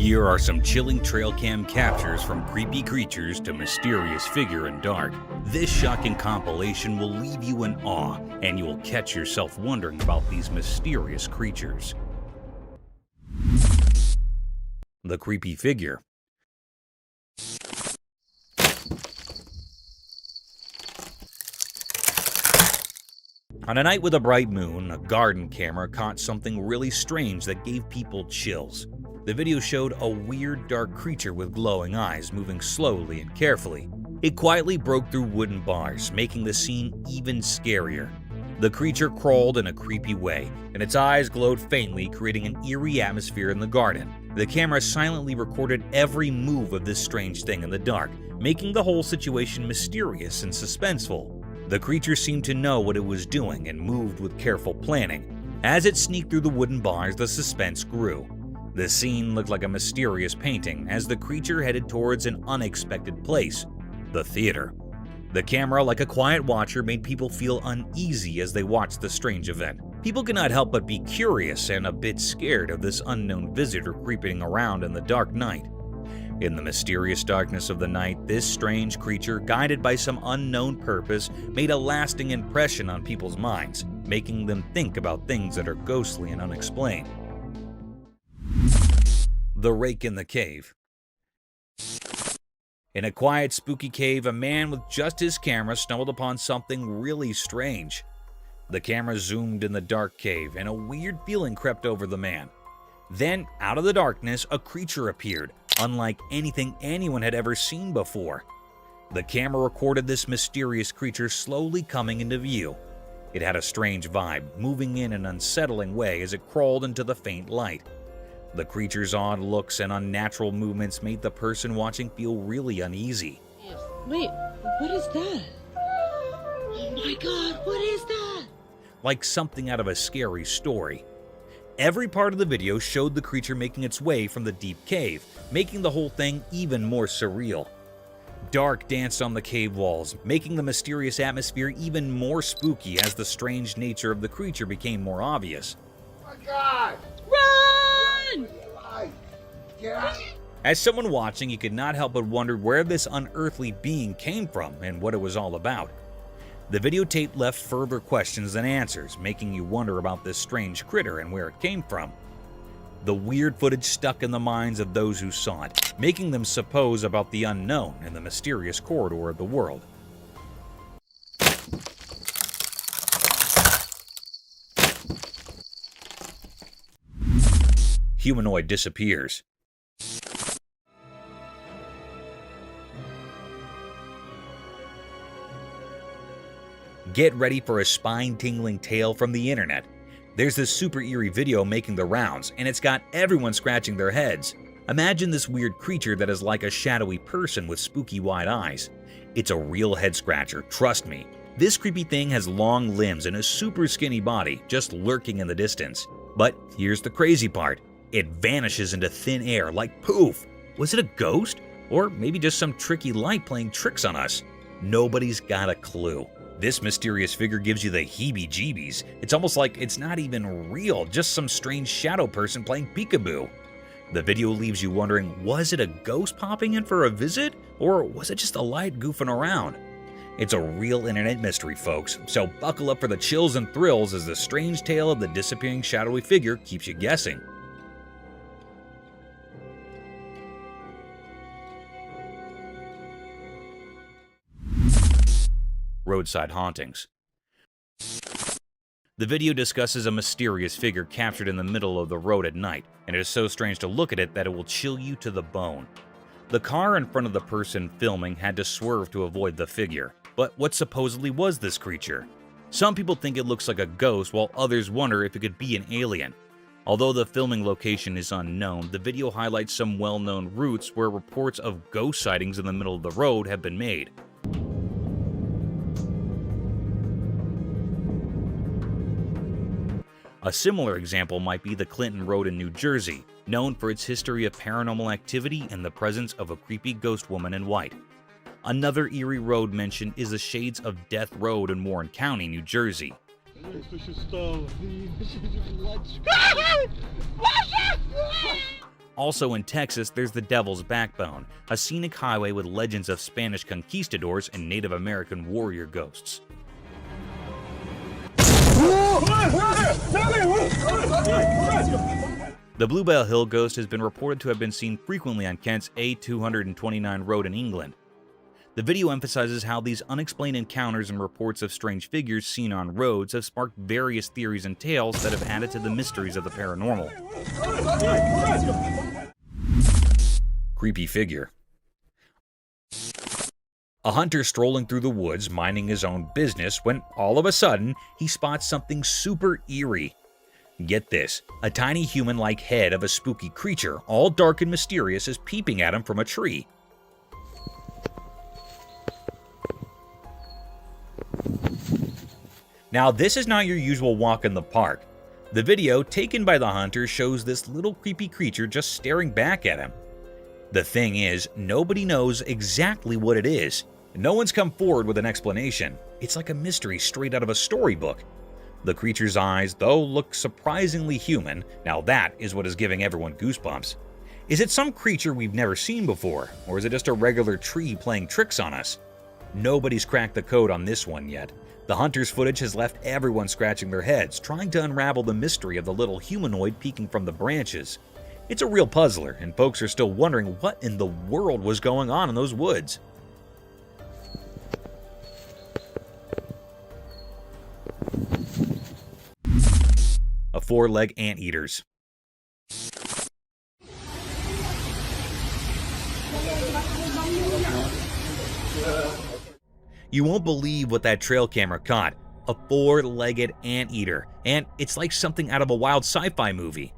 Here are some chilling trail cam captures from creepy creatures to mysterious figure in dark. This shocking compilation will leave you in awe, and you will catch yourself wondering about these mysterious creatures. The creepy figure. On a night with a bright moon, a garden camera caught something really strange that gave people chills. The video showed a weird dark creature with glowing eyes moving slowly and carefully. It quietly broke through wooden bars, making the scene even scarier. The creature crawled in a creepy way, and its eyes glowed faintly, creating an eerie atmosphere in the garden. The camera silently recorded every move of this strange thing in the dark, making the whole situation mysterious and suspenseful. The creature seemed to know what it was doing and moved with careful planning. As it sneaked through the wooden bars, the suspense grew. The scene looked like a mysterious painting as the creature headed towards an unexpected place, the theater. The camera, like a quiet watcher, made people feel uneasy as they watched the strange event. People could not help but be curious and a bit scared of this unknown visitor creeping around in the dark night. In the mysterious darkness of the night, this strange creature, guided by some unknown purpose, made a lasting impression on people's minds, making them think about things that are ghostly and unexplained. The Rake in the Cave. In a quiet, spooky cave, a man with just his camera stumbled upon something really strange. The camera zoomed in the dark cave, and a weird feeling crept over the man. Then, out of the darkness, a creature appeared, unlike anything anyone had ever seen before. The camera recorded this mysterious creature slowly coming into view. It had a strange vibe, moving in an unsettling way as it crawled into the faint light. The creature's odd looks and unnatural movements made the person watching feel really uneasy. Wait, what is that? Oh my god, what is that? Like something out of a scary story. Every part of the video showed the creature making its way from the deep cave, making the whole thing even more surreal. Dark danced on the cave walls, making the mysterious atmosphere even more spooky as the strange nature of the creature became more obvious. Oh my god! Run! Get out! As someone watching, you could not help but wonder where this unearthly being came from and what it was all about. The videotape left further questions than answers, making you wonder about this strange critter and where it came from. The weird footage stuck in the minds of those who saw it, making them suppose about the unknown in the mysterious corridor of the world. Humanoid disappears. Get ready for a spine-tingling tale from the internet. There's this super eerie video making the rounds, and it's got everyone scratching their heads. Imagine this weird creature that is like a shadowy person with spooky wide eyes. It's a real head-scratcher, trust me. This creepy thing has long limbs and a super skinny body, just lurking in the distance. But here's the crazy part. It vanishes into thin air like poof. Was it a ghost? Or maybe just some tricky light playing tricks on us? Nobody's got a clue. This mysterious figure gives you the heebie-jeebies. It's almost like it's not even real, just some strange shadow person playing peekaboo. The video leaves you wondering, was it a ghost popping in for a visit? Or was it just a light goofing around? It's a real internet mystery, folks, so buckle up for the chills and thrills as the strange tale of the disappearing shadowy figure keeps you guessing. Roadside hauntings. The video discusses a mysterious figure captured in the middle of the road at night, and it is so strange to look at it that it will chill you to the bone. The car in front of the person filming had to swerve to avoid the figure. But what supposedly was this creature? Some people think it looks like a ghost, while others wonder if it could be an alien. Although the filming location is unknown, the video highlights some well-known routes where reports of ghost sightings in the middle of the road have been made. A similar example might be the Clinton Road in New Jersey, known for its history of paranormal activity and the presence of a creepy ghost woman in white. Another eerie road mentioned is the Shades of Death Road in Warren County, New Jersey. Also in Texas, there's the Devil's Backbone, a scenic highway with legends of Spanish conquistadors and Native American warrior ghosts. The Bluebell Hill ghost has been reported to have been seen frequently on Kent's A229 road in England. The video emphasizes how these unexplained encounters and reports of strange figures seen on roads have sparked various theories and tales that have added to the mysteries of the paranormal. Creepy figure. A hunter strolling through the woods minding his own business when all of a sudden he spots something super eerie. Get this, a tiny human-like head of a spooky creature, all dark and mysterious, is peeping at him from a tree. Now, this is not your usual walk in the park. The video taken by the hunter shows this little creepy creature just staring back at him. The thing is, nobody knows exactly what it is. No one's come forward with an explanation. It's like a mystery straight out of a storybook. The creature's eyes, though, look surprisingly human. Now that is what is giving everyone goosebumps. Is it some creature we've never seen before, or is it just a regular tree playing tricks on us? Nobody's cracked the code on this one yet. The hunter's footage has left everyone scratching their heads, trying to unravel the mystery of the little humanoid peeking from the branches. It's a real puzzler, and folks are still wondering what in the world was going on in those woods. A four-leg anteaters. You won't believe what that trail camera caught. A four-legged anteater, and it's like something out of a wild sci-fi movie.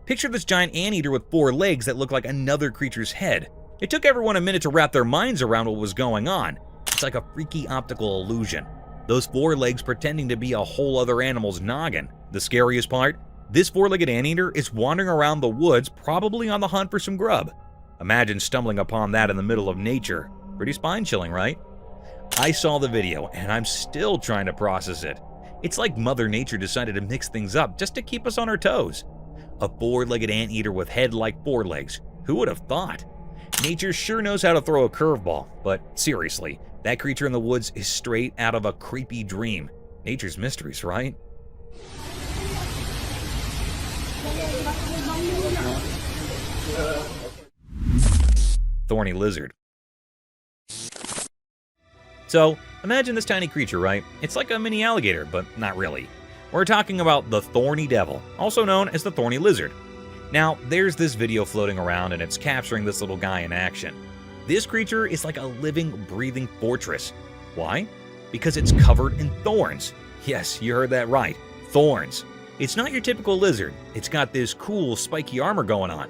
Picture this giant anteater with four legs that look like another creature's head. It took everyone a minute to wrap their minds around what was going on. It's like a freaky optical illusion. Those four legs pretending to be a whole other animal's noggin. The scariest part? This four-legged anteater is wandering around the woods, probably on the hunt for some grub. Imagine stumbling upon that in the middle of nature. Pretty spine-chilling, right? I saw the video, and I'm still trying to process it. It's like Mother Nature decided to mix things up just to keep us on our toes. A four-legged anteater with head like four legs. Who would have thought? Nature sure knows how to throw a curveball, but seriously, that creature in the woods is straight out of a creepy dream. Nature's mysteries, right? Thorny lizard. So, imagine this tiny creature, right? It's like a mini alligator, but not really. We're talking about the thorny devil, also known as the thorny lizard. Now, there's this video floating around and it's capturing this little guy in action. This creature is like a living, breathing fortress. Why? Because it's covered in thorns. Yes, you heard that right. Thorns. It's not your typical lizard. It's got this cool, spiky armor going on.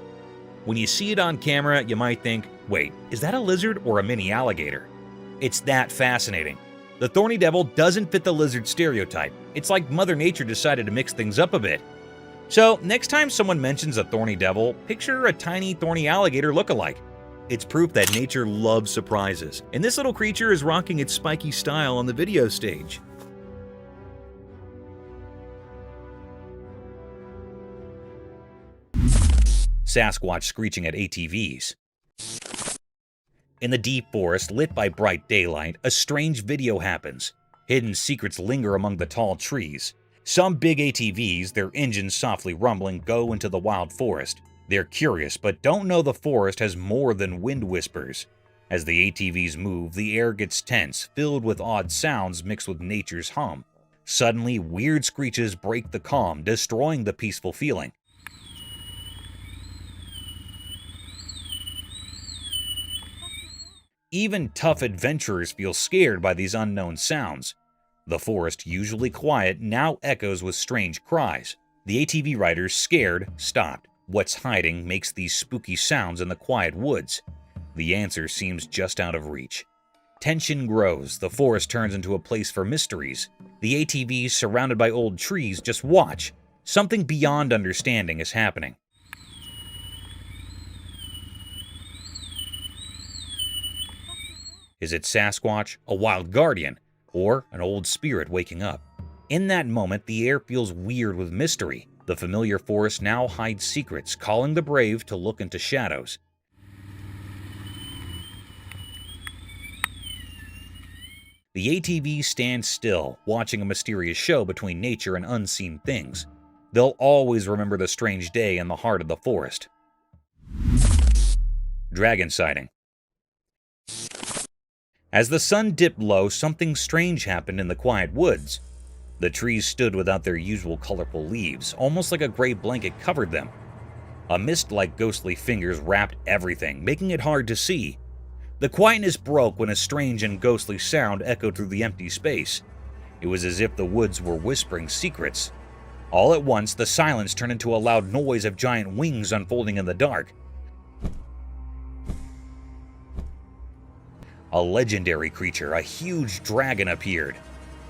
When you see it on camera, you might think, wait, is that a lizard or a mini alligator? It's that fascinating. The thorny devil doesn't fit the lizard stereotype. It's like Mother Nature decided to mix things up a bit. So, next time someone mentions a thorny devil, picture a tiny thorny alligator look-alike. It's proof that nature loves surprises, and this little creature is rocking its spiky style on the video stage. Sasquatch screeching at ATVs. In the deep forest, lit by bright daylight, a strange video happens. Hidden secrets linger among the tall trees. Some big ATVs, their engines softly rumbling, go into the wild forest. They're curious, but don't know the forest has more than wind whispers. As the ATVs move, the air gets tense, filled with odd sounds mixed with nature's hum. Suddenly, weird screeches break the calm, destroying the peaceful feeling. Even tough adventurers feel scared by these unknown sounds. The forest, usually quiet, now echoes with strange cries. The ATV riders, scared, stopped. What's hiding makes these spooky sounds in the quiet woods? The answer seems just out of reach. Tension grows, the forest turns into a place for mysteries. The ATVs, surrounded by old trees, just watch. Something beyond understanding is happening. Is it Sasquatch, a wild guardian, or an old spirit waking up? In that moment, the air feels weird with mystery. The The familiar forest now hides secrets, calling the brave to look into shadows. The ATVs stand still, watching a mysterious show between nature and unseen things. They'll always remember the strange day in the heart of the forest. Dragon sighting. As the sun dipped low, something strange happened in the quiet woods. The trees stood without their usual colorful leaves, almost like a gray blanket covered them. A mist-like ghostly fingers wrapped everything, making it hard to see. The quietness broke when a strange and ghostly sound echoed through the empty space. It was as if the woods were whispering secrets. All at once, the silence turned into a loud noise of giant wings unfolding in the dark. A legendary creature, a huge dragon, appeared.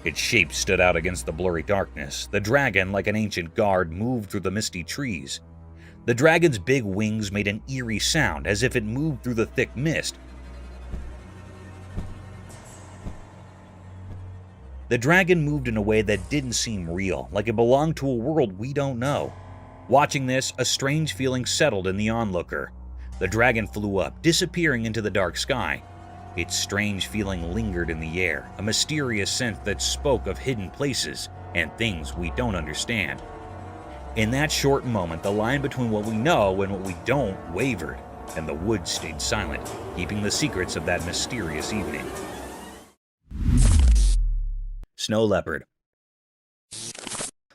Its shape stood out against the blurry darkness. The dragon, like an ancient guard, moved through the misty trees. The dragon's big wings made an eerie sound, as if it moved through the thick mist. The dragon moved in a way that didn't seem real, like it belonged to a world we don't know. Watching this, a strange feeling settled in the onlooker. The dragon flew up, disappearing into the dark sky. Its strange feeling lingered in the air, a mysterious sense that spoke of hidden places and things we don't understand. In that short moment, the line between what we know and what we don't wavered, and the woods stayed silent, keeping the secrets of that mysterious evening. Snow leopard.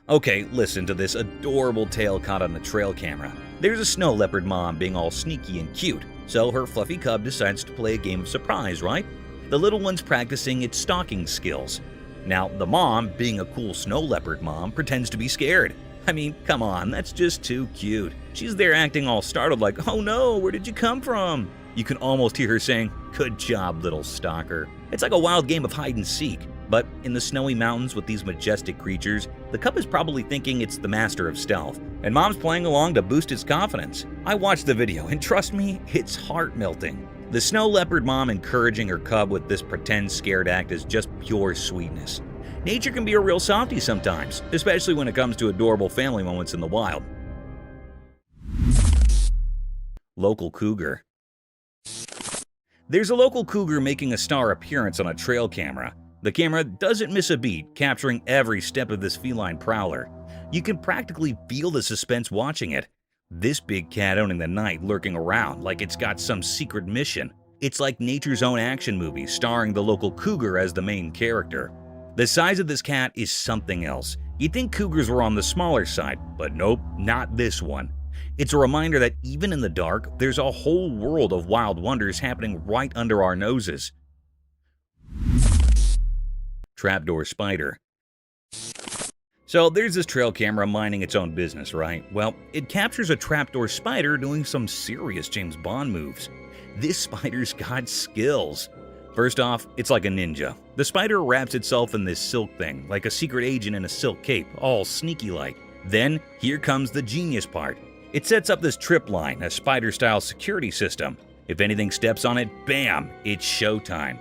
Okay, listen to this adorable tale caught on the trail camera. There's a snow leopard mom being all sneaky and cute, so her fluffy cub decides to play a game of surprise, right? The little one's practicing its stalking skills. Now, the mom, being a cool snow leopard mom, pretends to be scared. I mean, come on, that's just too cute. She's there acting all startled like, "Oh no, where did you come from?" You can almost hear her saying, "Good job, little stalker." It's like a wild game of hide and seek. But in the snowy mountains with these majestic creatures, the cub is probably thinking it's the master of stealth, and mom's playing along to boost its confidence. I watched the video, and trust me, it's heart-melting. The snow leopard mom encouraging her cub with this pretend scared act is just pure sweetness. Nature can be a real softie sometimes, especially when it comes to adorable family moments in the wild. Local cougar. There's a local cougar making a star appearance on a trail camera. The camera doesn't miss a beat, capturing every step of this feline prowler. You can practically feel the suspense watching it. This big cat owning the night, lurking around like it's got some secret mission. It's like nature's own action movie, starring the local cougar as the main character. The size of this cat is something else. You'd think cougars were on the smaller side, but nope, not this one. It's a reminder that even in the dark, there's a whole world of wild wonders happening right under our noses. Trapdoor spider. So there's this trail camera minding its own business, right? Well, it captures a trapdoor spider doing some serious James Bond moves. This spider's got skills. First off, it's like a ninja. The spider wraps itself in this silk thing, like a secret agent in a silk cape, all sneaky-like. Then, here comes the genius part. It sets up this trip line, a spider-style security system. If anything steps on it, bam, it's showtime.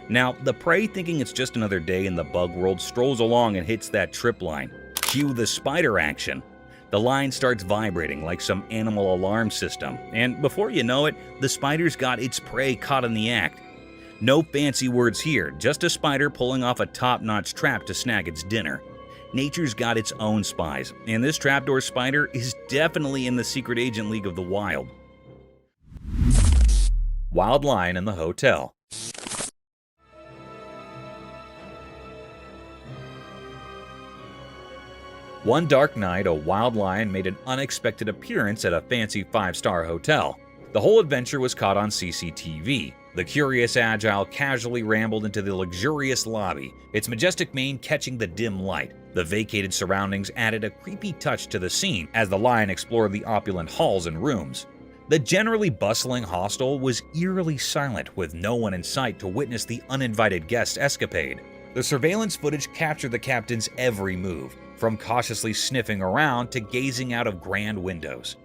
Now, the prey, thinking it's just another day in the bug world, strolls along and hits that trip line. Cue the spider action. The line starts vibrating like some animal alarm system, and before you know it, the spider's got its prey caught in the act. No fancy words here, just a spider pulling off a top-notch trap to snag its dinner. Nature's got its own spies, and this trapdoor spider is definitely in the secret agent league of the wild. Wild lion in the hotel. One dark night, a wild lion made an unexpected appearance at a fancy 5-star hotel. The whole adventure was caught on CCTV. The curious agile casually rambled into the luxurious lobby, its majestic mane catching the dim light. The vacated surroundings added a creepy touch to the scene as the lion explored the opulent halls and rooms. The generally bustling hostel was eerily silent, with no one in sight to witness the uninvited guest escapade. The surveillance footage captured the captain's every move, from cautiously sniffing around to gazing out of grand windows.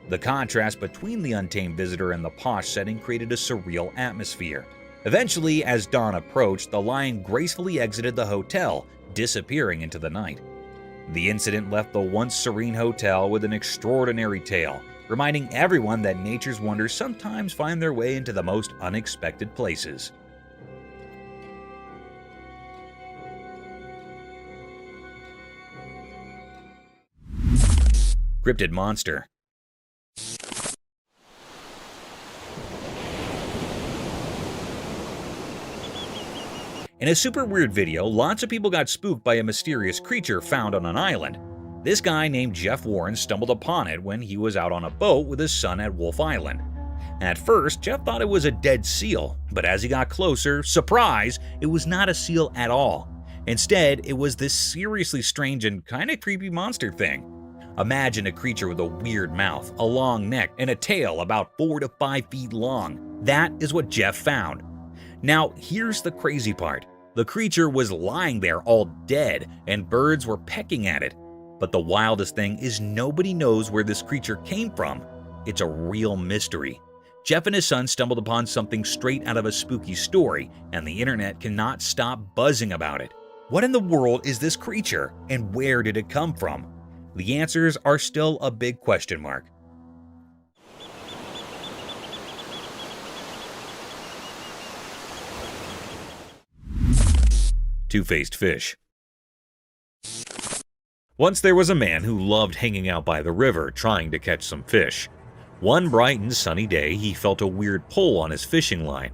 The contrast between the untamed visitor and the posh setting created a surreal atmosphere. Eventually, as dawn approached, the lion gracefully exited the hotel, disappearing into the night. The incident left the once serene hotel with an extraordinary tale, reminding everyone that nature's wonders sometimes find their way into the most unexpected places. Cryptid monster. In a super weird video, lots of people got spooked by a mysterious creature found on an island. This guy named Jeff Warren stumbled upon it when he was out on a boat with his son at Wolf Island. At first, Jeff thought it was a dead seal, but as he got closer, surprise, it was not a seal at all. Instead, it was this seriously strange and kinda creepy monster thing. Imagine a creature with a weird mouth, a long neck, and a tail about 4 to 5 feet long. That is what Jeff found. Now, here's the crazy part. The creature was lying there all dead, and birds were pecking at it. But the wildest thing is nobody knows where this creature came from. It's a real mystery. Jeff and his son stumbled upon something straight out of a spooky story, and the internet cannot stop buzzing about it. What in the world is this creature, and where did it come from? The answers are still a big question mark. Two-faced fish. Once there was a man who loved hanging out by the river trying to catch some fish. One bright and sunny day, he felt a weird pull on his fishing line.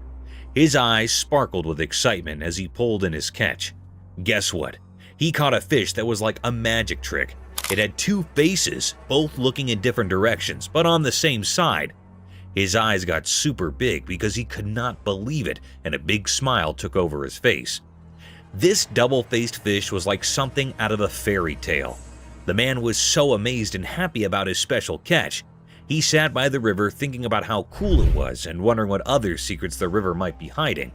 His eyes sparkled with excitement as he pulled in his catch. Guess what? He caught a fish that was like a magic trick. It had 2 faces, both looking in different directions, but on the same side. His eyes got super big because he could not believe it, and a big smile took over his face. This double-faced fish was like something out of a fairy tale. The man was so amazed and happy about his special catch. He sat by the river thinking about how cool it was and wondering what other secrets the river might be hiding.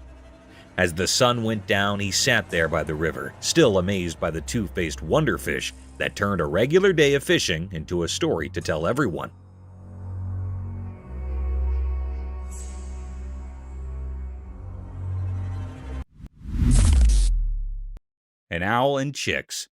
As the sun went down, he sat there by the river, still amazed by the two-faced wonderfish that turned a regular day of fishing into a story to tell everyone. An owl and chicks.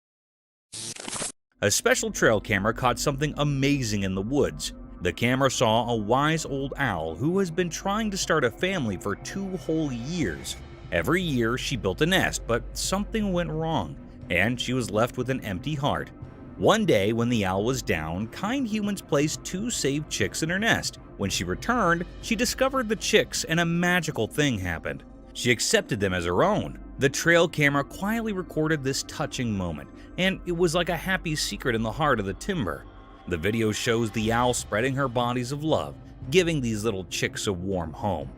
A special trail camera caught something amazing in the woods. The camera saw a wise old owl who has been trying to start a family for 2 whole years. Every year she built a nest, but something went wrong, and she was left with an empty heart. One day when the owl was down, kind humans placed 2 saved chicks in her nest. When she returned, she discovered the chicks and a magical thing happened. She accepted them as her own. The trail camera quietly recorded this touching moment, and it was like a happy secret in the heart of the timber. The video shows the owl spreading her bodies of love, giving these little chicks a warm home.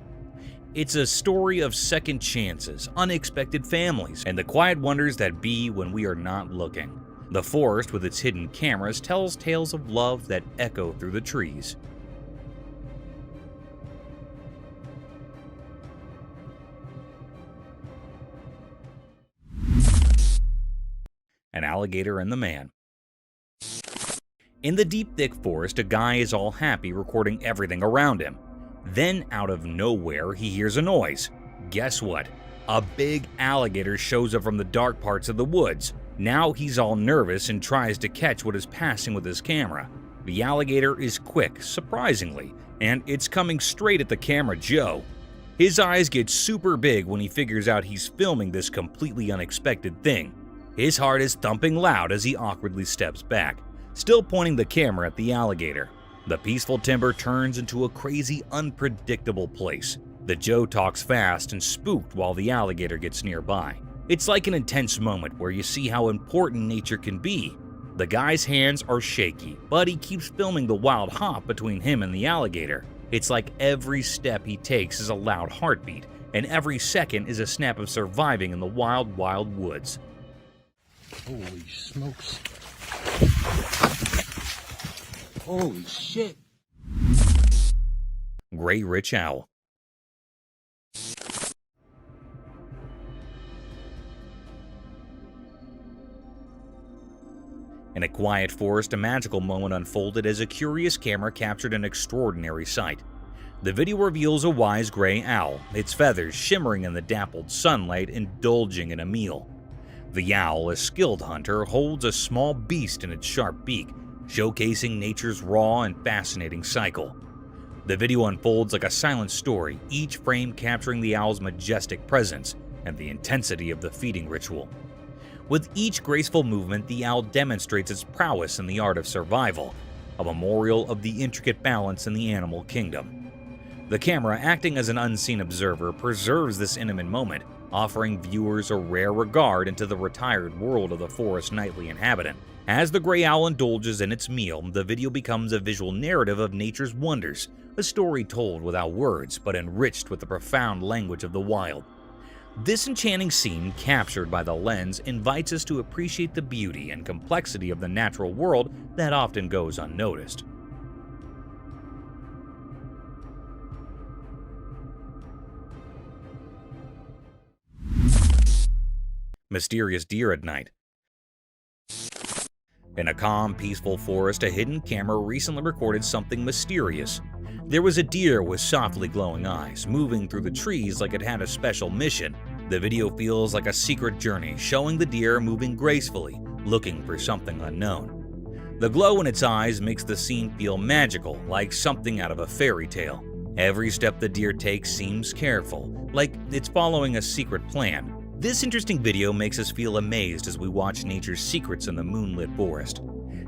It's a story of second chances, unexpected families, and the quiet wonders that be when we are not looking. The forest with its hidden cameras tells tales of love that echo through the trees. An alligator and the man. In the deep, thick forest, a guy is all happy recording everything around him. Then, out of nowhere, he hears a noise. Guess what? A big alligator shows up from the dark parts of the woods. Now he's all nervous and tries to catch what is passing with his camera. The alligator is quick, surprisingly, and it's coming straight at the camera Joe. His eyes get super big when he figures out he's filming this completely unexpected thing. His heart is thumping loud as he awkwardly steps back, still pointing the camera at the alligator. The peaceful timber turns into a crazy, unpredictable place. The Joe talks fast and spooked while the alligator gets nearby. It's like an intense moment where you see how important nature can be. The guy's hands are shaky, but he keeps filming the wild hop between him and the alligator. It's like every step he takes is a loud heartbeat, and every second is a snap of surviving in the wild, wild woods. Holy smokes. Holy shit. Gray Rich Owl. In a quiet forest, a magical moment unfolded as a curious camera captured an extraordinary sight. The video reveals a wise gray owl, its feathers shimmering in the dappled sunlight, indulging in a meal. The owl, a skilled hunter, holds a small beast in its sharp beak, showcasing nature's raw and fascinating cycle. The video unfolds like a silent story, each frame capturing the owl's majestic presence and the intensity of the feeding ritual. With each graceful movement, the owl demonstrates its prowess in the art of survival, a memorial of the intricate balance in the animal kingdom. The camera, acting as an unseen observer, preserves this intimate moment, offering viewers a rare regard into the retired world of the forest's nightly inhabitant. As the gray owl indulges in its meal, the video becomes a visual narrative of nature's wonders, a story told without words but enriched with the profound language of the wild. This enchanting scene, captured by the lens, invites us to appreciate the beauty and complexity of the natural world that often goes unnoticed. Mysterious deer at night. In a calm, peaceful forest, a hidden camera recently recorded something mysterious. There was a deer with softly glowing eyes, moving through the trees like it had a special mission. The video feels like a secret journey, showing the deer moving gracefully, looking for something unknown. The glow in its eyes makes the scene feel magical, like something out of a fairy tale. Every step the deer takes seems careful, like it's following a secret plan. This interesting video makes us feel amazed as we watch nature's secrets in the moonlit forest.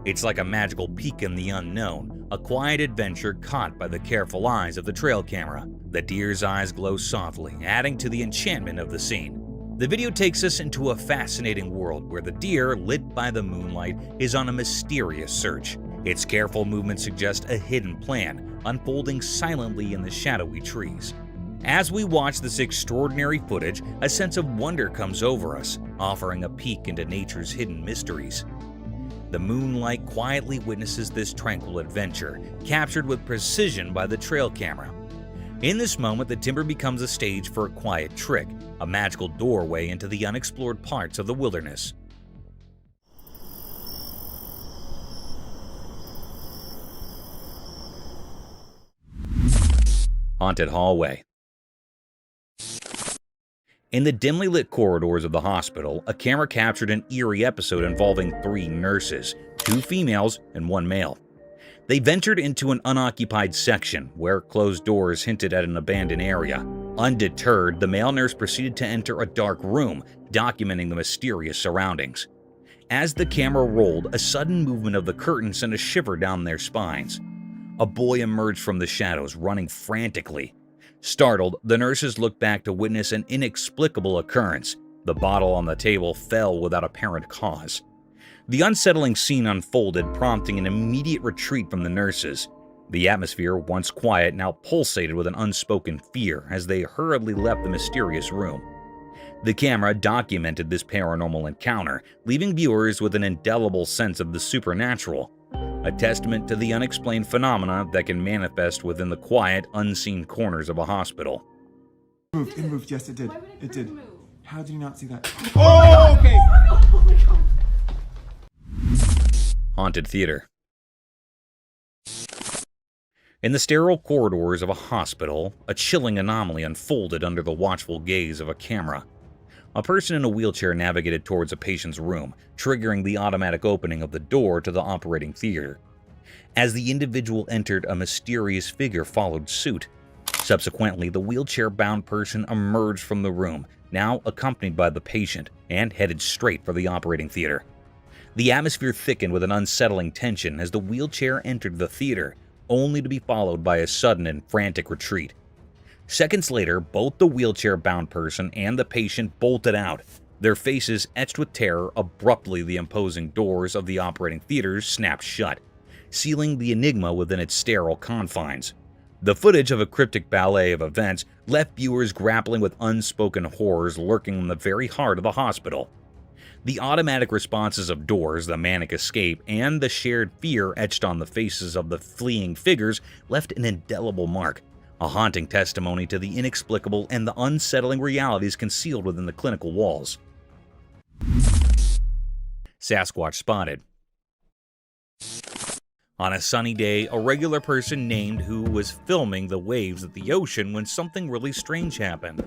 It's like a magical peek in the unknown, a quiet adventure caught by the careful eyes of the trail camera. The deer's eyes glow softly, adding to the enchantment of the scene. The video takes us into a fascinating world where the deer, lit by the moonlight, is on a mysterious search. Its careful movements suggest a hidden plan, unfolding silently in the shadowy trees. As we watch this extraordinary footage, a sense of wonder comes over us, offering a peek into nature's hidden mysteries. The moonlight quietly witnesses this tranquil adventure, captured with precision by the trail camera. In this moment, the timber becomes a stage for a quiet trick, a magical doorway into the unexplored parts of the wilderness. Haunted hallway. In the dimly lit corridors of the hospital, a camera captured an eerie episode involving 3 nurses, 2 females and 1 male. They ventured into an unoccupied section where closed doors hinted at an abandoned area. Undeterred, the male nurse proceeded to enter a dark room, documenting the mysterious surroundings. As the camera rolled, a sudden movement of the curtain sent a shiver down their spines. A boy emerged from the shadows, running frantically. Startled, the nurses looked back to witness an inexplicable occurrence. The bottle on the table fell without apparent cause. The unsettling scene unfolded, prompting an immediate retreat from the nurses. The atmosphere, once quiet, now pulsated with an unspoken fear as they hurriedly left the mysterious room. The camera documented this paranormal encounter, leaving viewers with an indelible sense of the supernatural, a testament to the unexplained phenomena that can manifest within the quiet, unseen corners of a hospital. It moved, yes it did. It did. How did you not see that? Oh, okay. Oh my god. Haunted theater. In the sterile corridors of a hospital, a chilling anomaly unfolded under the watchful gaze of a camera. A person in a wheelchair navigated towards a patient's room, triggering the automatic opening of the door to the operating theater. As the individual entered, a mysterious figure followed suit. Subsequently, the wheelchair-bound person emerged from the room, now accompanied by the patient, and headed straight for the operating theater. The atmosphere thickened with an unsettling tension as the wheelchair entered the theater, only to be followed by a sudden and frantic retreat. Seconds later, both the wheelchair-bound person and the patient bolted out, their faces etched with terror. Abruptly, the imposing doors of the operating theater snapped shut, sealing the enigma within its sterile confines. The footage of a cryptic ballet of events left viewers grappling with unspoken horrors lurking in the very heart of the hospital. The automatic responses of doors, the manic escape, and the shared fear etched on the faces of the fleeing figures left an indelible mark, a haunting testimony to the inexplicable and the unsettling realities concealed within the clinical walls. Sasquatch Spotted. On a sunny day, a regular person named who was filming the waves of the ocean when something really strange happened.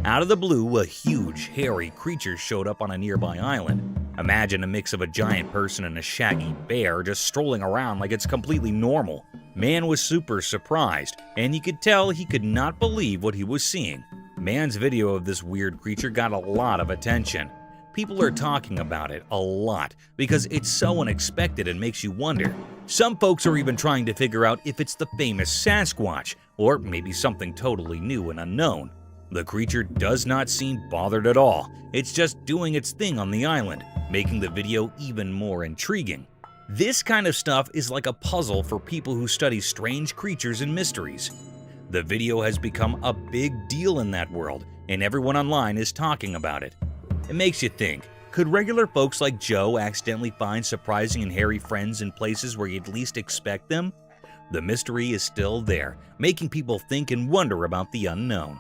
Out of the blue, a huge, hairy creature showed up on a nearby island. Imagine a mix of a giant person and a shaggy bear just strolling around like it's completely normal. Man was super surprised, and you could tell he could not believe what he was seeing. Man's video of this weird creature got a lot of attention. People are talking about it a lot because it's so unexpected and makes you wonder. Some folks are even trying to figure out if it's the famous Sasquatch, or maybe something totally new and unknown. The creature does not seem bothered at all. It's just doing its thing on the island, making the video even more intriguing. This kind of stuff is like a puzzle for people who study strange creatures and mysteries. The video has become a big deal in that world, and everyone online is talking about it. It makes you think, could regular folks like Joe accidentally find surprising and hairy friends in places where you'd least expect them? The mystery is still there, making people think and wonder about the unknown.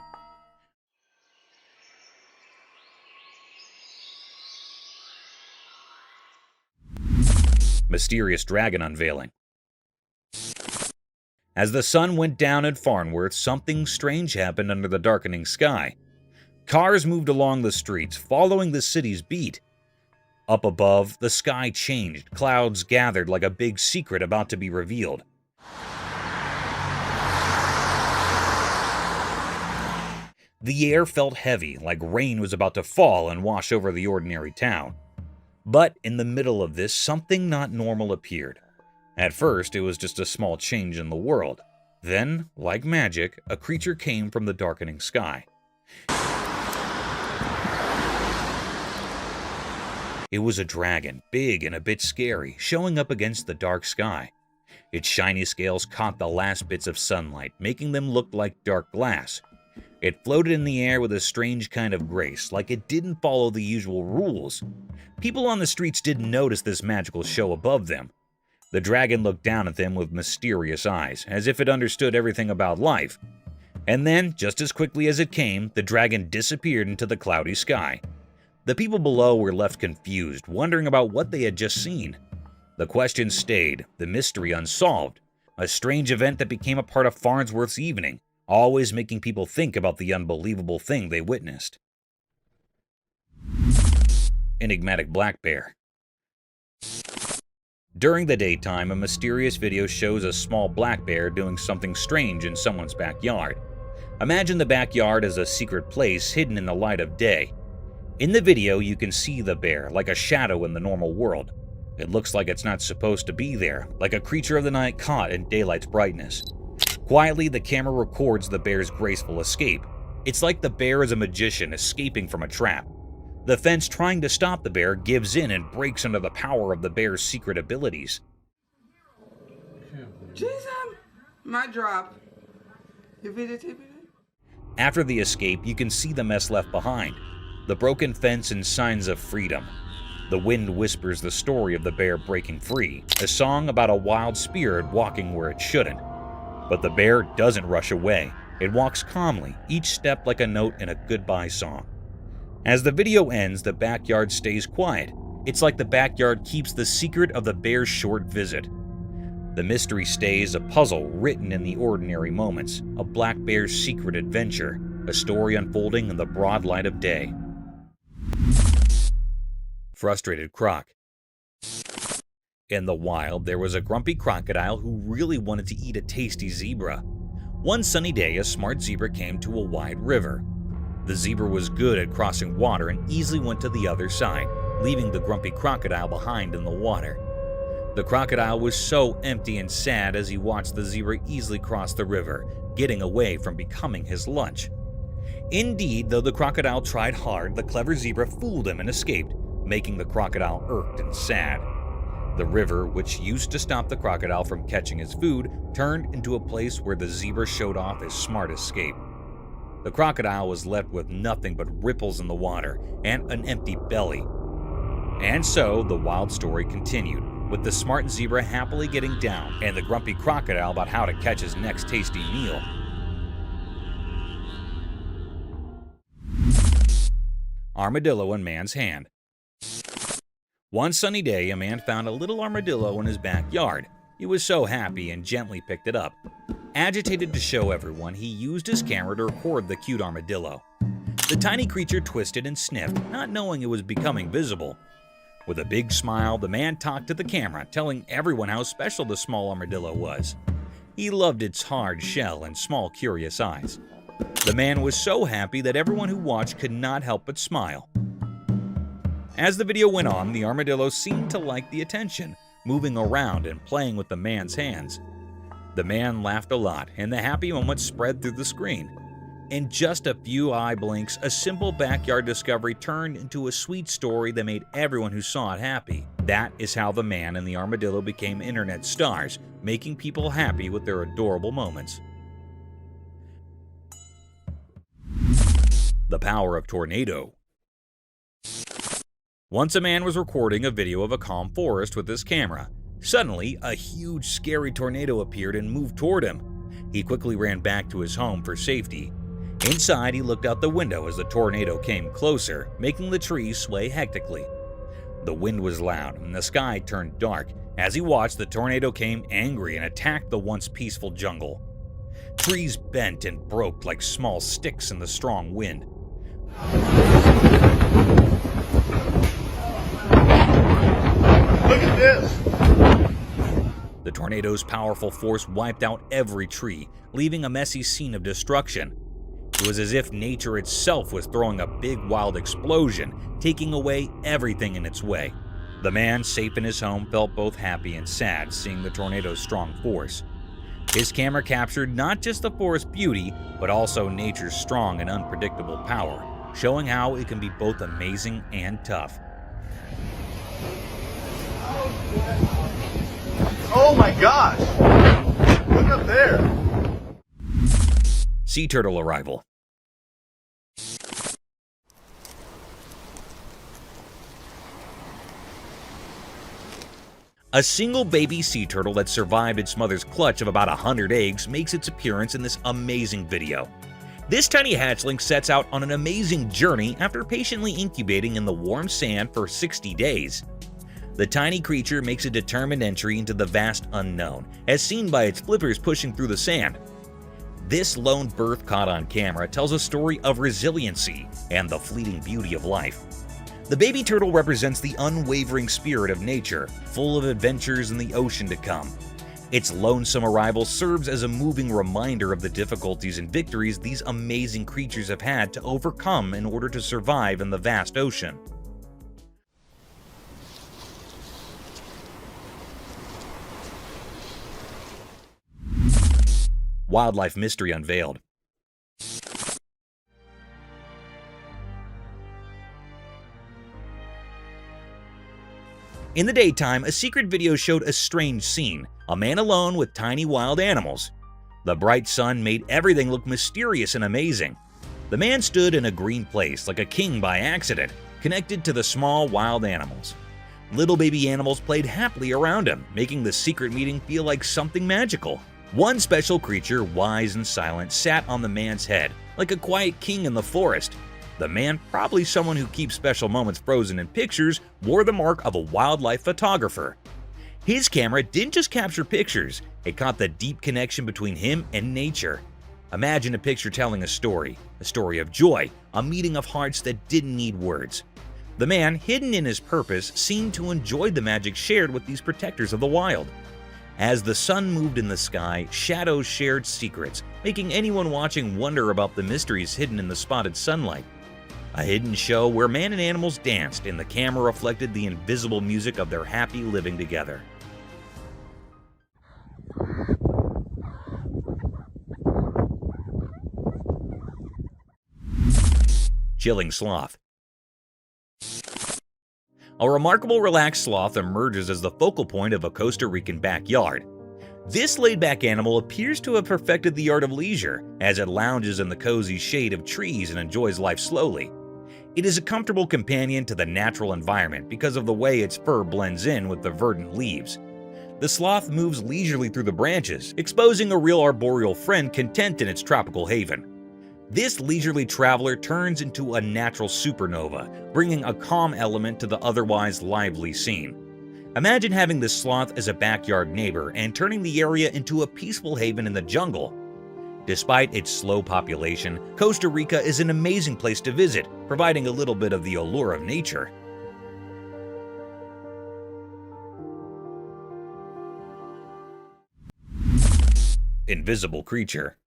Mysterious dragon unveiling. As the sun went down at Farnworth, something strange happened under the darkening sky. Cars moved along the streets, following the city's beat. Up above, the sky changed. Clouds gathered like a big secret about to be revealed. The air felt heavy, like rain was about to fall and wash over the ordinary town. But in the middle of this, something not normal appeared. At first, it was just a small change in the world. Then, like magic, a creature came from the darkening sky. It was a dragon, big and a bit scary, showing up against the dark sky. Its shiny scales caught the last bits of sunlight, making them look like dark glass. It floated in the air with a strange kind of grace, like it didn't follow the usual rules. People on the streets didn't notice this magical show above them. The dragon looked down at them with mysterious eyes, as if it understood everything about life. And then, just as quickly as it came, the dragon disappeared into the cloudy sky. The people below were left confused, wondering about what they had just seen. The question stayed, the mystery unsolved, a strange event that became a part of Farnsworth's evening, always making people think about the unbelievable thing they witnessed. Enigmatic black bear. During the daytime, a mysterious video shows a small black bear doing something strange in someone's backyard. Imagine the backyard as a secret place hidden in the light of day. In the video, you can see the bear, like a shadow in the normal world. It looks like it's not supposed to be there, like a creature of the night caught in daylight's brightness. Quietly, the camera records the bear's graceful escape. It's like the bear is a magician escaping from a trap. The fence trying to stop the bear gives in and breaks under the power of the bear's secret abilities. Jason, my drop. After the escape, you can see the mess left behind. The broken fence and signs of freedom. The wind whispers the story of the bear breaking free, a song about a wild spirit walking where it shouldn't. But the bear doesn't rush away. It walks calmly, each step like a note in a goodbye song. As the video ends, the backyard stays quiet. It's like the backyard keeps the secret of the bear's short visit. The mystery stays a puzzle written in the ordinary moments, a black bear's secret adventure, a story unfolding in the broad light of day. Frustrated croc. In the wild, there was a grumpy crocodile who really wanted to eat a tasty zebra. One sunny day, a smart zebra came to a wide river. The zebra was good at crossing water and easily went to the other side, leaving the grumpy crocodile behind in the water. The crocodile was so empty and sad as he watched the zebra easily cross the river, getting away from becoming his lunch. Indeed, though the crocodile tried hard, the clever zebra fooled him and escaped, making the crocodile irked and sad. The river, which used to stop the crocodile from catching his food, turned into a place where the zebra showed off his smart escape. The crocodile was left with nothing but ripples in the water and an empty belly. And so, the wild story continued, with the smart zebra happily getting down and the grumpy crocodile about how to catch his next tasty meal. Armadillo in man's hand. One sunny day, a man found a little armadillo in his backyard. He was so happy and gently picked it up. Agitated to show everyone, he used his camera to record the cute armadillo. The tiny creature twisted and sniffed, not knowing it was becoming visible. With a big smile, the man talked to the camera, telling everyone how special the small armadillo was. He loved its hard shell and small, curious eyes. The man was so happy that everyone who watched could not help but smile. As the video went on, the armadillo seemed to like the attention, moving around and playing with the man's hands. The man laughed a lot, and the happy moment spread through the screen. In just a few eye blinks, a simple backyard discovery turned into a sweet story that made everyone who saw it happy. That is how the man and the armadillo became internet stars, making people happy with their adorable moments. The power of tornado. Once a man was recording a video of a calm forest with his camera. Suddenly, a huge, scary tornado appeared and moved toward him. He quickly ran back to his home for safety. Inside, he looked out the window as the tornado came closer, making the trees sway hectically. The wind was loud and the sky turned dark. As he watched, the tornado came angry and attacked the once peaceful jungle. Trees bent and broke like small sticks in the strong wind. Look at this! The tornado's powerful force wiped out every tree, leaving a messy scene of destruction. It was as if nature itself was throwing a big wild explosion, taking away everything in its way. The man, safe in his home, felt both happy and sad seeing the tornado's strong force. His camera captured not just the forest's beauty, but also nature's strong and unpredictable power, showing how it can be both amazing and tough. Oh my gosh! Look up there! Sea turtle arrival. A single baby sea turtle that survived its mother's clutch of about 100 eggs makes its appearance in this amazing video. This tiny hatchling sets out on an amazing journey after patiently incubating in the warm sand for 60 days. The tiny creature makes a determined entry into the vast unknown, as seen by its flippers pushing through the sand. This lone birth caught on camera tells a story of resiliency and the fleeting beauty of life. The baby turtle represents the unwavering spirit of nature, full of adventures in the ocean to come. Its lonesome arrival serves as a moving reminder of the difficulties and victories these amazing creatures have had to overcome in order to survive in the vast ocean. Wildlife mystery unveiled. In the daytime, a secret video showed a strange scene, a man alone with tiny wild animals. The bright sun made everything look mysterious and amazing. The man stood in a green place like a king by accident, connected to the small wild animals. Little baby animals played happily around him, making the secret meeting feel like something magical. One special creature, wise and silent, sat on the man's head, like a quiet king in the forest. The man, probably someone who keeps special moments frozen in pictures, wore the mark of a wildlife photographer. His camera didn't just capture pictures, it caught the deep connection between him and nature. Imagine a picture telling a story of joy, a meeting of hearts that didn't need words. The man, hidden in his purpose, seemed to enjoy the magic shared with these protectors of the wild. As the sun moved in the sky, shadows shared secrets, making anyone watching wonder about the mysteries hidden in the spotted sunlight. A hidden show where man and animals danced and the camera reflected the invisible music of their happy living together. Chilling sloth. A remarkable relaxed sloth emerges as the focal point of a Costa Rican backyard. This laid-back animal appears to have perfected the art of leisure as it lounges in the cozy shade of trees and enjoys life slowly. It is a comfortable companion to the natural environment because of the way its fur blends in with the verdant leaves. The sloth moves leisurely through the branches, exposing a real arboreal friend content in its tropical haven. This leisurely traveler turns into a natural supernova, bringing a calm element to the otherwise lively scene. Imagine having this sloth as a backyard neighbor and turning the area into a peaceful haven in the jungle. Despite its slow population, Costa Rica is an amazing place to visit, providing a little bit of the allure of nature. Invisible creature.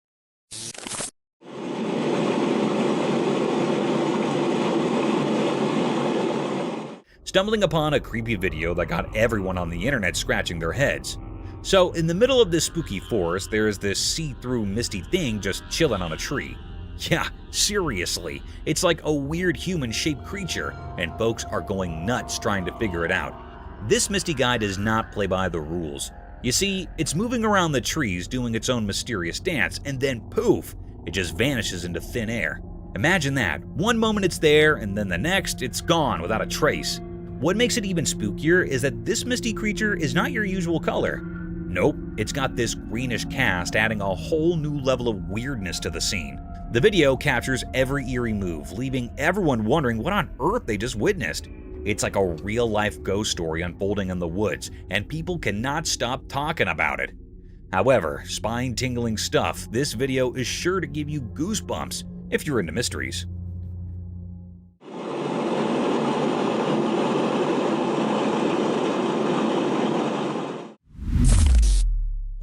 Stumbling upon a creepy video that got everyone on the internet scratching their heads. So, in the middle of this spooky forest, there is this see-through misty thing just chilling on a tree. Yeah, seriously, it's like a weird human-shaped creature, and folks are going nuts trying to figure it out. This misty guy does not play by the rules. You see, it's moving around the trees doing its own mysterious dance, and then poof, it just vanishes into thin air. Imagine that, one moment it's there, and then the next, it's gone without a trace. What makes it even spookier is that this misty creature is not your usual color. Nope, it's got this greenish cast, adding a whole new level of weirdness to the scene. The video captures every eerie move, leaving everyone wondering what on earth they just witnessed. It's like a real-life ghost story unfolding in the woods, and people cannot stop talking about it. However, spine-tingling stuff, this video is sure to give you goosebumps if you're into mysteries.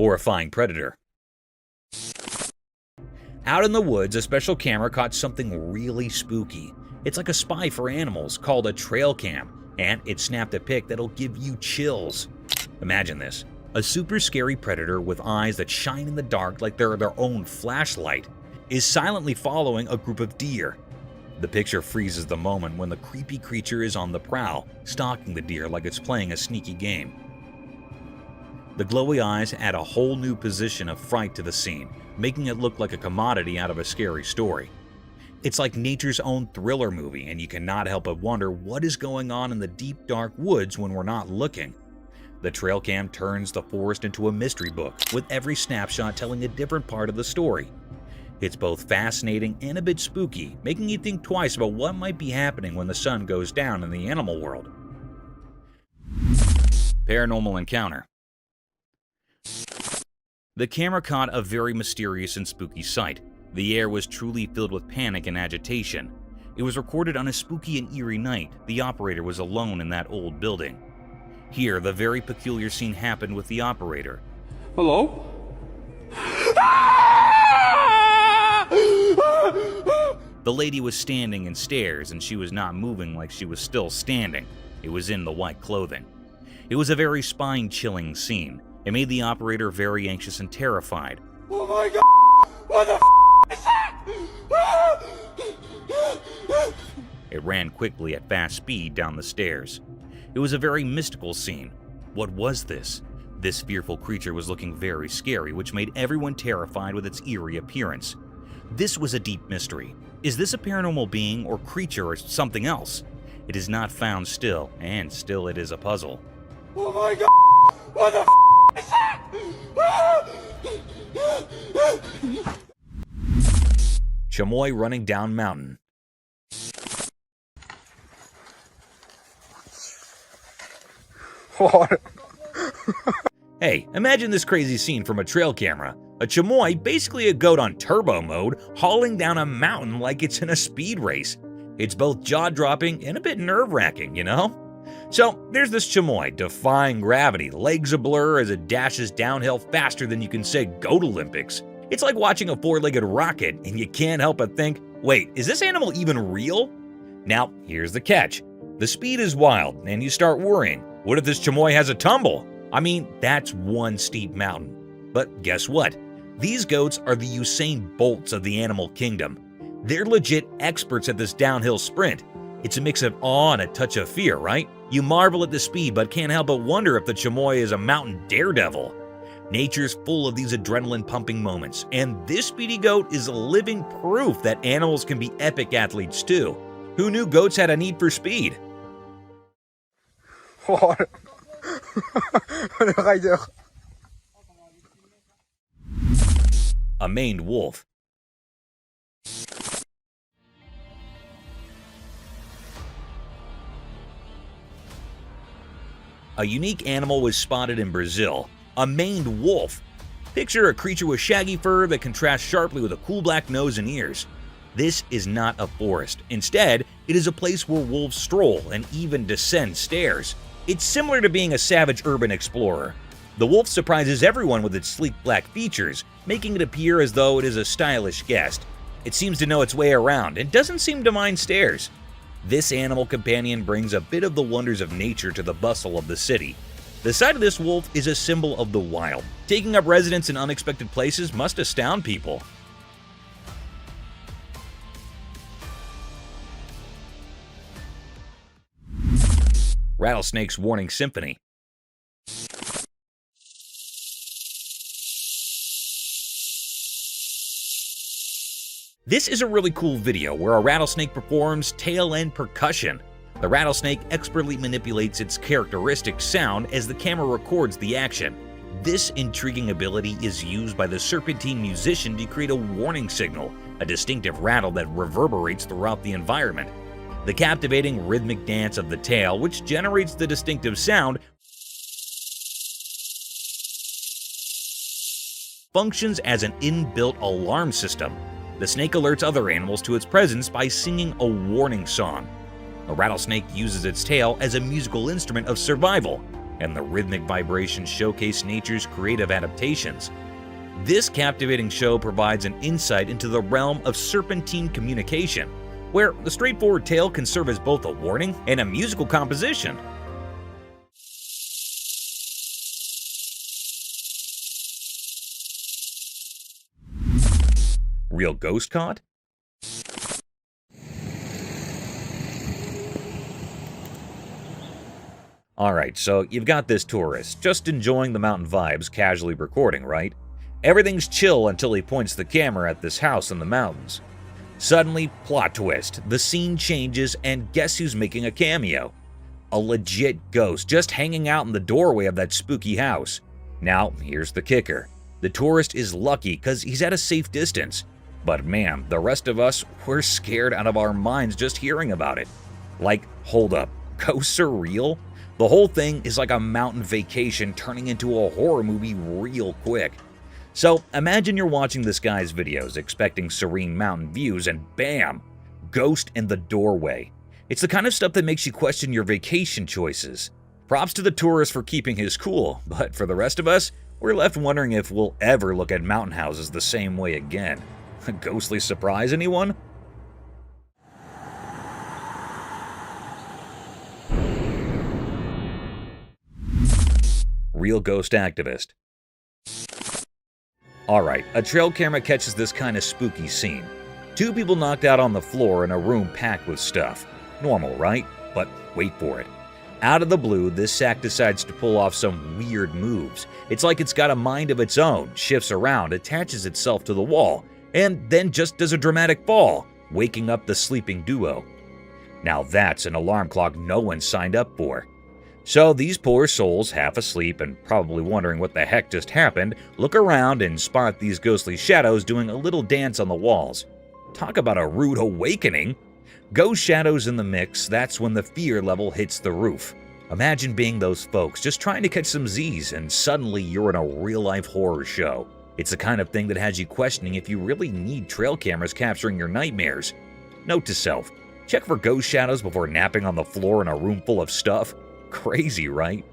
Horrifying Predator. Out in the woods, a special camera caught something really spooky. It's like a spy for animals called a trail cam, and it snapped a pic that'll give you chills. Imagine this, a super scary predator with eyes that shine in the dark like they're their own flashlight is silently following a group of deer. The picture freezes the moment when the creepy creature is on the prowl, stalking the deer like it's playing a sneaky game. The glowy eyes add a whole new position of fright to the scene, making it look like a commodity out of a scary story. It's like nature's own thriller movie, and you cannot help but wonder what is going on in the deep, dark woods when we're not looking. The trail cam turns the forest into a mystery book, with every snapshot telling a different part of the story. It's both fascinating and a bit spooky, making you think twice about what might be happening when the sun goes down in the animal world. Paranormal Encounter. The camera caught a very mysterious and spooky sight. The air was truly filled with panic and agitation. It was recorded on a spooky and eerie night. The operator was alone in that old building. Here, the very peculiar scene happened with the operator. Hello? The lady was standing in stairs, and she was not moving like she was still standing. It was in the white clothing. It was a very spine-chilling scene. It made the operator very anxious and terrified. Oh my god! What the is that? It ran quickly at fast speed down the stairs. It was a very mystical scene. What was this? This fearful creature was looking very scary, which made everyone terrified with its eerie appearance. This was a deep mystery. Is this a paranormal being or creature or something else? It is not found still, and still it is a puzzle. Oh my god! What the is that? Chamoy running down mountain. Hey, imagine this crazy scene from a trail camera. A chamoy, basically a goat on turbo mode, hauling down a mountain like it's in a speed race. It's both jaw-dropping and a bit nerve-wracking, you know? So, there's this chamoy, defying gravity, legs a blur as it dashes downhill faster than you can say Goat Olympics. It's like watching a four-legged rocket, and you can't help but think, wait, is this animal even real? Now, here's the catch. The speed is wild, and you start worrying. What if this chamoy has a tumble? I mean, that's one steep mountain. But guess what? These goats are the Usain Bolts of the animal kingdom. They're legit experts at this downhill sprint. It's a mix of awe and a touch of fear, right? You marvel at the speed, but can't help but wonder if the chamoy is a mountain daredevil. Nature's full of these adrenaline-pumping moments, and this speedy goat is living proof that animals can be epic athletes too. Who knew goats had a need for speed? A maned wolf. A unique animal was spotted in Brazil, a maned wolf. Picture a creature with shaggy fur that contrasts sharply with a cool black nose and ears. This is not a forest. Instead, it is a place where wolves stroll and even descend stairs. It's similar to being a savage urban explorer. The wolf surprises everyone with its sleek black features, making it appear as though it is a stylish guest. It seems to know its way around and doesn't seem to mind stairs. This animal companion brings a bit of the wonders of nature to the bustle of the city. The sight of this wolf is a symbol of the wild. Taking up residence in unexpected places must astound people. Rattlesnake's warning symphony. This is a really cool video where a rattlesnake performs tail-end percussion. The rattlesnake expertly manipulates its characteristic sound as the camera records the action. This intriguing ability is used by the serpentine musician to create a warning signal, a distinctive rattle that reverberates throughout the environment. The captivating rhythmic dance of the tail, which generates the distinctive sound, functions as an inbuilt alarm system. The snake alerts other animals to its presence by singing a warning song. A rattlesnake uses its tail as a musical instrument of survival, and the rhythmic vibrations showcase nature's creative adaptations. This captivating show provides an insight into the realm of serpentine communication, where the straightforward tail can serve as both a warning and a musical composition. Real ghost caught? Alright, so you've got this tourist, just enjoying the mountain vibes, casually recording, right? Everything's chill until he points the camera at this house in the mountains. Suddenly, plot twist, the scene changes and guess who's making a cameo? A legit ghost just hanging out in the doorway of that spooky house. Now, here's the kicker. The tourist is lucky because he's at a safe distance. But man, the rest of us, we're scared out of our minds just hearing about it. Like, hold up, ghosts are real? The whole thing is like a mountain vacation turning into a horror movie real quick. So imagine you're watching this guy's videos expecting serene mountain views and bam! Ghost in the doorway. It's the kind of stuff that makes you question your vacation choices. Props to the tourist for keeping his cool, but for the rest of us, we're left wondering if we'll ever look at mountain houses the same way again. A ghostly surprise, anyone? Real ghost activist. Alright, a trail camera catches this kind of spooky scene. Two people knocked out on the floor in a room packed with stuff. Normal, right? But wait for it. Out of the blue, this sack decides to pull off some weird moves. It's like it's got a mind of its own, shifts around, attaches itself to the wall, and then just does a dramatic fall, waking up the sleeping duo. Now that's an alarm clock no one signed up for. So these poor souls, half asleep and probably wondering what the heck just happened, look around and spot these ghostly shadows doing a little dance on the walls. Talk about a rude awakening! Ghost shadows in the mix, that's when the fear level hits the roof. Imagine being those folks just trying to catch some Z's and suddenly you're in a real-life horror show. It's the kind of thing that has you questioning if you really need trail cameras capturing your nightmares. Note to self, check for ghost shadows before napping on the floor in a room full of stuff. Crazy, right?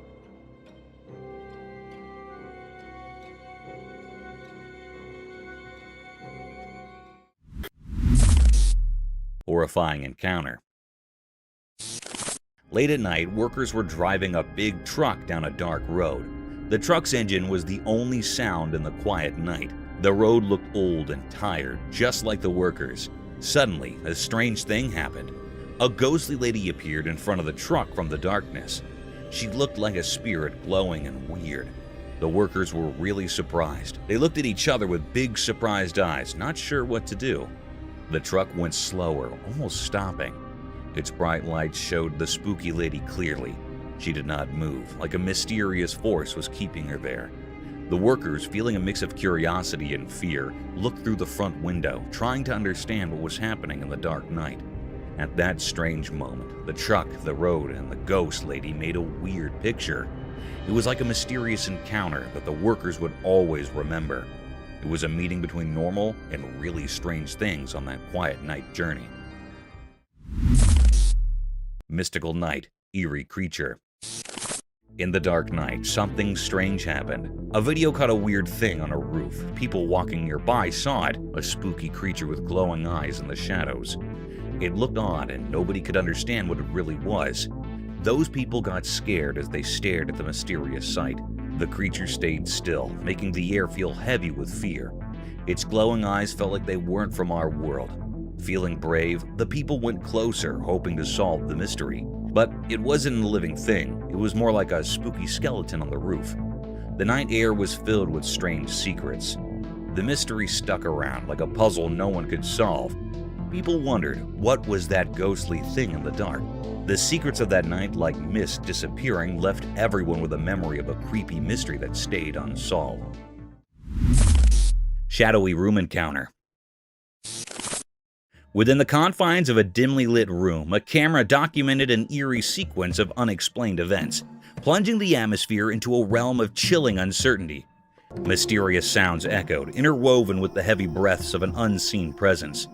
Horrifying Encounter. Late at night, workers were driving a big truck down a dark road. The truck's engine was the only sound in the quiet night. The road looked old and tired, just like the workers. Suddenly, a strange thing happened. A ghostly lady appeared in front of the truck from the darkness. She looked like a spirit, glowing and weird. The workers were really surprised. They looked at each other with big surprised eyes, not sure what to do. The truck went slower, almost stopping. Its bright lights showed the spooky lady clearly. She did not move, like a mysterious force was keeping her there. The workers, feeling a mix of curiosity and fear, looked through the front window, trying to understand what was happening in the dark night. At that strange moment, the truck, the road, and the ghost lady made a weird picture. It was like a mysterious encounter that the workers would always remember. It was a meeting between normal and really strange things on that quiet night journey. Mystical night, eerie creature. In the dark night, something strange happened. A video caught a weird thing on a roof. People walking nearby saw it, a spooky creature with glowing eyes in the shadows. It looked odd and nobody could understand what it really was. Those people got scared as they stared at the mysterious sight. The creature stayed still, making the air feel heavy with fear. Its glowing eyes felt like they weren't from our world. Feeling brave, the people went closer, hoping to solve the mystery. But it wasn't a living thing. It was more like a spooky skeleton on the roof. The night air was filled with strange secrets. The mystery stuck around like a puzzle no one could solve. People wondered, what was that ghostly thing in the dark? The secrets of that night, like mist disappearing, left everyone with a memory of a creepy mystery that stayed unsolved. Shadowy room encounter. Within the confines of a dimly lit room, a camera documented an eerie sequence of unexplained events, plunging the atmosphere into a realm of chilling uncertainty. Mysterious sounds echoed, interwoven with the heavy breaths of an unseen presence.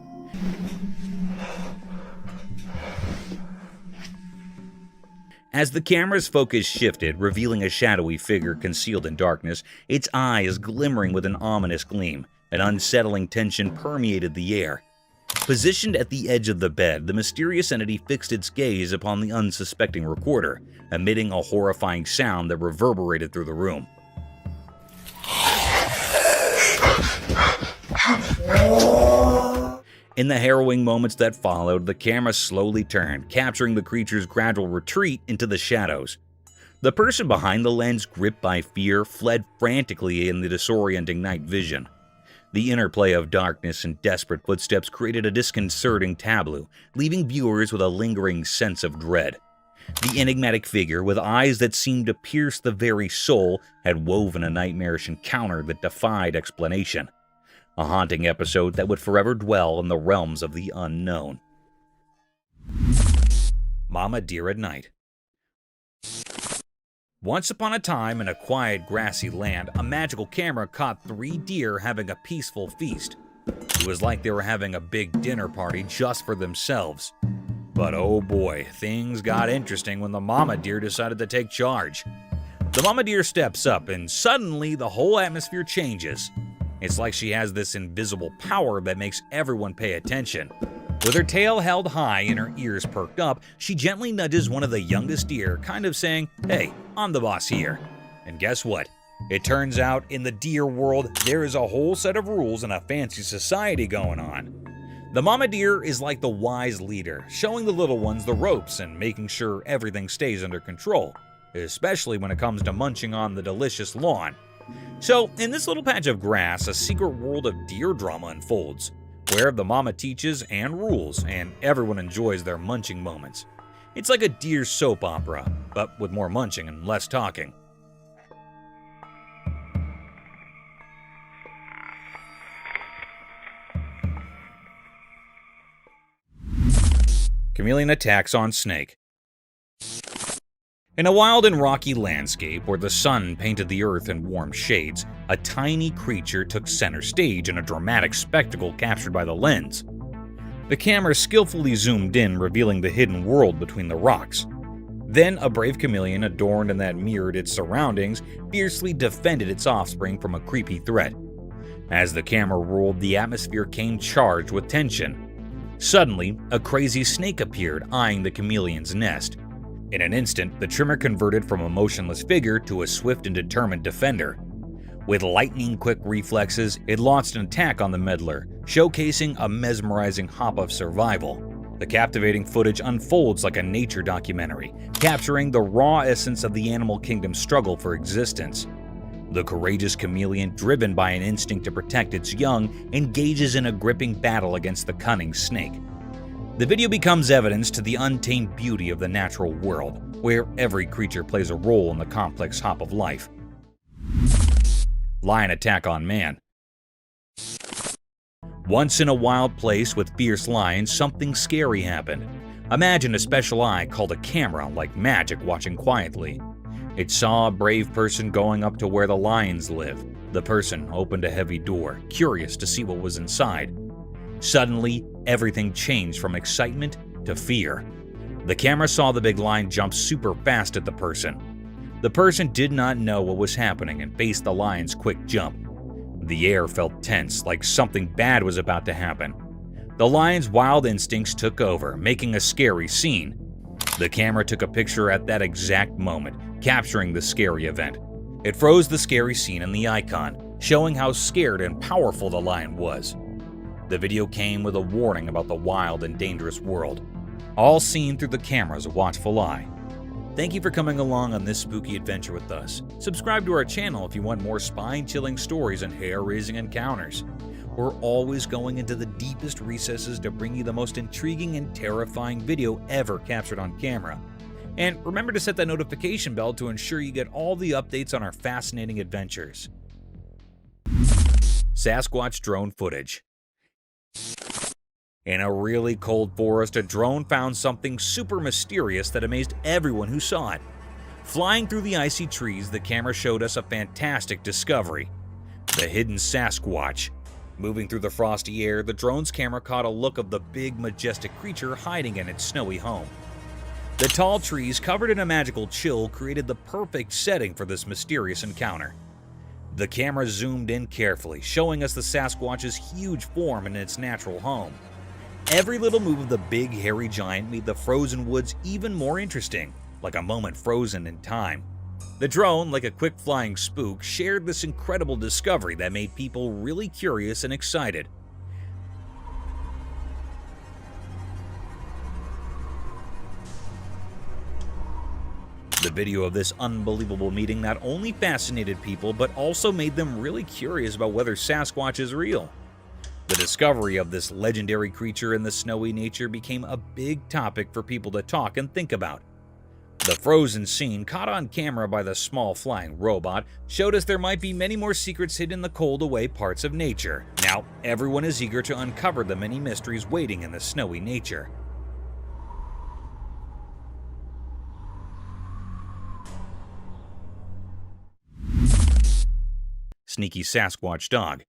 As the camera's focus shifted, revealing a shadowy figure concealed in darkness, its eyes glimmering with an ominous gleam, an unsettling tension permeated the air. Positioned at the edge of the bed, the mysterious entity fixed its gaze upon the unsuspecting recorder, emitting a horrifying sound that reverberated through the room. In the harrowing moments that followed, the camera slowly turned, capturing the creature's gradual retreat into the shadows. The person behind the lens, gripped by fear, fled frantically in the disorienting night vision. The interplay of darkness and desperate footsteps created a disconcerting tableau, leaving viewers with a lingering sense of dread. The enigmatic figure, with eyes that seemed to pierce the very soul, had woven a nightmarish encounter that defied explanation. A haunting episode that would forever dwell in the realms of the unknown. Mama Deer at Night. Once upon a time, in a quiet, grassy land, a magical camera caught 3 deer having a peaceful feast. It was like they were having a big dinner party just for themselves. But oh boy, things got interesting when the mama deer decided to take charge. The mama deer steps up, and suddenly the whole atmosphere changes. It's like she has this invisible power that makes everyone pay attention. With her tail held high and her ears perked up, she gently nudges one of the youngest deer, kind of saying, "Hey, I'm the boss here." And guess what? It turns out in the deer world, there is a whole set of rules and a fancy society going on. The mama deer is like the wise leader, showing the little ones the ropes and making sure everything stays under control, especially when it comes to munching on the delicious lawn. So, in this little patch of grass, a secret world of deer drama unfolds, where the mama teaches and rules, and everyone enjoys their munching moments. It's like a deer soap opera, but with more munching and less talking. Chameleon attacks on snake. In a wild and rocky landscape where the sun painted the earth in warm shades, a tiny creature took center stage in a dramatic spectacle captured by the lens. The camera skillfully zoomed in, revealing the hidden world between the rocks. Then a brave chameleon, adorned in that mirrored its surroundings, fiercely defended its offspring from a creepy threat. As the camera rolled, the atmosphere came charged with tension. Suddenly, a crazy snake appeared, eyeing the chameleon's nest. In an instant, the trimmer converted from a motionless figure to a swift and determined defender. With lightning-quick reflexes, it launched an attack on the meddler, showcasing a mesmerizing hop of survival. The captivating footage unfolds like a nature documentary, capturing the raw essence of the animal kingdom's struggle for existence. The courageous chameleon, driven by an instinct to protect its young, engages in a gripping battle against the cunning snake. The video becomes evidence to the untamed beauty of the natural world, where every creature plays a role in the complex hop of life. Lion attack on man. Once in a wild place with fierce lions, something scary happened. Imagine a special eye called a camera, like magic, watching quietly. It saw a brave person going up to where the lions live. The person opened a heavy door, curious to see what was inside. Suddenly, everything changed from excitement to fear. The camera saw the big lion jump super fast at the person. The person did not know what was happening and faced the lion's quick jump. The air felt tense, like something bad was about to happen. The lion's wild instincts took over, making a scary scene. The camera took a picture at that exact moment, capturing the scary event. It froze the scary scene in the icon, showing how scared and powerful the lion was. The video came with a warning about the wild and dangerous world, all seen through the camera's watchful eye. Thank you for coming along on this spooky adventure with us. Subscribe to our channel if you want more spine-chilling stories and hair-raising encounters. We're always going into the deepest recesses to bring you the most intriguing and terrifying video ever captured on camera. And remember to set that notification bell to ensure you get all the updates on our fascinating adventures. Sasquatch drone footage. In a really cold forest, a drone found something super mysterious that amazed everyone who saw it. Flying through the icy trees, the camera showed us a fantastic discovery: the hidden Sasquatch. Moving through the frosty air, the drone's camera caught a look of the big, majestic creature hiding in its snowy home. The tall trees, covered in a magical chill, created the perfect setting for this mysterious encounter. The camera zoomed in carefully, showing us the Sasquatch's huge form in its natural home. Every little move of the big, hairy giant made the frozen woods even more interesting, like a moment frozen in time. The drone, like a quick flying spook, shared this incredible discovery that made people really curious and excited. The video of this unbelievable meeting not only fascinated people, but also made them really curious about whether Sasquatch is real. The discovery of this legendary creature in the snowy nature became a big topic for people to talk and think about. The frozen scene, caught on camera by the small flying robot, showed us there might be many more secrets hidden in the cold away parts of nature. Now, everyone is eager to uncover the many mysteries waiting in the snowy nature. Sneaky Sasquatch dog.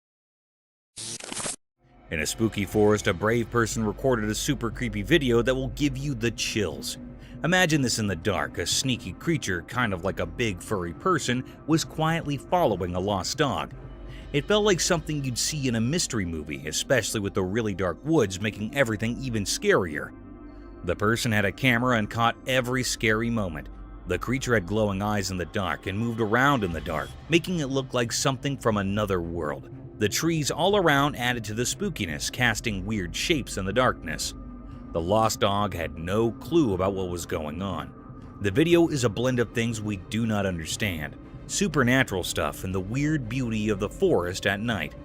In a spooky forest, a brave person recorded a super creepy video that will give you the chills. Imagine this in the dark: a sneaky creature, kind of like a big furry person, was quietly following a lost dog. It felt like something you'd see in a mystery movie, especially with the really dark woods making everything even scarier. The person had a camera and caught every scary moment. The creature had glowing eyes in the dark and moved around in the dark, making it look like something from another world. The trees all around added to the spookiness, casting weird shapes in the darkness. The lost dog had no clue about what was going on. The video is a blend of things we do not understand: supernatural stuff and the weird beauty of the forest at night.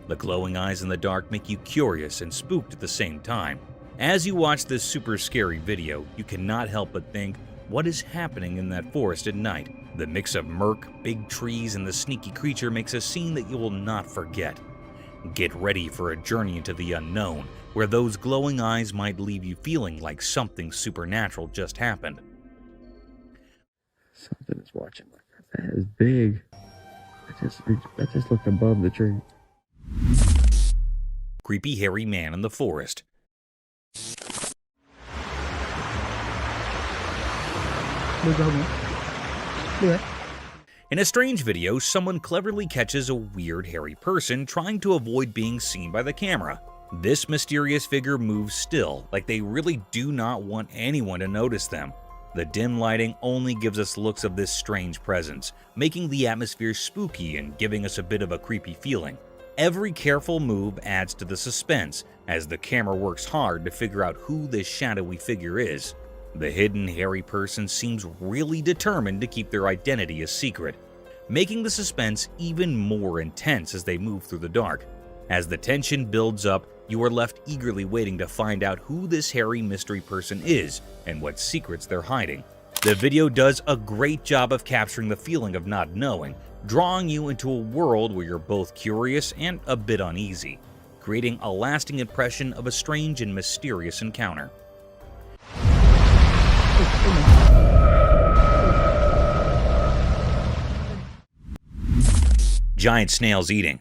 The glowing eyes in the dark make you curious and spooked at the same time. As you watch this super scary video, you cannot help but think, what is happening in that forest at night? The mix of murk, big trees, and the sneaky creature makes a scene that you will not forget. Get ready for a journey into the unknown, where those glowing eyes might leave you feeling like something supernatural just happened. Something is watching like that. That is big. That just looked above the tree. Creepy hairy man in the forest. In a strange video, someone cleverly catches a weird hairy person trying to avoid being seen by the camera. This mysterious figure moves still, like they really do not want anyone to notice them. The dim lighting only gives us looks of this strange presence, making the atmosphere spooky and giving us a bit of a creepy feeling. Every careful move adds to the suspense, as the camera works hard to figure out who this shadowy figure is. The hidden hairy person seems really determined to keep their identity a secret, making the suspense even more intense as they move through the dark. As the tension builds up, you are left eagerly waiting to find out who this hairy mystery person is and what secrets they're hiding. The video does a great job of capturing the feeling of not knowing, drawing you into a world where you're both curious and a bit uneasy, creating a lasting impression of a strange and mysterious encounter. giant snails eating.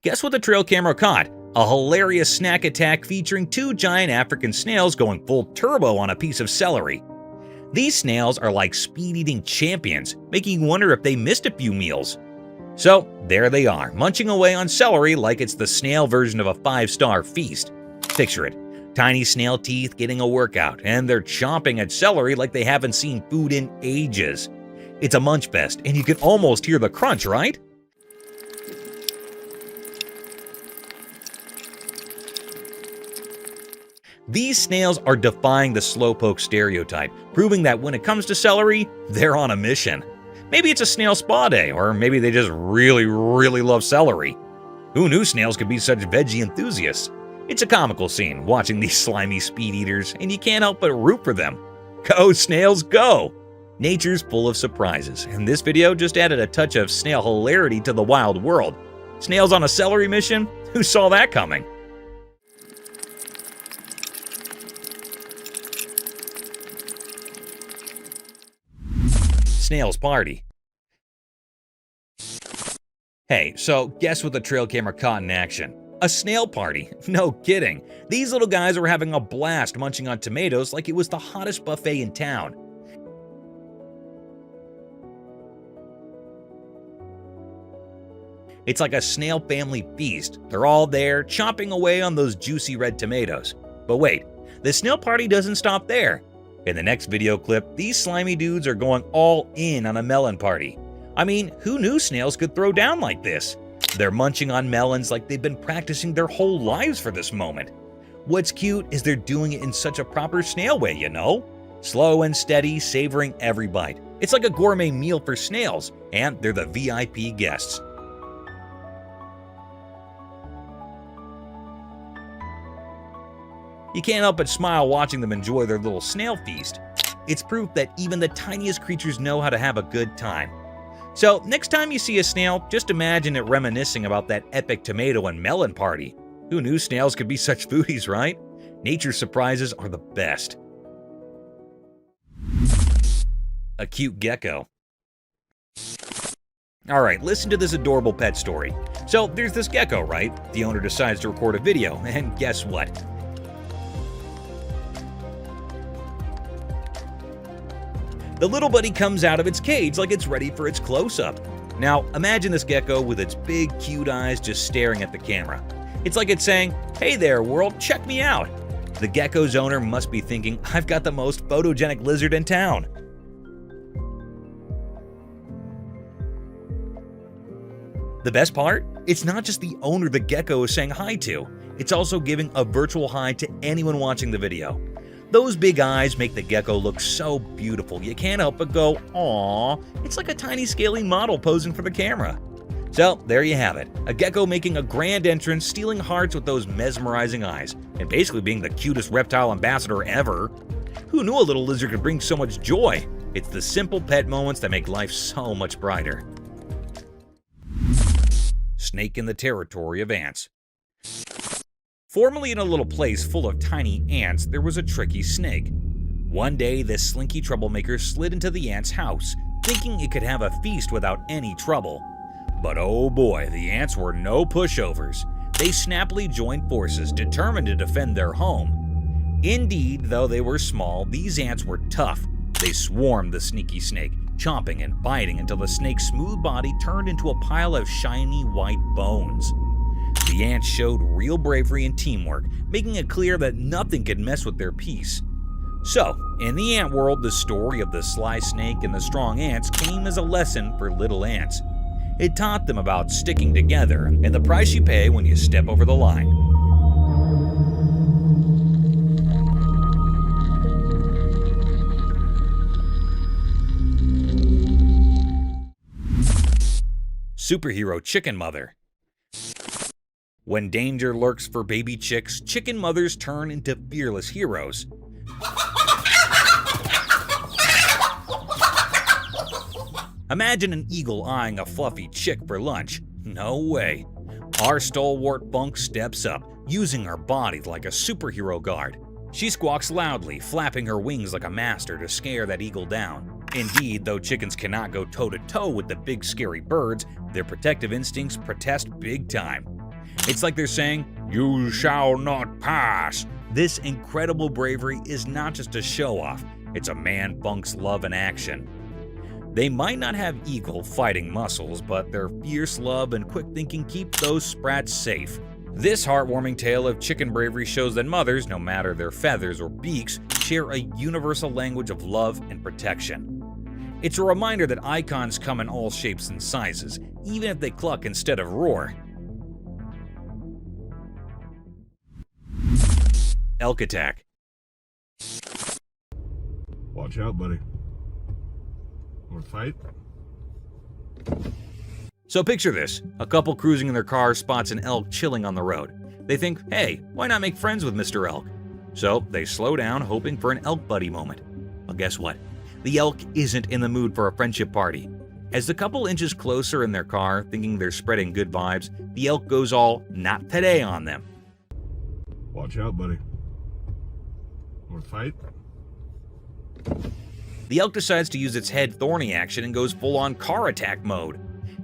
Guess what the trail camera caught? A hilarious snack attack featuring 2 giant African snails going full turbo on a piece of celery. These snails are like speed-eating champions, making you wonder if they missed a few meals. So there they are, munching away on celery like it's the snail version of a 5-star feast. Picture it, tiny snail teeth getting a workout, and they're chomping at celery like they haven't seen food in ages. It's a munch fest, and you can almost hear the crunch, right? These snails are defying the slowpoke stereotype, proving that when it comes to celery, they're on a mission. Maybe it's a snail spa day, or maybe they just really love celery. Who knew snails could be such veggie enthusiasts? It's a comical scene watching these slimy speed eaters, and you can't help but root for them. Go snails, go! Nature's full of surprises, and this video just added a touch of snail hilarity to the wild world. Snails on a celery mission? Who saw that coming? Snails party. Hey, so guess what the trail camera caught in action? A snail party. No kidding. These little guys were having a blast munching on tomatoes like it was the hottest buffet in town. It's like a snail family feast. They're all there, chomping away on those juicy red tomatoes. But wait, the snail party doesn't stop there. In the next video clip, these slimy dudes are going all in on a melon party. I mean, who knew snails could throw down like this? They're munching on melons like they've been practicing their whole lives for this moment. What's cute is they're doing it in such a proper snail way, you know? Slow and steady, savoring every bite. It's like a gourmet meal for snails, and they're the VIP guests. You can't help but smile watching them enjoy their little snail feast. It's proof that even the tiniest creatures know how to have a good time. So next time you see a snail, just imagine it reminiscing about that epic tomato and melon party. Who knew snails could be such foodies, right? Nature's surprises are the best. A cute gecko. Alright, listen to this adorable pet story. So there's this gecko, right? The owner decides to record a video, and guess what? The little buddy comes out of its cage like it's ready for its close-up. Now, imagine this gecko with its big, cute eyes just staring at the camera. It's like it's saying, "Hey there, world, check me out." The gecko's owner must be thinking, "I've got the most photogenic lizard in town." The best part? It's not just the owner the gecko is saying hi to. It's also giving a virtual hi to anyone watching the video. Those big eyes make the gecko look so beautiful, you can't help but go, "Aww." It's like a tiny scaly model posing for the camera. So there you have it, a gecko making a grand entrance, stealing hearts with those mesmerizing eyes, and basically being the cutest reptile ambassador ever. Who knew a little lizard could bring so much joy? It's the simple pet moments that make life so much brighter. Snake in the territory of ants. Formerly in a little place full of tiny ants, there was a tricky snake. One day, this slinky troublemaker slid into the ant's house, thinking it could have a feast without any trouble. But oh boy, the ants were no pushovers. They snappily joined forces, determined to defend their home. Indeed, though they were small, these ants were tough. They swarmed the sneaky snake, chomping and biting until the snake's smooth body turned into a pile of shiny white bones. The ants showed real bravery and teamwork, making it clear that nothing could mess with their peace. So, in the ant world, the story of the sly snake and the strong ants came as a lesson for little ants. It taught them about sticking together and the price you pay when you step over the line. Superhero chicken mother. When danger lurks for baby chicks, chicken mothers turn into fearless heroes. Imagine an eagle eyeing a fluffy chick for lunch. No way. Our stalwart bunk steps up, using her body like a superhero guard. She squawks loudly, flapping her wings like a master to scare that eagle down. Indeed, though chickens cannot go toe-to-toe with the big scary birds, their protective instincts protest big time. It's like they're saying, "You shall not pass." This incredible bravery is not just a show-off, it's a man bunk's love in action. They might not have eagle fighting muscles, but their fierce love and quick thinking keep those sprats safe. This heartwarming tale of chicken bravery shows that mothers, no matter their feathers or beaks, share a universal language of love and protection. It's a reminder that icons come in all shapes and sizes, even if they cluck instead of roar. Elk attack. Watch out, buddy. Want to fight? So picture this. A couple cruising in their car spots an elk chilling on the road. They think, hey, why not make friends with Mr. Elk? So they slow down, hoping for an elk buddy moment. Well, guess what? The elk isn't in the mood for a friendship party. As the couple inches closer in their car, thinking they're spreading good vibes, the elk goes all "not today" on them. Watch out, buddy. Want to fight? The elk decides to use its head thorny action and goes full-on car attack mode.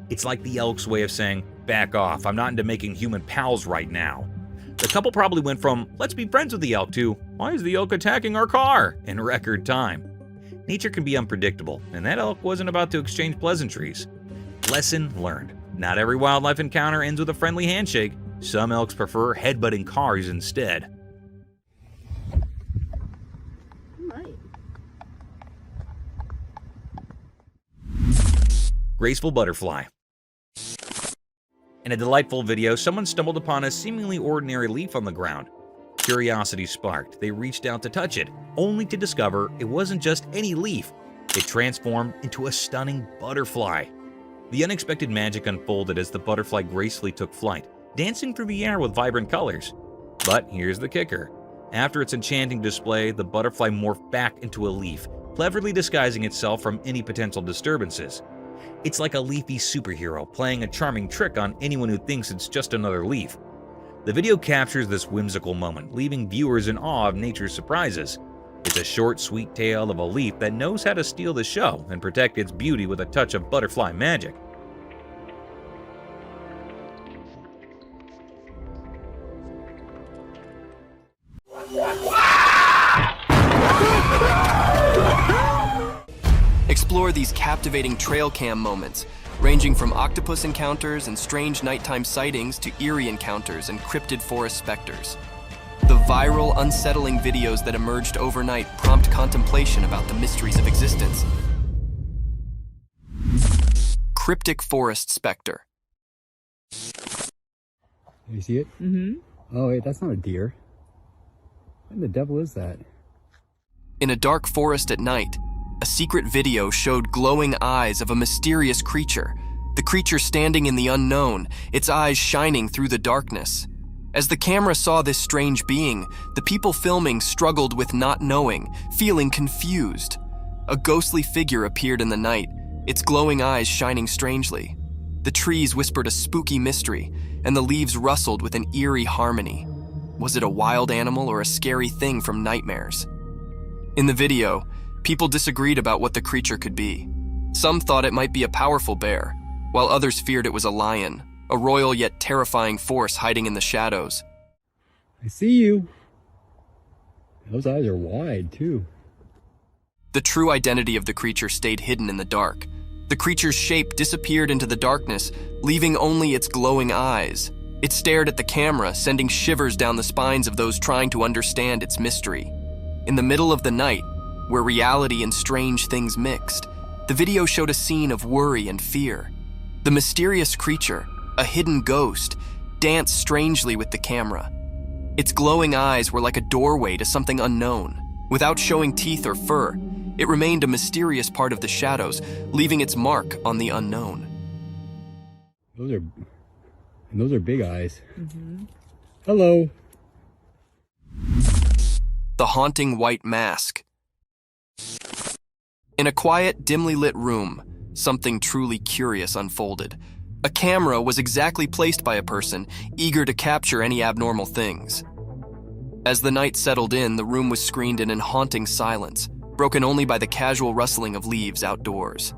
It's like the elk's way of saying, back off, I'm not into making human pals right now. The couple probably went from, let's be friends with the elk to, why is the elk attacking our car, in record time. Nature can be unpredictable, and that elk wasn't about to exchange pleasantries. Lesson learned. Not every wildlife encounter ends with a friendly handshake. Some elks prefer headbutting cars instead. Graceful butterfly. In a delightful video, someone stumbled upon a seemingly ordinary leaf on the ground. Curiosity sparked. They reached out to touch it, only to discover it wasn't just any leaf. It transformed into a stunning butterfly. The unexpected magic unfolded as the butterfly gracefully took flight, dancing through the air with vibrant colors. But here's the kicker. After its enchanting display, the butterfly morphed back into a leaf, cleverly disguising itself from any potential disturbances. It's like a leafy superhero playing a charming trick on anyone who thinks it's just another leaf. The video captures this whimsical moment, leaving viewers in awe of nature's surprises. It's a short, sweet tale of a leaf that knows how to steal the show and protect its beauty with a touch of butterfly magic. Explore these captivating trail cam moments, ranging from octopus encounters and strange nighttime sightings to eerie encounters and cryptid forest specters. The viral, unsettling videos that emerged overnight prompt contemplation about the mysteries of existence. Cryptic forest specter. You see it? Mm-hmm. Oh, wait, that's not a deer. What the devil is that? In a dark forest at night, a secret video showed glowing eyes of a mysterious creature. The creature standing in the unknown, its eyes shining through the darkness. As the camera saw this strange being, the people filming struggled with not knowing, feeling confused. A ghostly figure appeared in the night, its glowing eyes shining strangely. The trees whispered a spooky mystery, and the leaves rustled with an eerie harmony. Was it a wild animal or a scary thing from nightmares? In the video, people disagreed about what the creature could be. Some thought it might be a powerful bear, while others feared it was a lion, a royal yet terrifying force hiding in the shadows. I see you. Those eyes are wide, too. The true identity of the creature stayed hidden in the dark. The creature's shape disappeared into the darkness, leaving only its glowing eyes. It stared at the camera, sending shivers down the spines of those trying to understand its mystery. In the middle of the night, where reality and strange things mixed, the video showed a scene of worry and fear. The mysterious creature, a hidden ghost, danced strangely with the camera. Its glowing eyes were like a doorway to something unknown. Without showing teeth or fur, it remained a mysterious part of the shadows, leaving its mark on the unknown. Those are big eyes. Mm-hmm. Hello. The haunting white mask. In a quiet, dimly lit room, something truly curious unfolded. A camera was exactly placed by a person, eager to capture any abnormal things. As the night settled in, the room was screened in haunting silence. broken only by the casual rustling of leaves outdoors.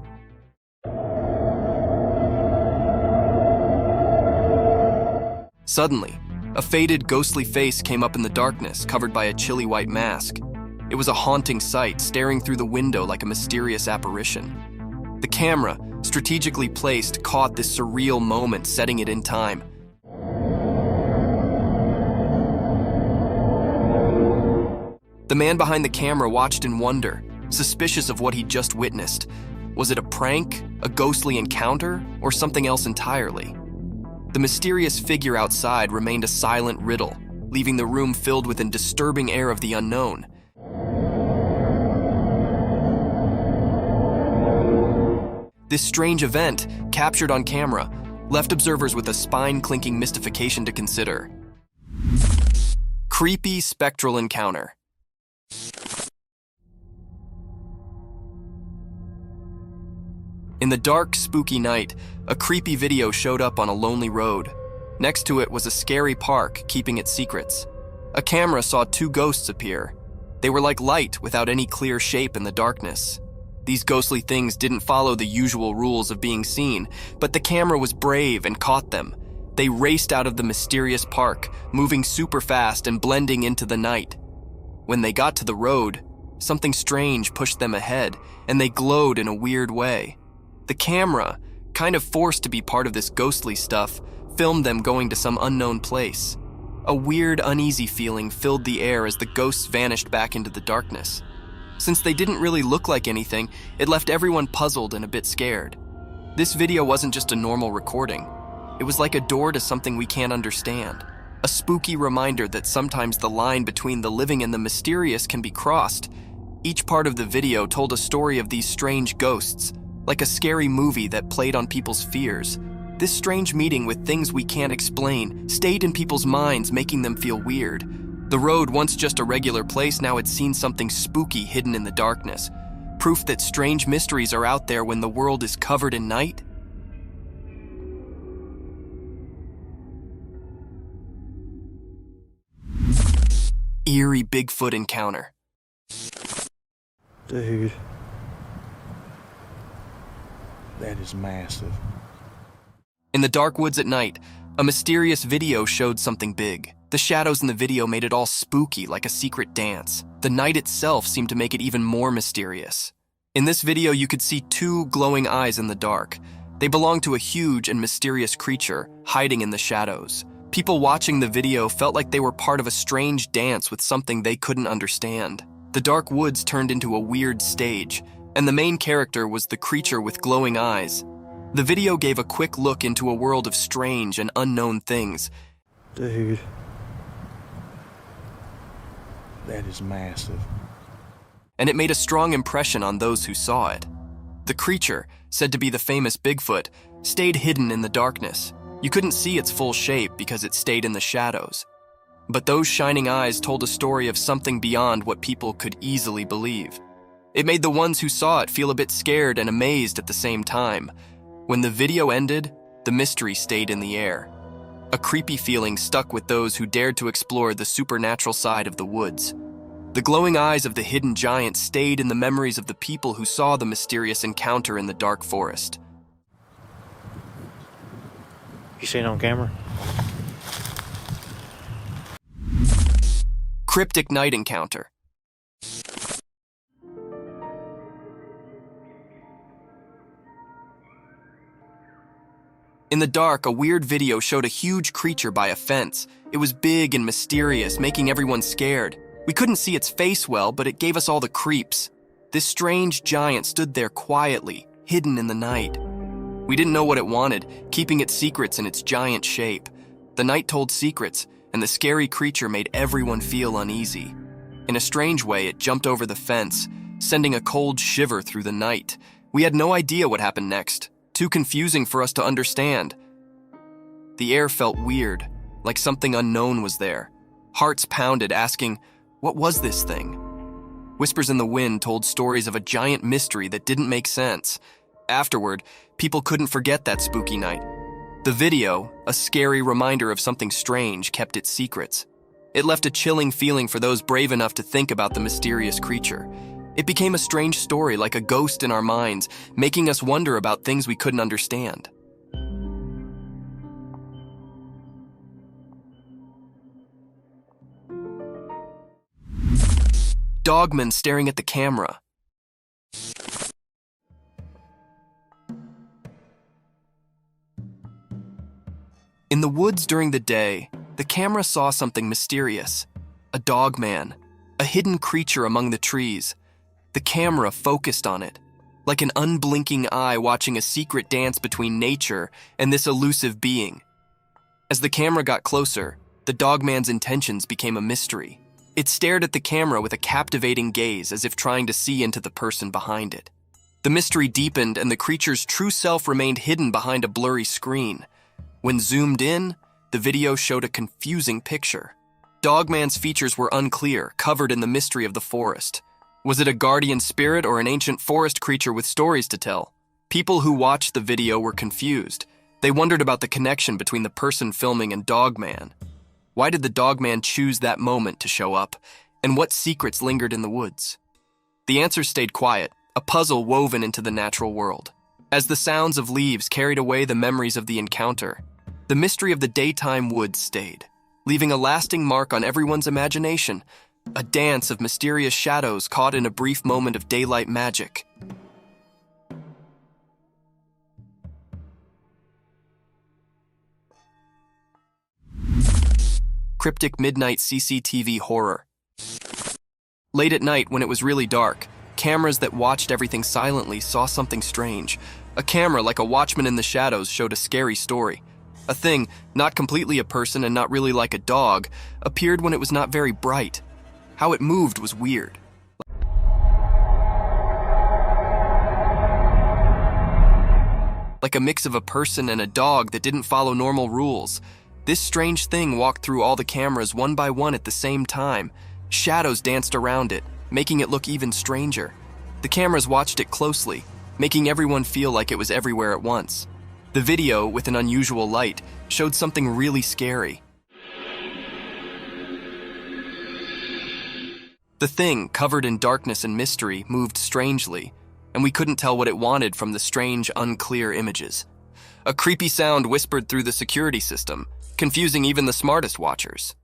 Suddenly, a faded, ghostly face came up in the darkness, covered by a chilly white mask. It was a haunting sight, staring through the window like a mysterious apparition. The camera, strategically placed, caught this surreal moment, setting it in time. The man behind the camera watched in wonder, suspicious of what he'd just witnessed. Was it a prank, a ghostly encounter, or something else entirely? The mysterious figure outside remained a silent riddle, leaving the room filled with a disturbing air of the unknown. This strange event, captured on camera, left observers with a spine-clinking mystification to consider. Creepy spectral encounter. In the dark, spooky night, a creepy video showed up on a lonely road. Next to it was a scary park, keeping its secrets. A camera saw two ghosts appear. They were like light without any clear shape in the darkness. These ghostly things didn't follow the usual rules of being seen, but the camera was brave and caught them. They raced out of the mysterious park, moving super fast and blending into the night. When they got to the road, something strange pushed them ahead, and they glowed in a weird way. The camera, kind of forced to be part of this ghostly stuff, filmed them going to some unknown place. A weird, uneasy feeling filled the air as the ghosts vanished back into the darkness. Since they didn't really look like anything, it left everyone puzzled and a bit scared. This video wasn't just a normal recording. It was like a door to something we can't understand. A spooky reminder that sometimes the line between the living and the mysterious can be crossed. Each part of the video told a story of these strange ghosts, like a scary movie that played on people's fears. This strange meeting with things we can't explain stayed in people's minds, making them feel weird. The road, once just a regular place, now had seen something spooky hidden in the darkness. Proof that strange mysteries are out there when the world is covered in night? Eerie Bigfoot encounter. Dude. That is massive. In the dark woods at night, a mysterious video showed something big. The shadows in the video made it all spooky, like a secret dance. The night itself seemed to make it even more mysterious. In this video, you could see two glowing eyes in the dark. They belonged to a huge and mysterious creature hiding in the shadows. People watching the video felt like they were part of a strange dance with something they couldn't understand. The dark woods turned into a weird stage, and the main character was the creature with glowing eyes. The video gave a quick look into a world of strange and unknown things. Dude. That is massive. And it made a strong impression on those who saw it. The creature, said to be the famous Bigfoot, stayed hidden in the darkness. You couldn't see its full shape because it stayed in the shadows. But those shining eyes told a story of something beyond what people could easily believe. It made the ones who saw it feel a bit scared and amazed at the same time. When the video ended, the mystery stayed in the air. A creepy feeling stuck with those who dared to explore the supernatural side of the woods. The glowing eyes of the hidden giant stayed in the memories of the people who saw the mysterious encounter in the dark forest. You seen it on camera? Cryptic night encounter. In the dark, a weird video showed a huge creature by a fence. It was big and mysterious, making everyone scared. We couldn't see its face well, but it gave us all the creeps. This strange giant stood there quietly, hidden in the night. We didn't know what it wanted, keeping its secrets in its giant shape. The night told secrets, and the scary creature made everyone feel uneasy. In a strange way, it jumped over the fence, sending a cold shiver through the night. We had no idea what happened next. Too confusing for us to understand. The air felt weird, like something unknown was there. Hearts pounded, asking, what was this thing? Whispers in the wind told stories of a giant mystery that didn't make sense. Afterward, people couldn't forget that spooky night. The video, a scary reminder of something strange, kept its secrets. It left a chilling feeling for those brave enough to think about the mysterious creature. It became a strange story, like a ghost in our minds, making us wonder about things we couldn't understand. Dogman staring at the camera. In the woods during the day, the camera saw something mysterious. A dogman, a hidden creature among the trees. The camera focused on it, like an unblinking eye watching a secret dance between nature and this elusive being. As the camera got closer, the dogman's intentions became a mystery. It stared at the camera with a captivating gaze, as if trying to see into the person behind it. The mystery deepened, and the creature's true self remained hidden behind a blurry screen. When zoomed in, the video showed a confusing picture. Dogman's features were unclear, covered in the mystery of the forest. Was it a guardian spirit or an ancient forest creature with stories to tell? People who watched the video were confused. They wondered about the connection between the person filming and Dogman. Why did the Dogman choose that moment to show up? And what secrets lingered in the woods? The answers stayed quiet, a puzzle woven into the natural world. As the sounds of leaves carried away the memories of the encounter, the mystery of the daytime woods stayed, leaving a lasting mark on everyone's imagination. A dance of mysterious shadows caught in a brief moment of daylight magic. Cryptic midnight CCTV horror. Late at night, when it was really dark, cameras that watched everything silently saw something strange. A camera, like a watchman in the shadows, showed a scary story. A thing, not completely a person and not really like a dog, appeared when it was not very bright. How it moved was weird. Like a mix of a person and a dog that didn't follow normal rules. This strange thing walked through all the cameras one by one at the same time. Shadows danced around it, making it look even stranger. The cameras watched it closely, making everyone feel like it was everywhere at once. The video, with an unusual light, showed something really scary. The thing, covered in darkness and mystery, moved strangely, and we couldn't tell what it wanted from the strange, unclear images. A creepy sound whispered through the security system, confusing even the smartest watchers.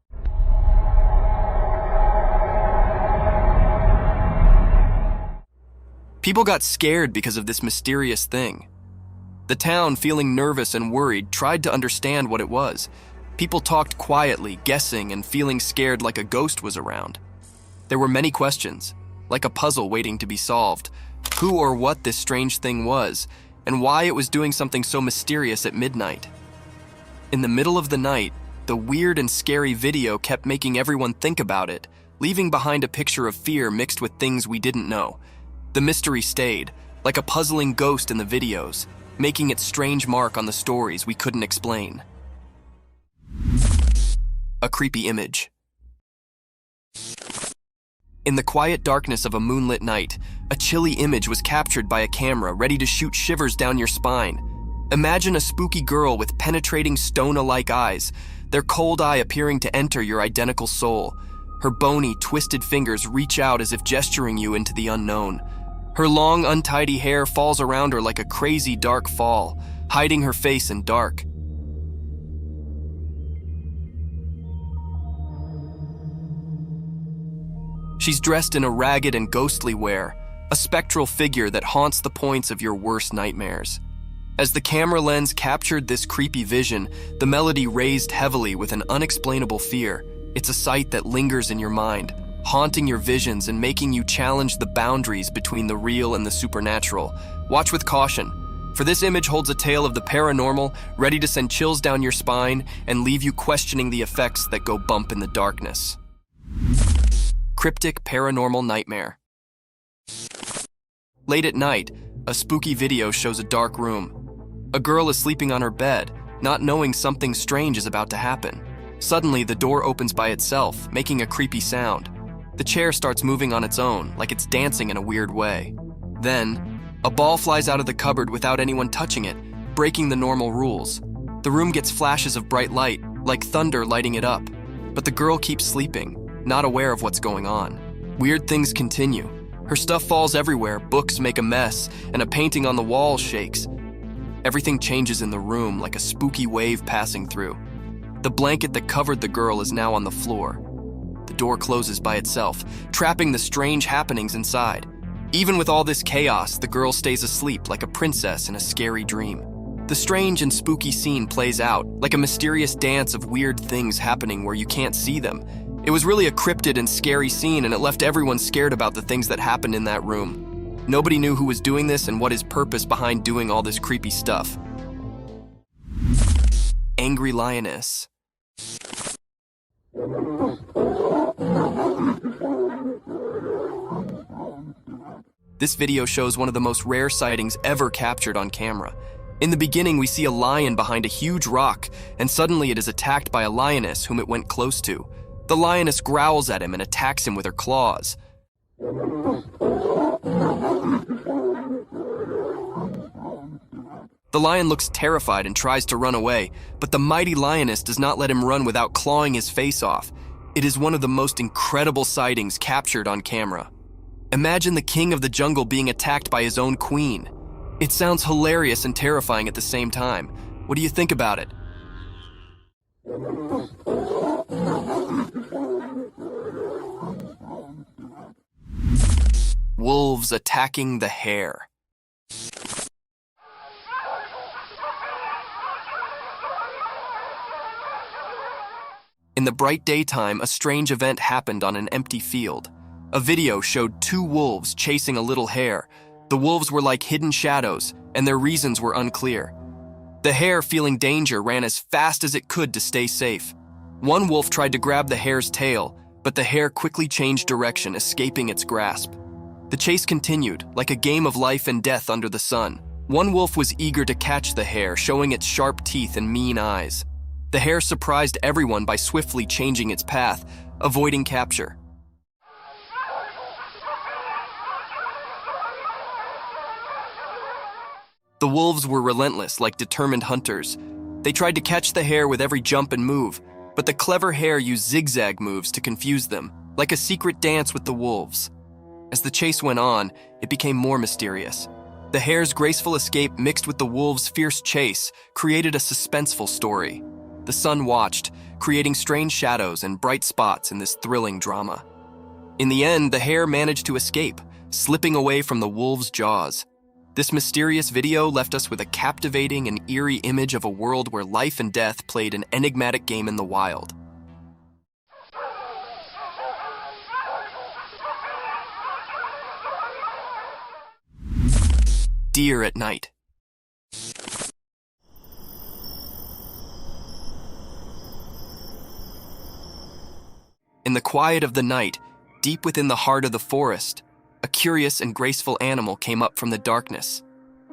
People got scared because of this mysterious thing. The town, feeling nervous and worried, tried to understand what it was. People talked quietly, guessing and feeling scared like a ghost was around. There were many questions, like a puzzle waiting to be solved. Who or what this strange thing was, and why it was doing something so mysterious at midnight. In the middle of the night, the weird and scary video kept making everyone think about it, leaving behind a picture of fear mixed with things we didn't know. The mystery stayed, like a puzzling ghost in the videos, making its strange mark on the stories we couldn't explain. A creepy image. In the quiet darkness of a moonlit night, a chilly image was captured by a camera ready to shoot shivers down your spine. Imagine a spooky girl with penetrating stone-alike eyes, their cold eye appearing to enter your identical soul. Her bony, twisted fingers reach out as if gesturing you into the unknown. Her long, untidy hair falls around her like a crazy dark fall, hiding her face in dark. She's dressed in a ragged and ghostly wear, a spectral figure that haunts the points of your worst nightmares. As the camera lens captured this creepy vision, the melody raised heavily with an unexplainable fear. It's a sight that lingers in your mind, haunting your visions and making you challenge the boundaries between the real and the supernatural. Watch with caution, for this image holds a tale of the paranormal, ready to send chills down your spine and leave you questioning the effects that go bump in the darkness. Cryptic paranormal nightmare. Late at night, a spooky video shows a dark room. A girl is sleeping on her bed, not knowing something strange is about to happen. Suddenly, the door opens by itself, making a creepy sound. The chair starts moving on its own, like it's dancing in a weird way. Then, a ball flies out of the cupboard without anyone touching it, breaking the normal rules. The room gets flashes of bright light, like thunder lighting it up. But the girl keeps sleeping, not aware of what's going on. Weird things continue. Her stuff falls everywhere, books make a mess, and a painting on the wall shakes. Everything changes in the room like a spooky wave passing through. The blanket that covered the girl is now on the floor. The door closes by itself, trapping the strange happenings inside. Even with all this chaos, the girl stays asleep like a princess in a scary dream. The strange and spooky scene plays out, like a mysterious dance of weird things happening where you can't see them. It was really a cryptid and scary scene, and it left everyone scared about the things that happened in that room. Nobody knew who was doing this and what his purpose behind doing all this creepy stuff. Angry Lioness. This video shows one of the most rare sightings ever captured on camera. In the beginning, we see a lion behind a huge rock, and suddenly it is attacked by a lioness whom it went close to. The lioness growls at him and attacks him with her claws. The lion looks terrified and tries to run away, but the mighty lioness does not let him run without clawing his face off. It is one of the most incredible sightings captured on camera. Imagine the king of the jungle being attacked by his own queen. It sounds hilarious and terrifying at the same time. What do you think about it? Wolves attacking the hare. In the bright daytime, a strange event happened on an empty field. A video showed two wolves chasing a little hare. The wolves were like hidden shadows, and their reasons were unclear. The hare, feeling danger, ran as fast as it could to stay safe. One wolf tried to grab the hare's tail, but the hare quickly changed direction, escaping its grasp. The chase continued, like a game of life and death under the sun. One wolf was eager to catch the hare, showing its sharp teeth and mean eyes. The hare surprised everyone by swiftly changing its path, avoiding capture. The wolves were relentless, like determined hunters. They tried to catch the hare with every jump and move, but the clever hare used zigzag moves to confuse them, like a secret dance with the wolves. As the chase went on, it became more mysterious. The hare's graceful escape mixed with the wolves' fierce chase created a suspenseful story. The sun watched, creating strange shadows and bright spots in this thrilling drama. In the end, the hare managed to escape, slipping away from the wolves' jaws. This mysterious video left us with a captivating and eerie image of a world where life and death played an enigmatic game in the wild. Deer at night. In the quiet of the night, deep within the heart of the forest, a curious and graceful animal came up from the darkness.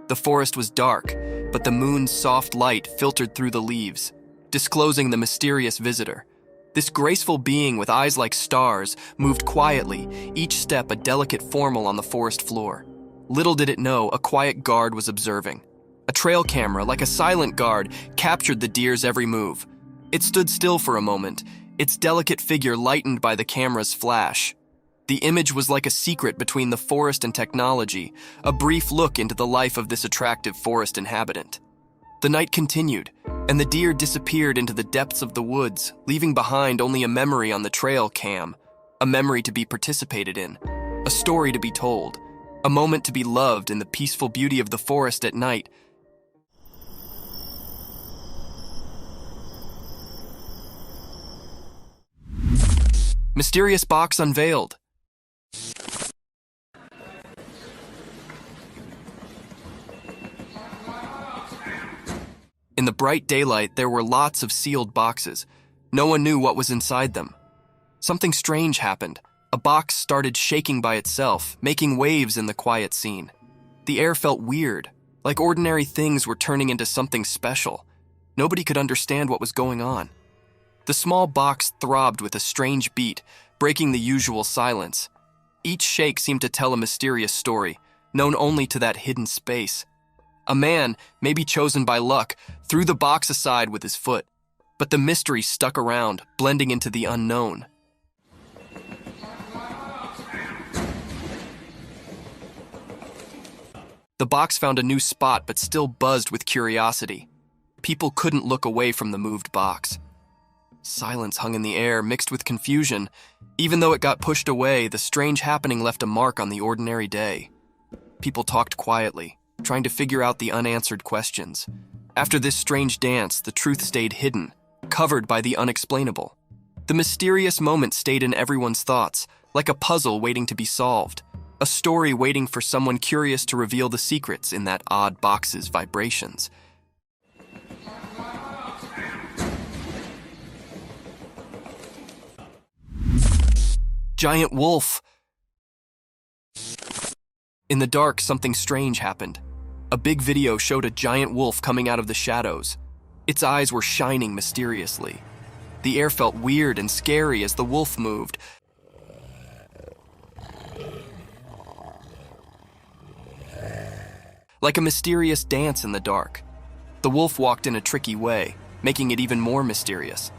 The forest was dark, but the moon's soft light filtered through the leaves, disclosing the mysterious visitor. This graceful being with eyes like stars moved quietly, each step a delicate formel on the forest floor. Little did it know, a quiet guard was observing. A trail camera, like a silent guard, captured the deer's every move. It stood still for a moment, its delicate figure lightened by the camera's flash. The image was like a secret between the forest and technology, a brief look into the life of this attractive forest inhabitant. The night continued, and the deer disappeared into the depths of the woods, leaving behind only a memory on the trail cam, a memory to be participated in, a story to be told, a moment to be loved in the peaceful beauty of the forest at night. Mysterious box unveiled. In the bright daylight, there were lots of sealed boxes. No one knew what was inside them. Something strange happened. A box started shaking by itself, making waves in the quiet scene. The air felt weird, like ordinary things were turning into something special. Nobody could understand what was going on. The small box throbbed with a strange beat, breaking the usual silence. Each shake seemed to tell a mysterious story, known only to that hidden space. A man, maybe chosen by luck, threw the box aside with his foot, but the mystery stuck around, blending into the unknown. The box found a new spot but still buzzed with curiosity. People couldn't look away from the moved box. Silence hung in the air, mixed with confusion. Even though it got pushed away, the strange happening left a mark on the ordinary day. People talked quietly, trying to figure out the unanswered questions. After this strange dance, the truth stayed hidden, covered by the unexplainable. The mysterious moment stayed in everyone's thoughts, like a puzzle waiting to be solved, a story waiting for someone curious to reveal the secrets in that odd box's vibrations. Giant wolf! In the dark, something strange happened. A big video showed a giant wolf coming out of the shadows. Its eyes were shining mysteriously. The air felt weird and scary as the wolf moved. Like a mysterious dance in the dark. The wolf walked in a tricky way, making it even more mysterious.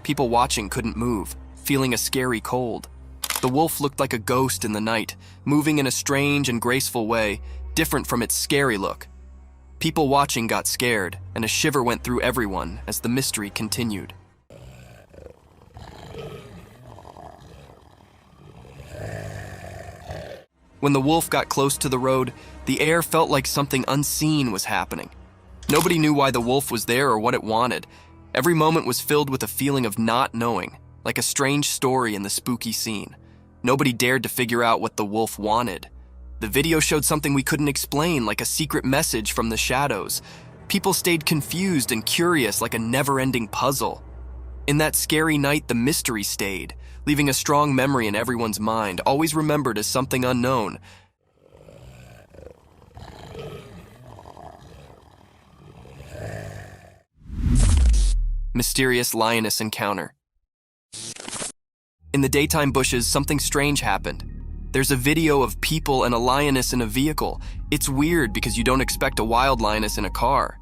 People watching couldn't move, feeling a scary cold. The wolf looked like a ghost in the night, moving in a strange and graceful way, different from its scary look. People watching got scared, and a shiver went through everyone as the mystery continued. When the wolf got close to the road, the air felt like something unseen was happening. Nobody knew why the wolf was there or what it wanted. Every moment was filled with a feeling of not knowing, like a strange story in the spooky scene. Nobody dared to figure out what the wolf wanted. The video showed something we couldn't explain, like a secret message from the shadows. People stayed confused and curious, like a never-ending puzzle. In that scary night, the mystery stayed, leaving a strong memory in everyone's mind, always remembered as something unknown. Mysterious lioness encounter. In the daytime bushes, something strange happened. There's a video of people and a lioness in a vehicle. It's weird because you don't expect a wild lioness in a car.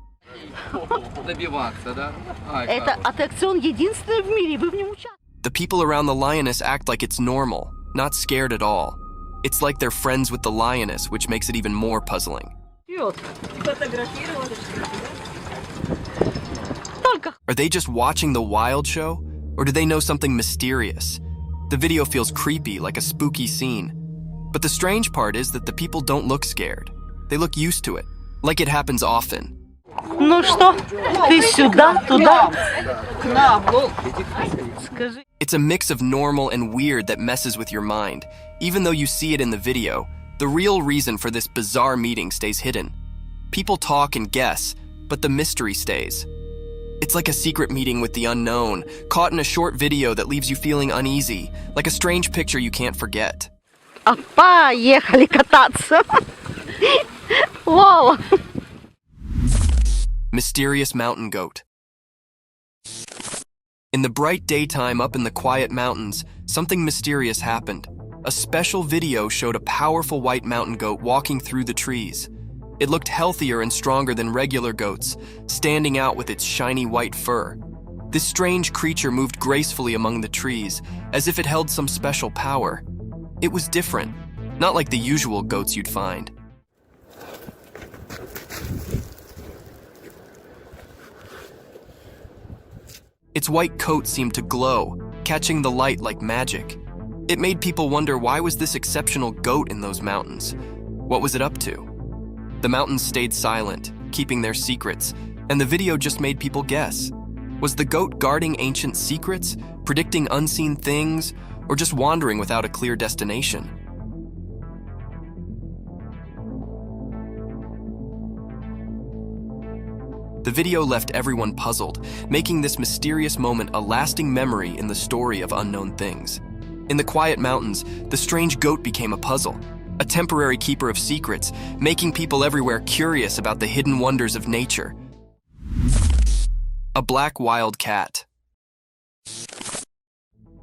The people around the lioness act like it's normal, not scared at all. It's like they're friends with the lioness, which makes it even more puzzling. Are they just watching the wild show? Or do they know something mysterious? The video feels creepy, like a spooky scene. But the strange part is that the people don't look scared. They look used to it, like it happens often. Ну что, ты сюда, туда, к нам. Скажи. It's a mix of normal and weird that messes with your mind. Even though you see it in the video, the real reason for this bizarre meeting stays hidden. People talk and guess, but the mystery stays. It's like a secret meeting with the unknown, caught in a short video that leaves you feeling uneasy, like a strange picture you can't forget. Поехали кататься. Вау. Mysterious mountain goat. In the bright daytime up in the quiet mountains, something mysterious happened. A special video showed a powerful white mountain goat walking through the trees. It looked healthier and stronger than regular goats, standing out with its shiny white fur. This strange creature moved gracefully among the trees, as if it held some special power. It was different, not like the usual goats you'd find. Its white coat seemed to glow, catching the light like magic. It made people wonder, why was this exceptional goat in those mountains? What was it up to? The mountains stayed silent, keeping their secrets, and the video just made people guess. Was the goat guarding ancient secrets, predicting unseen things, or just wandering without a clear destination? The video left everyone puzzled, making this mysterious moment a lasting memory in the story of unknown things. In the quiet mountains, the strange goat became a puzzle, a temporary keeper of secrets, making people everywhere curious about the hidden wonders of nature. A black wild cat.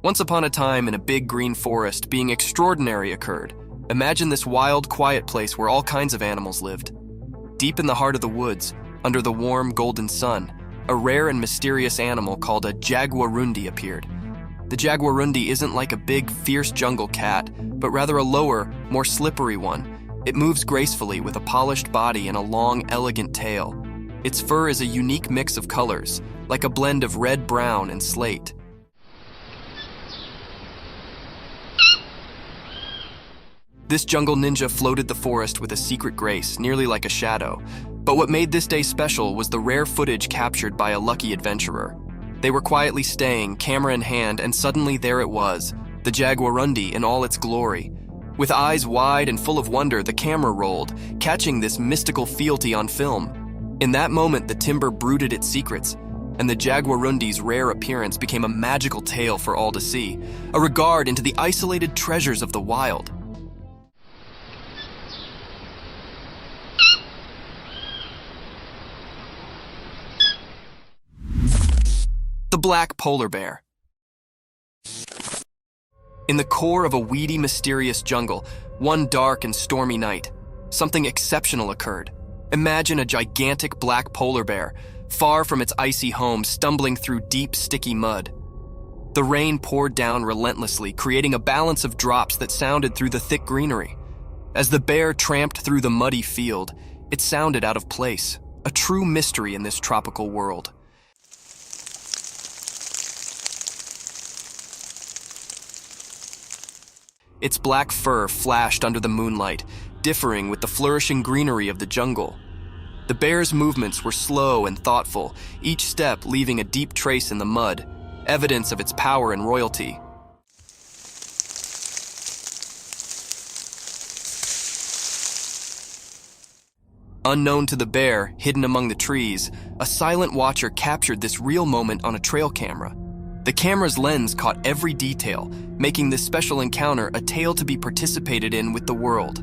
Once upon a time in a big green forest, being extraordinary occurred. Imagine this wild, quiet place where all kinds of animals lived. Deep in the heart of the woods, under the warm, golden sun, a rare and mysterious animal called a jaguarundi appeared. The jaguarundi isn't like a big, fierce jungle cat, but rather a lower, more slippery one. It moves gracefully with a polished body and a long, elegant tail. Its fur is a unique mix of colors, like a blend of red, brown, and slate. This jungle ninja floated the forest with a secret grace, nearly like a shadow. But what made this day special was the rare footage captured by a lucky adventurer. They were quietly staying, camera in hand, and suddenly there it was, the jaguarundi in all its glory. With eyes wide and full of wonder, the camera rolled, catching this mystical fealty on film. In that moment, the timber brooded its secrets, and the jaguarundi's rare appearance became a magical tale for all to see, a regard into the isolated treasures of the wild. The black polar bear. In the core of a weedy, mysterious jungle, one dark and stormy night, something exceptional occurred. Imagine a gigantic black polar bear, far from its icy home, stumbling through deep, sticky mud. The rain poured down relentlessly, creating a balance of drops that sounded through the thick greenery. As the bear tramped through the muddy field, it sounded out of place, a true mystery in this tropical world. Its black fur flashed under the moonlight, differing with the flourishing greenery of the jungle. The bear's movements were slow and thoughtful, each step leaving a deep trace in the mud, evidence of its power and royalty. Unknown to the bear, hidden among the trees, a silent watcher captured this real moment on a trail camera. The camera's lens caught every detail, making this special encounter a tale to be participated in with the world.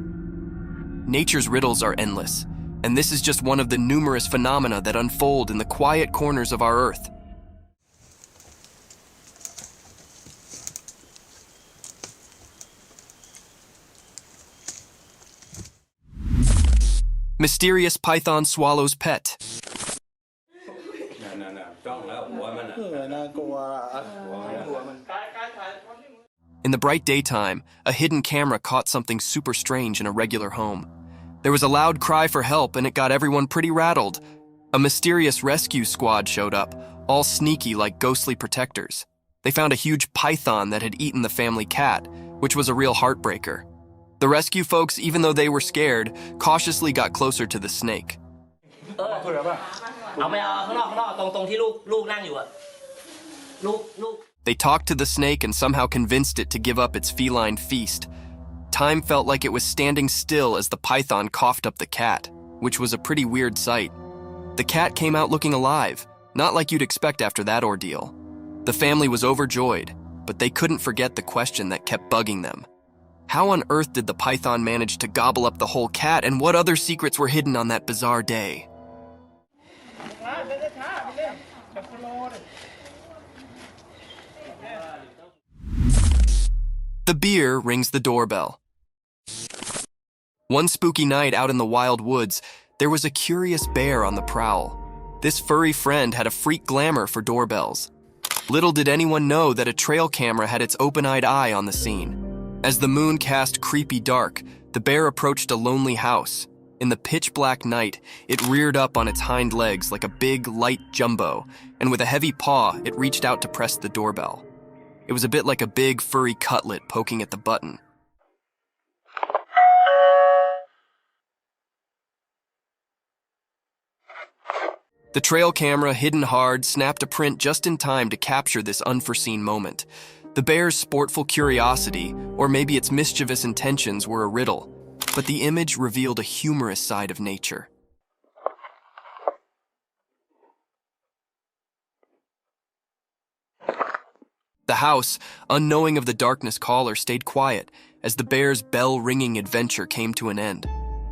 Nature's riddles are endless, and this is just one of the numerous phenomena that unfold in the quiet corners of our Earth. Mysterious python swallows pet. In the bright daytime, a hidden camera caught something super strange in a regular home. There was a loud cry for help, and it got everyone pretty rattled. A mysterious rescue squad showed up, all sneaky like ghostly protectors. They found a huge python that had eaten the family cat, which was a real heartbreaker. The rescue folks, even though they were scared, cautiously got closer to the snake. They talked to the snake and somehow convinced it to give up its feline feast. Time felt like it was standing still as the python coughed up the cat, which was a pretty weird sight. The cat came out looking alive, not like you'd expect after that ordeal. The family was overjoyed, but they couldn't forget the question that kept bugging them. How on earth did the python manage to gobble up the whole cat, and what other secrets were hidden on that bizarre day? The beer rings the doorbell. One spooky night out in the wild woods, there was a curious bear on the prowl. This furry friend had a freak glamour for doorbells. Little did anyone know that a trail camera had its open-eyed eye on the scene. As the moon cast creepy dark, the bear approached a lonely house. In the pitch-black night, it reared up on its hind legs like a big, light jumbo, and with a heavy paw, it reached out to press the doorbell. It was a bit like a big, furry cutlet poking at the button. The trail camera, hidden hard, snapped a print just in time to capture this unforeseen moment. The bear's sportful curiosity, or maybe its mischievous intentions, were a riddle, but the image revealed a humorous side of nature. The house, unknowing of the darkness caller, stayed quiet as the bear's bell-ringing adventure came to an end.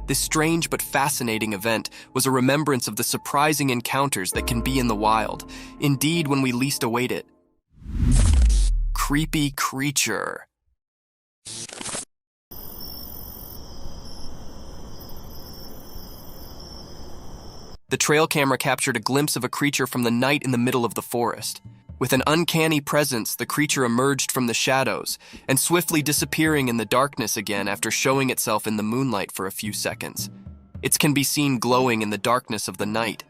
This strange but fascinating event was a remembrance of the surprising encounters that can be in the wild, indeed when we least await it. Creepy creature. The trail camera captured a glimpse of a creature from the night in the middle of the forest. With an uncanny presence, the creature emerged from the shadows and swiftly disappearing in the darkness again after showing itself in the moonlight for a few seconds. It can be seen glowing in the darkness of the night.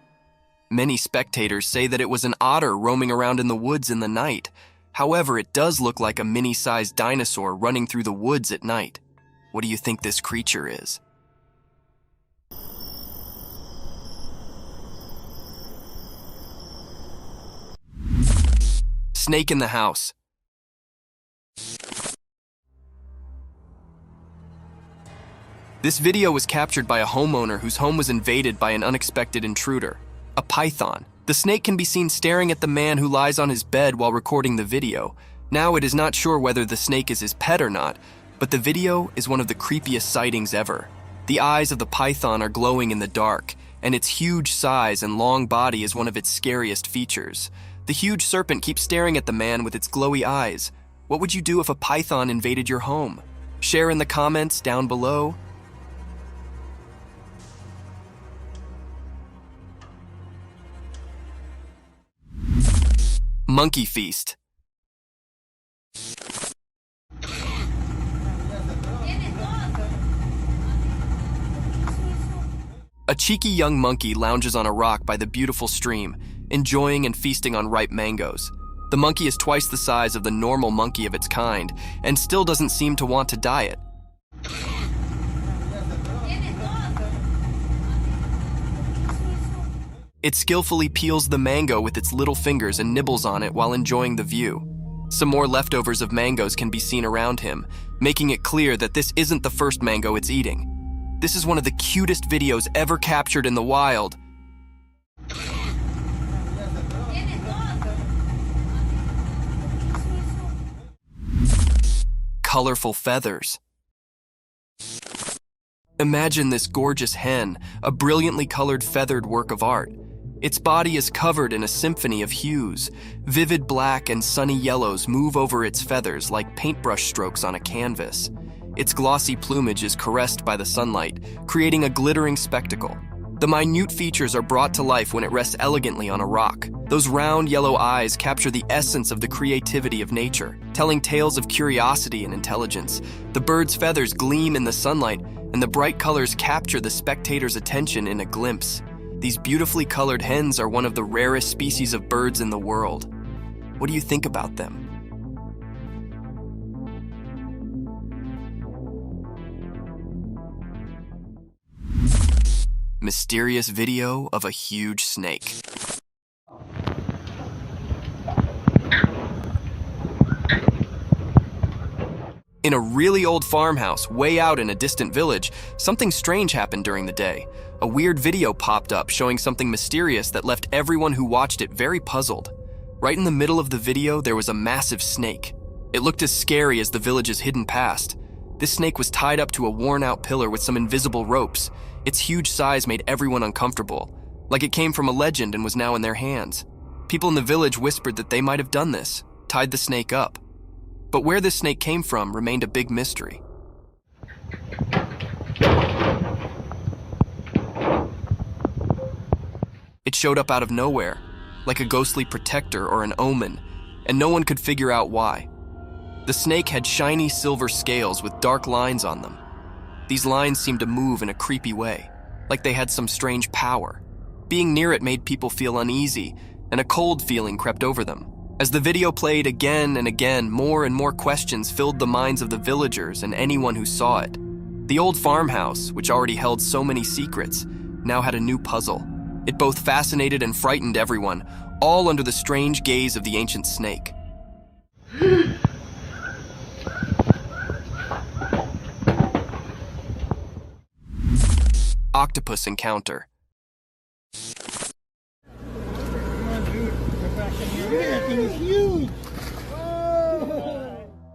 Many spectators say that it was an otter roaming around in the woods in the night. However, it does look like a mini-sized dinosaur running through the woods at night. What do you think this creature is? Snake in the house. This video was captured by a homeowner whose home was invaded by an unexpected intruder, a python. The snake can be seen staring at the man who lies on his bed while recording the video. Now it is not sure whether the snake is his pet or not, but the video is one of the creepiest sightings ever. The eyes of the python are glowing in the dark, and its huge size and long body is one of its scariest features. The huge serpent keeps staring at the man with its glowy eyes. What would you do if a python invaded your home? Share in the comments down below. Monkey feast. A cheeky young monkey lounges on a rock by the beautiful stream, enjoying and feasting on ripe mangoes. The monkey is twice the size of the normal monkey of its kind, and still doesn't seem to want to diet. It skillfully peels the mango with its little fingers and nibbles on it while enjoying the view. Some more leftovers of mangoes can be seen around him, making it clear that this isn't the first mango it's eating. This is one of the cutest videos ever captured in the wild. Colorful feathers. Imagine this gorgeous hen, a brilliantly colored feathered work of art. Its body is covered in a symphony of hues. Vivid black and sunny yellows move over its feathers like paintbrush strokes on a canvas. Its glossy plumage is caressed by the sunlight, creating a glittering spectacle. The minute features are brought to life when it rests elegantly on a rock. Those round yellow eyes capture the essence of the creativity of nature, telling tales of curiosity and intelligence. The bird's feathers gleam in the sunlight, and the bright colors capture the spectator's attention in a glimpse. These beautifully colored hens are one of the rarest species of birds in the world. What do you think about them? Mysterious video of a huge snake. In a really old farmhouse, way out in a distant village, something strange happened during the day. A weird video popped up showing something mysterious that left everyone who watched it very puzzled. Right in the middle of the video, there was a massive snake. It looked as scary as the village's hidden past. This snake was tied up to a worn-out pillar with some invisible ropes. Its huge size made everyone uncomfortable, like it came from a legend and was now in their hands. People in the village whispered that they might have done this, tied the snake up. But where this snake came from remained a big mystery. It showed up out of nowhere, like a ghostly protector or an omen, and no one could figure out why. The snake had shiny silver scales with dark lines on them. These lines seemed to move in a creepy way, like they had some strange power. Being near it made people feel uneasy, and a cold feeling crept over them. As the video played again and again, more and more questions filled the minds of the villagers and anyone who saw it. The old farmhouse, which already held so many secrets, now had a new puzzle. It both fascinated and frightened everyone, all under the strange gaze of the ancient snake. Octopus encounter.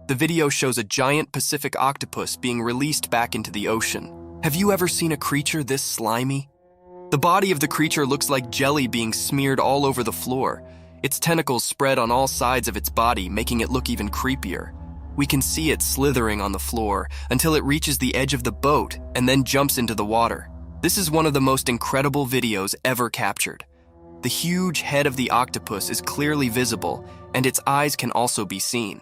The video shows a giant Pacific octopus being released back into the ocean. Have you ever seen a creature this slimy? The body of the creature looks like jelly being smeared all over the floor. Its tentacles spread on all sides of its body, making it look even creepier. We can see it slithering on the floor until it reaches the edge of the boat and then jumps into the water. This is one of the most incredible videos ever captured. The huge head of the octopus is clearly visible, and its eyes can also be seen.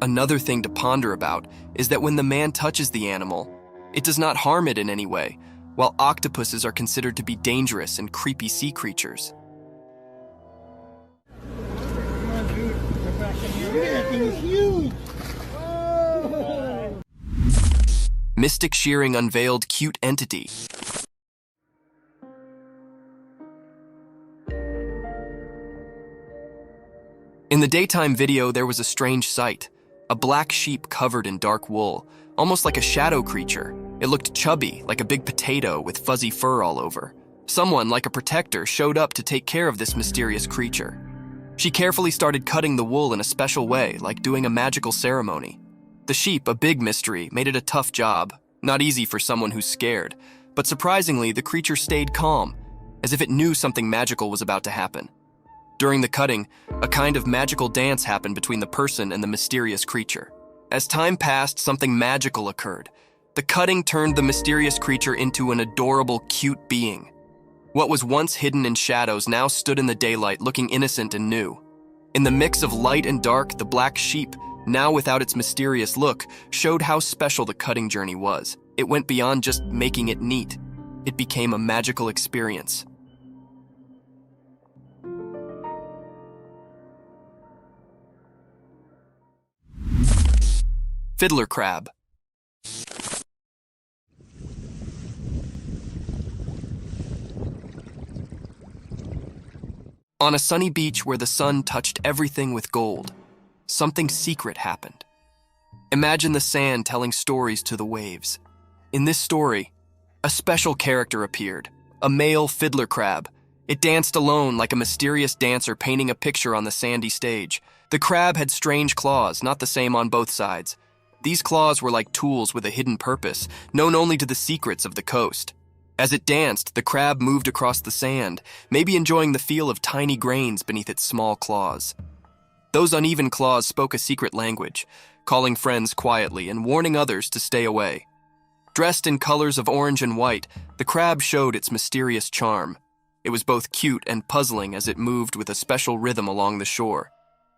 Another thing to ponder about is that when the man touches the animal, it does not harm it in any way, while octopuses are considered to be dangerous and creepy sea creatures. Mystic Shearing unveiled cute entity. In the daytime video, there was a strange sight. A black sheep covered in dark wool, almost like a shadow creature. It looked chubby, like a big potato with fuzzy fur all over. Someone, like a protector, showed up to take care of this mysterious creature. She carefully started cutting the wool in a special way, like doing a magical ceremony. The sheep, a big mystery, made it a tough job. Not easy for someone who's scared. But surprisingly, the creature stayed calm, as if it knew something magical was about to happen. During the cutting, a kind of magical dance happened between the person and the mysterious creature. As time passed, something magical occurred. The cutting turned the mysterious creature into an adorable, cute being. What was once hidden in shadows now stood in the daylight, looking innocent and new. In the mix of light and dark, the black sheep, now without its mysterious look, showed how special the cutting journey was. It went beyond just making it neat. It became a magical experience. Fiddler crab. On a sunny beach where the sun touched everything with gold, something secret happened. Imagine the sand telling stories to the waves. In this story, a special character appeared, a male fiddler crab. It danced alone like a mysterious dancer painting a picture on the sandy stage. The crab had strange claws, not the same on both sides. These claws were like tools with a hidden purpose, known only to the secrets of the coast. As it danced, the crab moved across the sand, maybe enjoying the feel of tiny grains beneath its small claws. Those uneven claws spoke a secret language, calling friends quietly and warning others to stay away. Dressed in colors of orange and white, the crab showed its mysterious charm. It was both cute and puzzling as it moved with a special rhythm along the shore.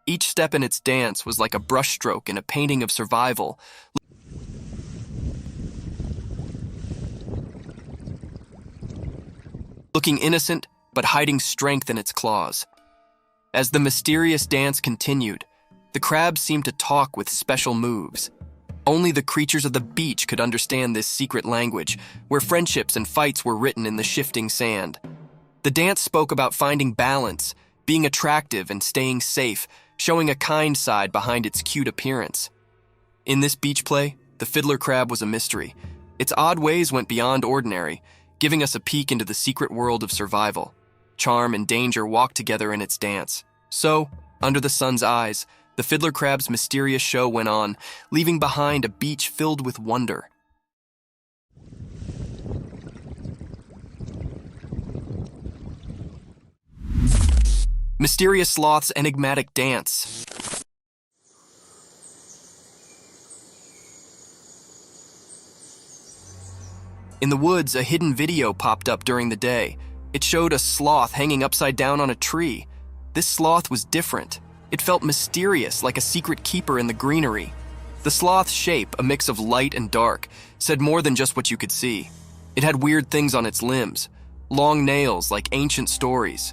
Each step in its dance was like a brushstroke in a painting of survival. Looking innocent, but hiding strength in its claws. As the mysterious dance continued, the crab seemed to talk with special moves. Only the creatures of the beach could understand this secret language, where friendships and fights were written in the shifting sand. The dance spoke about finding balance, being attractive and staying safe, showing a kind side behind its cute appearance. In this beach play, the fiddler crab was a mystery. Its odd ways went beyond ordinary, giving us a peek into the secret world of survival. Charm and danger walked together in its dance. So, under the sun's eyes, the fiddler crab's mysterious show went on, leaving behind a beach filled with wonder. Mysterious sloth's enigmatic dance. In the woods, a hidden video popped up during the day. It showed a sloth hanging upside down on a tree. This sloth was different. It felt mysterious, like a secret keeper in the greenery. The sloth's shape, a mix of light and dark, said more than just what you could see. It had weird things on its limbs, long nails like ancient stories.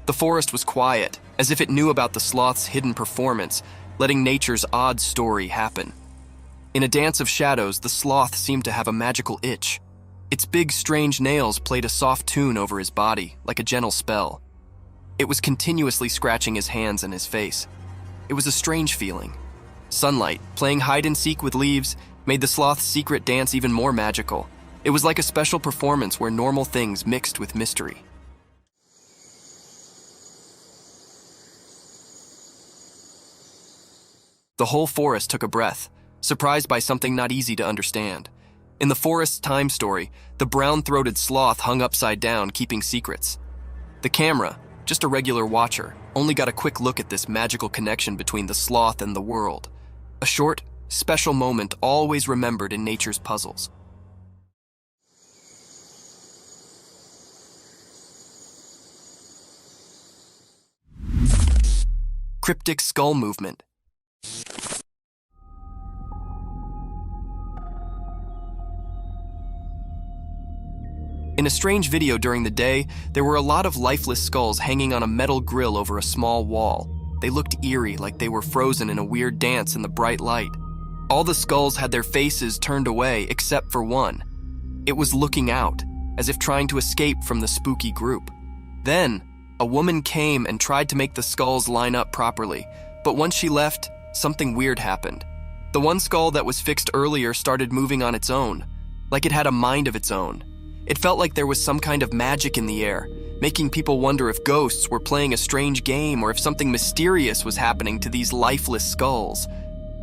The forest was quiet, as if it knew about the sloth's hidden performance, letting nature's odd story happen. In a dance of shadows, the sloth seemed to have a magical itch. Its big, strange nails played a soft tune over his body, like a gentle spell. It was continuously scratching his hands and his face. It was a strange feeling. Sunlight, playing hide-and-seek with leaves, made the sloth's secret dance even more magical. It was like a special performance where normal things mixed with mystery. The whole forest took a breath, surprised by something not easy to understand. In the forest's time story, the brown-throated sloth hung upside down, keeping secrets. The camera, just a regular watcher, only got a quick look at this magical connection between the sloth and the world. A short, special moment always remembered in nature's puzzles. cryptic skull movement. In a strange video during the day, there were a lot of lifeless skulls hanging on a metal grill over a small wall. They looked eerie, like they were frozen in a weird dance in the bright light. All the skulls had their faces turned away except for one. It was looking out, as if trying to escape from the spooky group. Then, a woman came and tried to make the skulls line up properly, but once she left, something weird happened. The one skull that was fixed earlier started moving on its own, like it had a mind of its own. It felt like there was some kind of magic in the air, making people wonder if ghosts were playing a strange game or if something mysterious was happening to these lifeless skulls.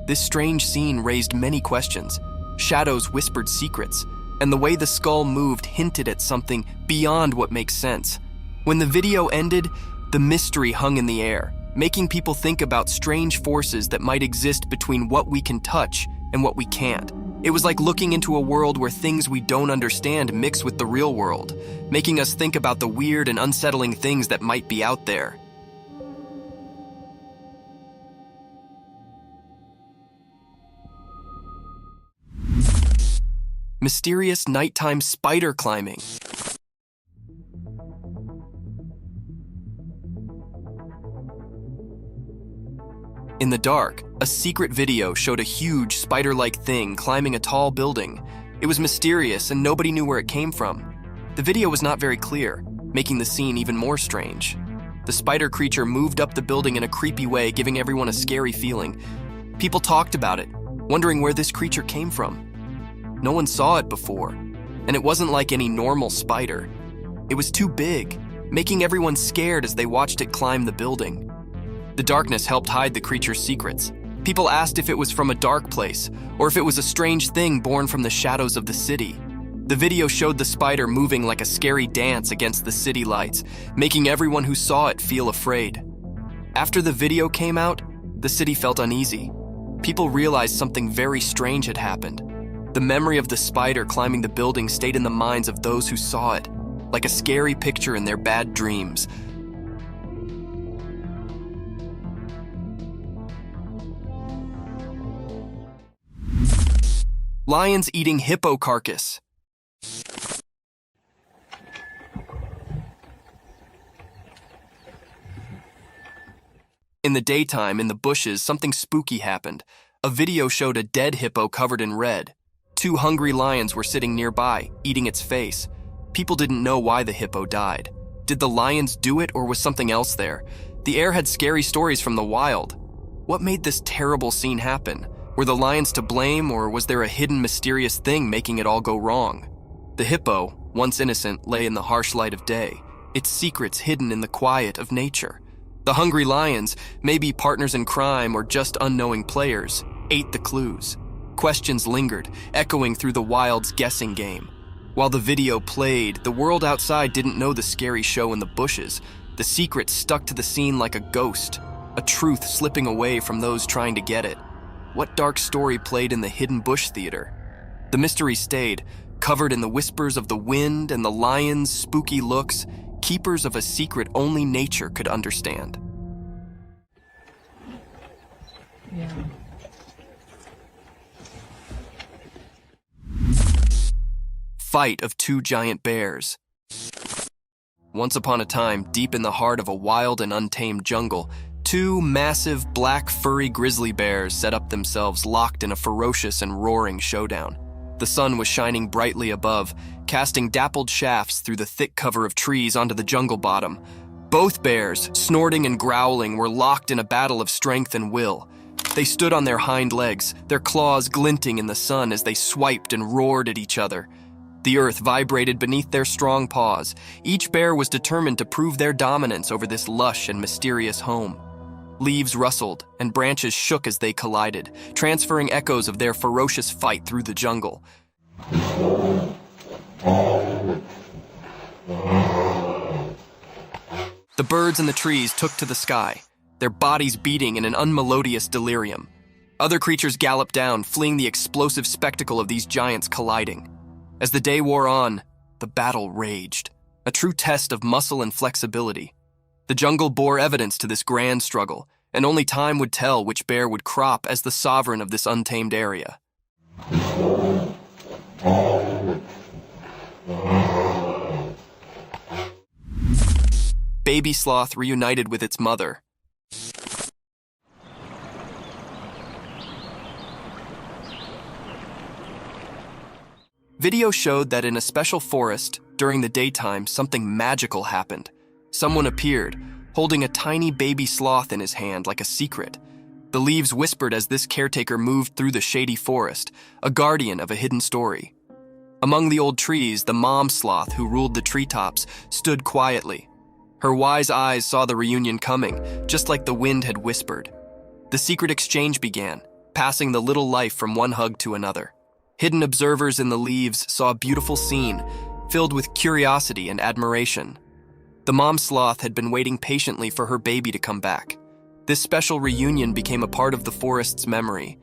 This strange scene raised many questions. Shadows whispered secrets, and the way the skull moved hinted at something beyond what makes sense. When the video ended, the mystery hung in the air, making people think about strange forces that might exist between what we can touch and what we can't. It was like looking into a world where things we don't understand mix with the real world, making us think about the weird and unsettling things that might be out there. Mysterious nighttime spider climbing. In the dark, a secret video showed a huge spider-like thing climbing a tall building. It was mysterious and nobody knew where it came from. The video was not very clear, making the scene even more strange. The spider creature moved up the building in a creepy way, giving everyone a scary feeling. People talked about it, wondering where this creature came from. No one saw it before, and it wasn't like any normal spider. It was too big, making everyone scared as they watched it climb the building. The darkness helped hide the creature's secrets. People asked if it was from a dark place, or if it was a strange thing born from the shadows of the city. The video showed the spider moving like a scary dance against the city lights, making everyone who saw it feel afraid. After the video came out, the city felt uneasy. People realized something very strange had happened. The memory of the spider climbing the building stayed in the minds of those who saw it, like a scary picture in their bad dreams. Lions eating hippo carcass. In the daytime, in the bushes, something spooky happened. A video showed a dead hippo covered in red. 2 hungry lions were sitting nearby, eating its face. People didn't know why the hippo died. Did the lions do it, or was something else there? The air had scary stories from the wild. What made this terrible scene happen? Were the lions to blame, or was there a hidden mysterious thing making it all go wrong? The hippo, once innocent, lay in the harsh light of day, its secrets hidden in the quiet of nature. The hungry lions, maybe partners in crime or just unknowing players, ate the clues. Questions lingered, echoing through the wild's guessing game. While the video played, the world outside didn't know the scary show in the bushes. The secret stuck to the scene like a ghost, a truth slipping away from those trying to get it. What dark story played in the hidden bush theater? The mystery stayed, covered in the whispers of the wind and the lions' spooky looks, keepers of a secret only nature could understand. Yeah. Fight of 2 giant bears. Once upon a time, deep in the heart of a wild and untamed jungle, 2 massive black furry grizzly bears set up themselves locked in a ferocious and roaring showdown. The sun was shining brightly above, casting dappled shafts through the thick cover of trees onto the jungle bottom. Both bears, snorting and growling, were locked in a battle of strength and will. They stood on their hind legs, their claws glinting in the sun as they swiped and roared at each other. The earth vibrated beneath their strong paws. Each bear was determined to prove their dominance over this lush and mysterious home. Leaves rustled and branches shook as they collided, transferring echoes of their ferocious fight through the jungle. The birds in the trees took to the sky, their bodies beating in an unmelodious delirium. Other creatures galloped down, fleeing the explosive spectacle of these giants colliding. As the day wore on, the battle raged, a true test of muscle and flexibility. The jungle bore evidence to this grand struggle, and only time would tell which bear would crop as the sovereign of this untamed area. Baby sloth reunited with its mother. Video showed that in a special forest, during the daytime, something magical happened. Someone appeared, holding a tiny baby sloth in his hand like a secret. The leaves whispered as this caretaker moved through the shady forest, a guardian of a hidden story. Among the old trees, the mom sloth who ruled the treetops stood quietly. Her wise eyes saw the reunion coming, just like the wind had whispered. The secret exchange began, passing the little life from one hug to another. Hidden observers in the leaves saw a beautiful scene, filled with curiosity and admiration. The mom sloth had been waiting patiently for her baby to come back. This special reunion became a part of the forest's memory.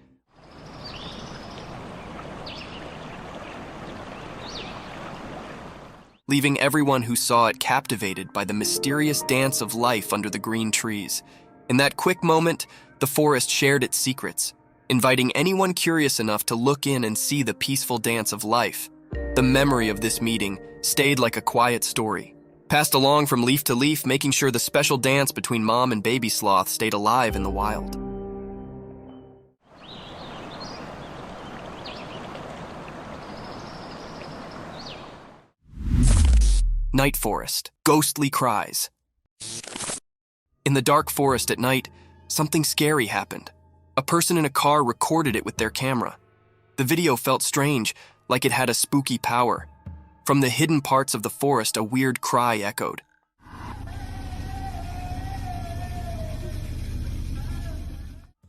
Leaving everyone who saw it captivated by the mysterious dance of life under the green trees. In that quick moment, the forest shared its secrets, inviting anyone curious enough to look in and see the peaceful dance of life. The memory of this meeting stayed like a quiet story, passed along from leaf to leaf, making sure the special dance between mom and baby sloth stayed alive in the wild. Night forest, ghostly cries. In the dark forest at night, something scary happened. A person in a car recorded it with their camera. The video felt strange, like it had a spooky power. From the hidden parts of the forest, a weird cry echoed.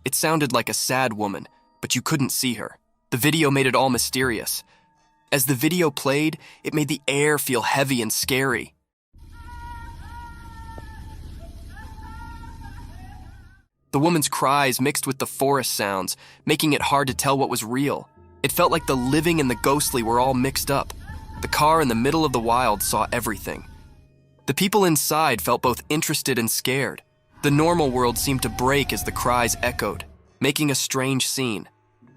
It sounded like a sad woman, but you couldn't see her. The video made it all mysterious. As the video played, it made the air feel heavy and scary. The woman's cries mixed with the forest sounds, making it hard to tell what was real. It felt like the living and the ghostly were all mixed up. The car in the middle of the wild saw everything. The people inside felt both interested and scared. The normal world seemed to break as the cries echoed, making a strange scene.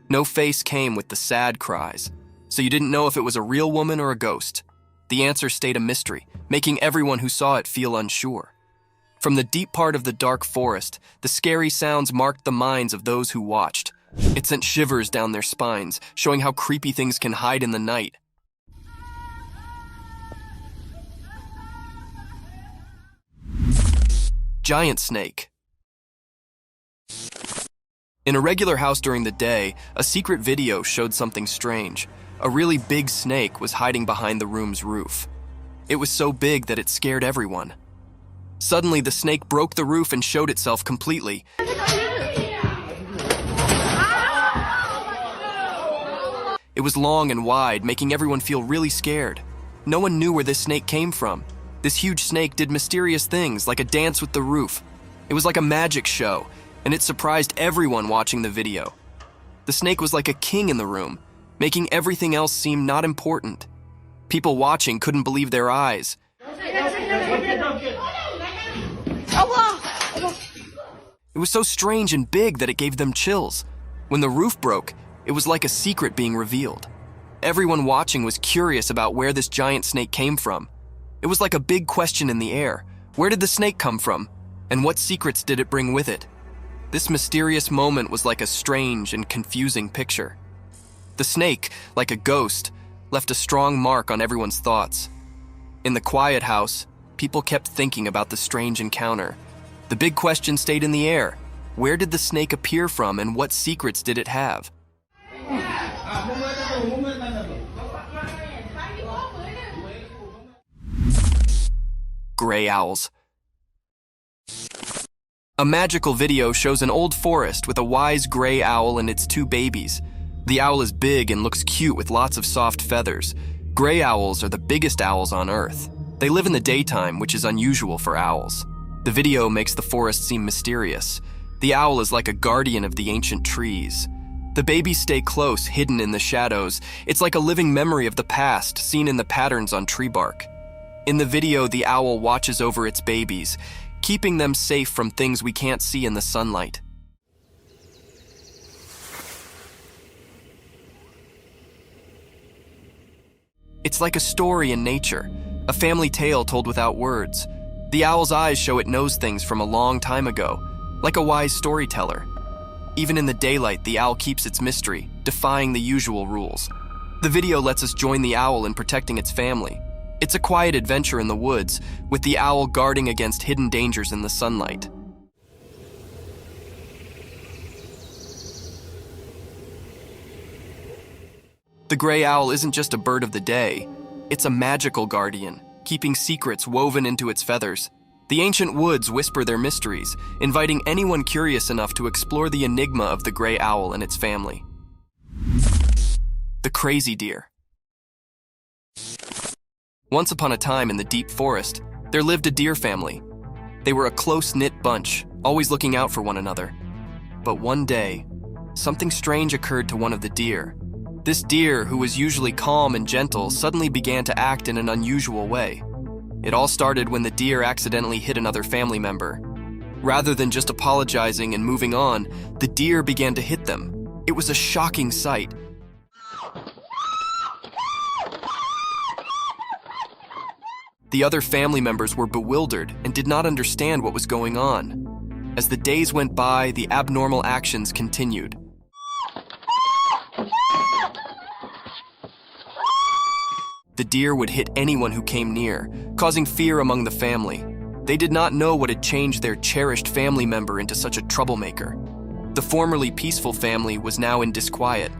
No face came with the sad cries, so you didn't know if it was a real woman or a ghost. The answer stayed a mystery, making everyone who saw it feel unsure. From the deep part of the dark forest, the scary sounds marked the minds of those who watched. It sent shivers down their spines, showing how creepy things can hide in the night. Giant snake. In a regular house during the day, a secret video showed something strange. A really big snake was hiding behind the room's roof. It was so big that it scared everyone. Suddenly, the snake broke the roof and showed itself completely. It was long and wide, making everyone feel really scared. No one knew where this snake came from. This huge snake did mysterious things, like a dance with the roof. It was like a magic show, and it surprised everyone watching the video. The snake was like a king in the room, making everything else seem not important. People watching couldn't believe their eyes. It was so strange and big that it gave them chills. When the roof broke, it was like a secret being revealed. Everyone watching was curious about where this giant snake came from. It was like a big question in the air. Where did the snake come from? And what secrets did it bring with it? This mysterious moment was like a strange and confusing picture. The snake, like a ghost, left a strong mark on everyone's thoughts. In the quiet house, people kept thinking about the strange encounter. The big question stayed in the air. Where did the snake appear from, and what secrets did it have? Gray owls. A magical video shows an old forest with a wise gray owl and its two babies. The owl is big and looks cute with lots of soft feathers. Gray owls are the biggest owls on Earth. They live in the daytime, which is unusual for owls. The video makes the forest seem mysterious. The owl is like a guardian of the ancient trees. The babies stay close, hidden in the shadows. It's like a living memory of the past, seen in the patterns on tree bark. In the video, the owl watches over its babies. keeping them safe from things we can't see in the sunlight. It's like a story in nature, a family tale told without words. The owl's eyes show it knows things from a long time ago, like a wise storyteller. Even in the daylight, the owl keeps its mystery, defying the usual rules. The video lets us join the owl in protecting its family. It's a quiet adventure in the woods, with the owl guarding against hidden dangers in the sunlight. The gray owl isn't just a bird of the day, it's a magical guardian, keeping secrets woven into its feathers. The ancient woods whisper their mysteries, inviting anyone curious enough to explore the enigma of the gray owl and its family. The crazy deer. Once upon a time in the deep forest, there lived a deer family. They were a close-knit bunch, always looking out for one another. But one day, something strange occurred to one of the deer. This deer, who was usually calm and gentle, suddenly began to act in an unusual way. It all started when the deer accidentally hit another family member. Rather than just apologizing and moving on, the deer began to hit them. It was a shocking sight. The other family members were bewildered and did not understand what was going on. As the days went by, the abnormal actions continued. The deer would hit anyone who came near, causing fear among the family. They did not know what had changed their cherished family member into such a troublemaker. The formerly peaceful family was now in disquiet.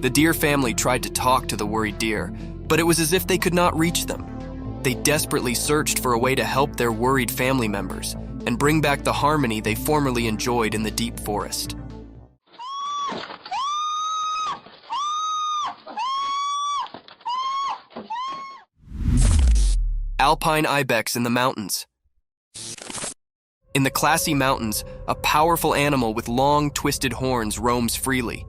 The deer family tried to talk to the worried deer, but it was as if they could not reach them. They desperately searched for a way to help their worried family members and bring back the harmony they formerly enjoyed in the deep forest. Alpine ibex in the mountains. In the classy mountains, a powerful animal with long, twisted horns roams freely.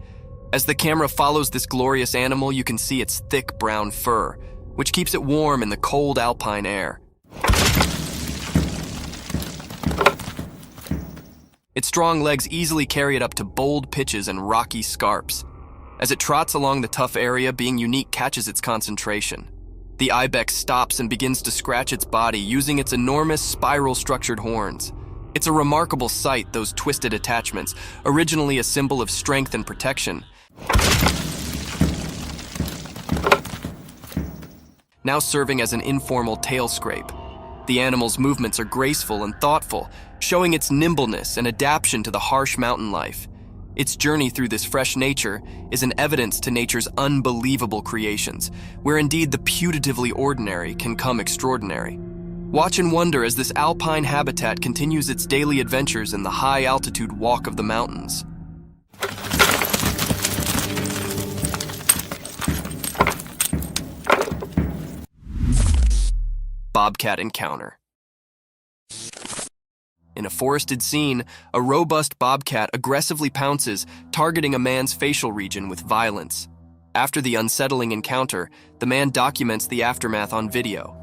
As the camera follows this glorious animal, you can see its thick brown fur, which keeps it warm in the cold alpine air. Its strong legs easily carry it up to bold pitches and rocky scarps. As it trots along the tough area, being unique catches its concentration. The ibex stops and begins to scratch its body using its enormous spiral-structured horns. It's a remarkable sight, those twisted attachments, originally a symbol of strength and protection, now serving as an informal tail scrape. The animal's movements are graceful and thoughtful, showing its nimbleness and adaptation to the harsh mountain life. Its journey through this fresh nature is an evidence to nature's unbelievable creations, where indeed the putatively ordinary can come extraordinary. Watch and wonder as this alpine habitat continues its daily adventures in the high-altitude walk of the mountains. Bobcat encounter. In a forested scene, a robust bobcat aggressively pounces, targeting a man's facial region with violence. After the unsettling encounter, the man documents the aftermath on video.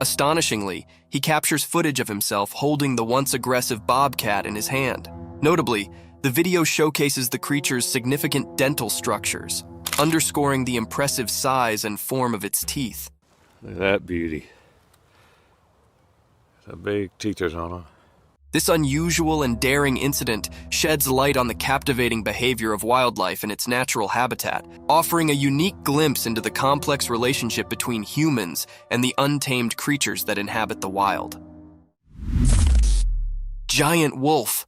Astonishingly, he captures footage of himself holding the once aggressive bobcat in his hand. Notably, the video showcases the creature's significant dental structures, underscoring the impressive size and form of its teeth. Look at that beauty. The big teethers on her. This unusual and daring incident sheds light on the captivating behavior of wildlife in its natural habitat, offering a unique glimpse into the complex relationship between humans and the untamed creatures that inhabit the wild. Giant wolf.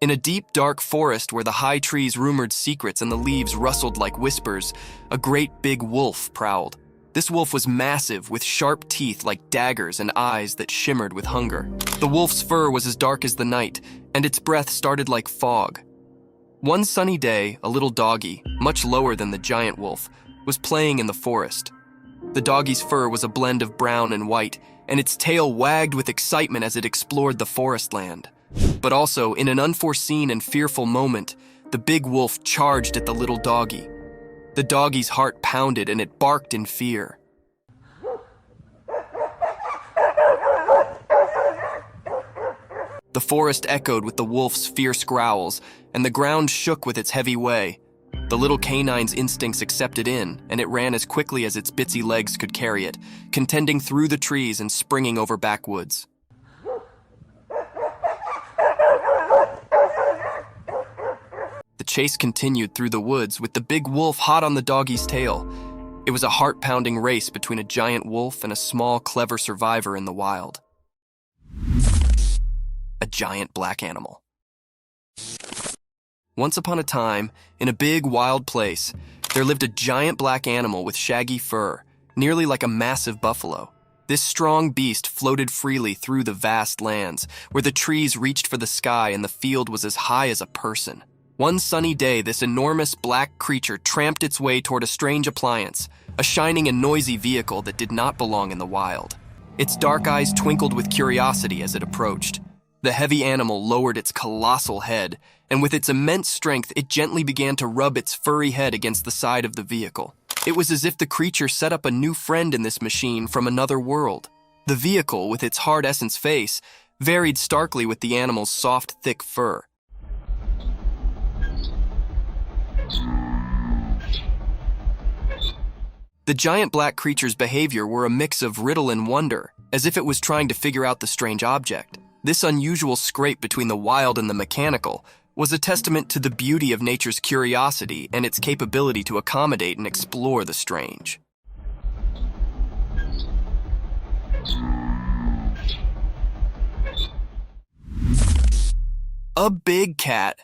In a deep, dark forest where the high trees rumored secrets and the leaves rustled like whispers, a great big wolf prowled. This wolf was massive, with sharp teeth like daggers and eyes that shimmered with hunger. The wolf's fur was as dark as the night, and its breath started like fog. One sunny day, a little doggy, much lower than the giant wolf, was playing in the forest. The doggy's fur was a blend of brown and white, and its tail wagged with excitement as it explored the forest land. But also, in an unforeseen and fearful moment, the big wolf charged at the little doggy. The doggy's heart pounded and it barked in fear. The forest echoed with the wolf's fierce growls, and the ground shook with its heavy way. The little canine's instincts accepted in, and it ran as quickly as its bitsy legs could carry it, contending through the trees and springing over backwoods. The chase continued through the woods with the big wolf hot on the doggy's tail. It was a heart-pounding race between a giant wolf and a small, clever survivor in the wild. A giant black animal. Once upon a time, in a big, wild place, there lived a giant black animal with shaggy fur, nearly like a massive buffalo. This strong beast floated freely through the vast lands, where the trees reached for the sky and the field was as high as a person. One sunny day, this enormous black creature tramped its way toward a strange appliance, a shining and noisy vehicle that did not belong in the wild. Its dark eyes twinkled with curiosity as it approached. The heavy animal lowered its colossal head, and with its immense strength, it gently began to rub its furry head against the side of the vehicle. It was as if the creature set up a new friend in this machine from another world. The vehicle, with its hard essence face, varied starkly with the animal's soft, thick fur. The giant black creature's behavior were a mix of riddle and wonder, as if it was trying to figure out the strange object. This unusual scrape between the wild and the mechanical was a testament to the beauty of nature's curiosity and its capability to accommodate and explore the strange. A big cat.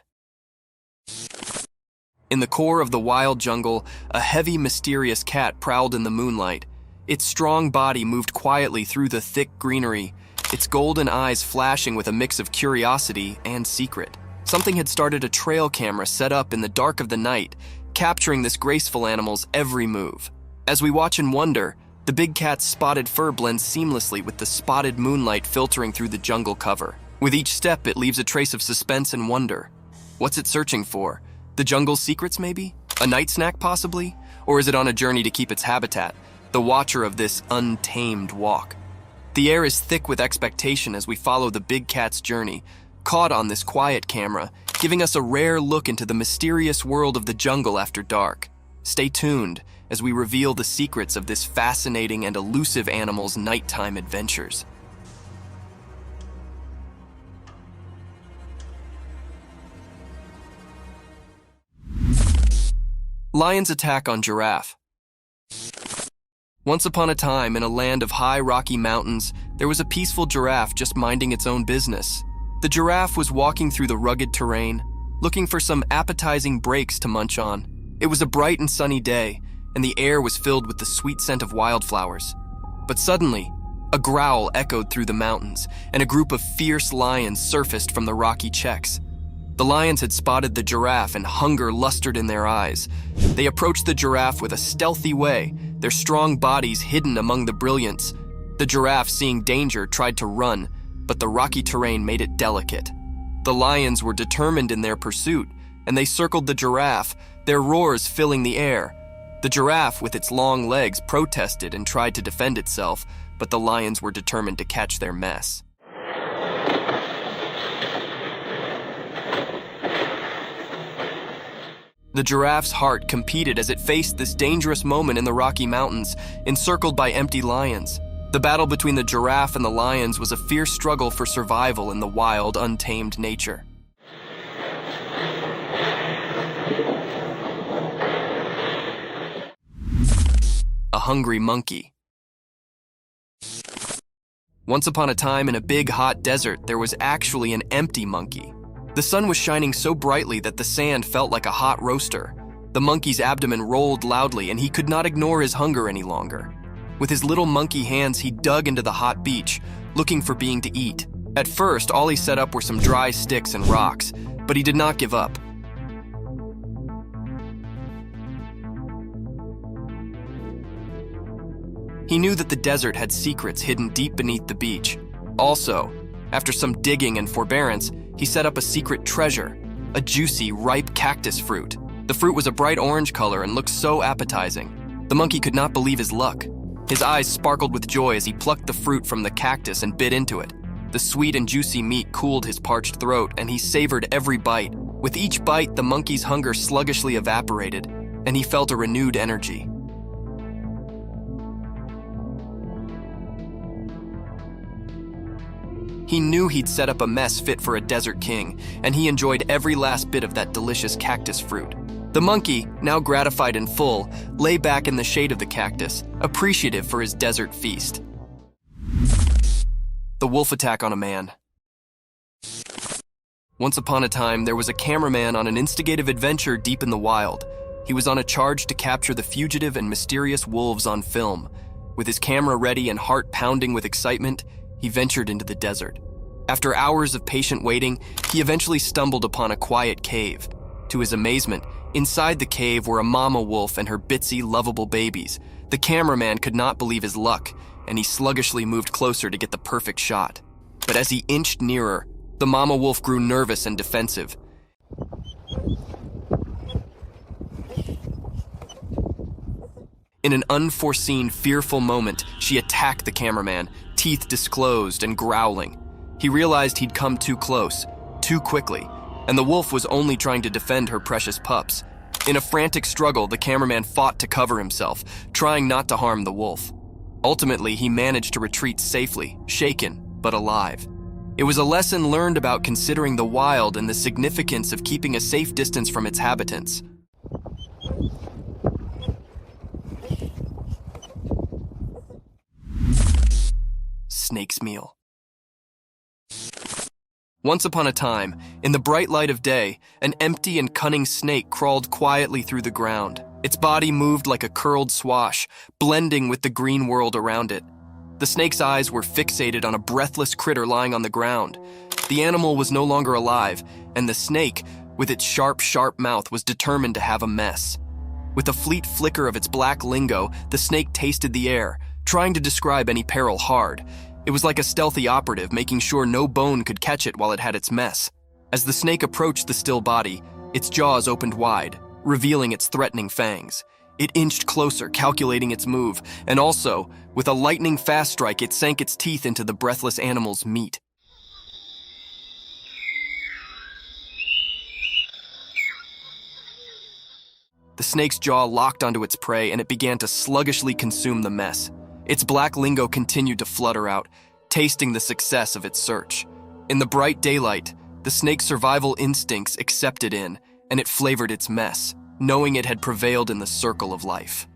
In the core of the wild jungle, a heavy, mysterious cat prowled in the moonlight. Its strong body moved quietly through the thick greenery, its golden eyes flashing with a mix of curiosity and secret. Something had started a trail camera set up in the dark of the night, capturing this graceful animal's every move. As we watch and wonder, the big cat's spotted fur blends seamlessly with the spotted moonlight filtering through the jungle cover. With each step, it leaves a trace of suspense and wonder. What's it searching for? The jungle's secrets, maybe? A night snack, possibly? Or is it on a journey to keep its habitat, the watcher of this untamed walk? The air is thick with expectation as we follow the big cat's journey, caught on this quiet camera, giving us a rare look into the mysterious world of the jungle after dark. Stay tuned as we reveal the secrets of this fascinating and elusive animal's nighttime adventures. Lion's attack on giraffe. Once upon a time, in a land of high rocky mountains, there was a peaceful giraffe just minding its own business. The giraffe was walking through the rugged terrain, looking for some appetizing breaks to munch on. It was a bright and sunny day, and the air was filled with the sweet scent of wildflowers. But suddenly, a growl echoed through the mountains, and a group of fierce lions surfaced from the rocky checks. The lions had spotted the giraffe, and hunger lustered in their eyes. They approached the giraffe with a stealthy way, their strong bodies hidden among the brilliance. The giraffe, seeing danger, tried to run, but the rocky terrain made it delicate. The lions were determined in their pursuit, and they circled the giraffe, their roars filling the air. The giraffe, with its long legs, protested and tried to defend itself, but the lions were determined to catch their mess. The giraffe's heart competed as it faced this dangerous moment in the Rocky Mountains, encircled by empty lions. The battle between the giraffe and the lions was a fierce struggle for survival in the wild, untamed nature. A hungry monkey. Once upon a time, in a big, hot desert, there was actually an empty monkey. The sun was shining so brightly that the sand felt like a hot roaster. The monkey's abdomen rolled loudly, and he could not ignore his hunger any longer. With his little monkey hands, he dug into the hot beach, looking for being to eat. At first, all he set up were some dry sticks and rocks, but he did not give up. He knew that the desert had secrets hidden deep beneath the beach. Also, after some digging and forbearance, he set up a secret treasure, a juicy, ripe cactus fruit. The fruit was a bright orange color and looked so appetizing. The monkey could not believe his luck. His eyes sparkled with joy as he plucked the fruit from the cactus and bit into it. The sweet and juicy meat cooled his parched throat, and he savored every bite. With each bite, the monkey's hunger sluggishly evaporated, and he felt a renewed energy. He knew he'd set up a mess fit for a desert king, and he enjoyed every last bit of that delicious cactus fruit. The monkey, now gratified and full, lay back in the shade of the cactus, appreciative for his desert feast. The wolf attack on a man. Once upon a time, there was a cameraman on an instigative adventure deep in the wild. He was on a charge to capture the fugitive and mysterious wolves on film. With his camera ready and heart pounding with excitement, he ventured into the desert. After hours of patient waiting, he eventually stumbled upon a quiet cave. To his amazement, inside the cave were a mama wolf and her bitsy, lovable babies. The cameraman could not believe his luck, and he sluggishly moved closer to get the perfect shot. But as he inched nearer, the mama wolf grew nervous and defensive. In an unforeseen, fearful moment, she attacked the cameraman, teeth disclosed and growling. He realized he'd come too close, too quickly, and the wolf was only trying to defend her precious pups. In a frantic struggle, the cameraman fought to cover himself, trying not to harm the wolf. Ultimately, he managed to retreat safely, shaken, but alive. It was a lesson learned about considering the wild and the significance of keeping a safe distance from its inhabitants. Snake's meal. Once upon a time, in the bright light of day, an empty and cunning snake crawled quietly through the ground. Its body moved like a curled swash, blending with the green world around it. The snake's eyes were fixated on a breathless critter lying on the ground. The animal was no longer alive, and the snake, with its sharp, sharp mouth, was determined to have a mess. With a fleet flicker of its black lingo, the snake tasted the air, trying to describe any peril hard. It was like a stealthy operative, making sure no bone could catch it while it had its mess. As the snake approached the still body, its jaws opened wide, revealing its threatening fangs. It inched closer, calculating its move, and also, with a lightning-fast strike, it sank its teeth into the breathless animal's meat. The snake's jaw locked onto its prey, and it began to sluggishly consume the mess. Its black lingo continued to flutter out, tasting the success of its search. In the bright daylight, the snake's survival instincts accepted in, and it flavored its mess, knowing it had prevailed in the circle of life.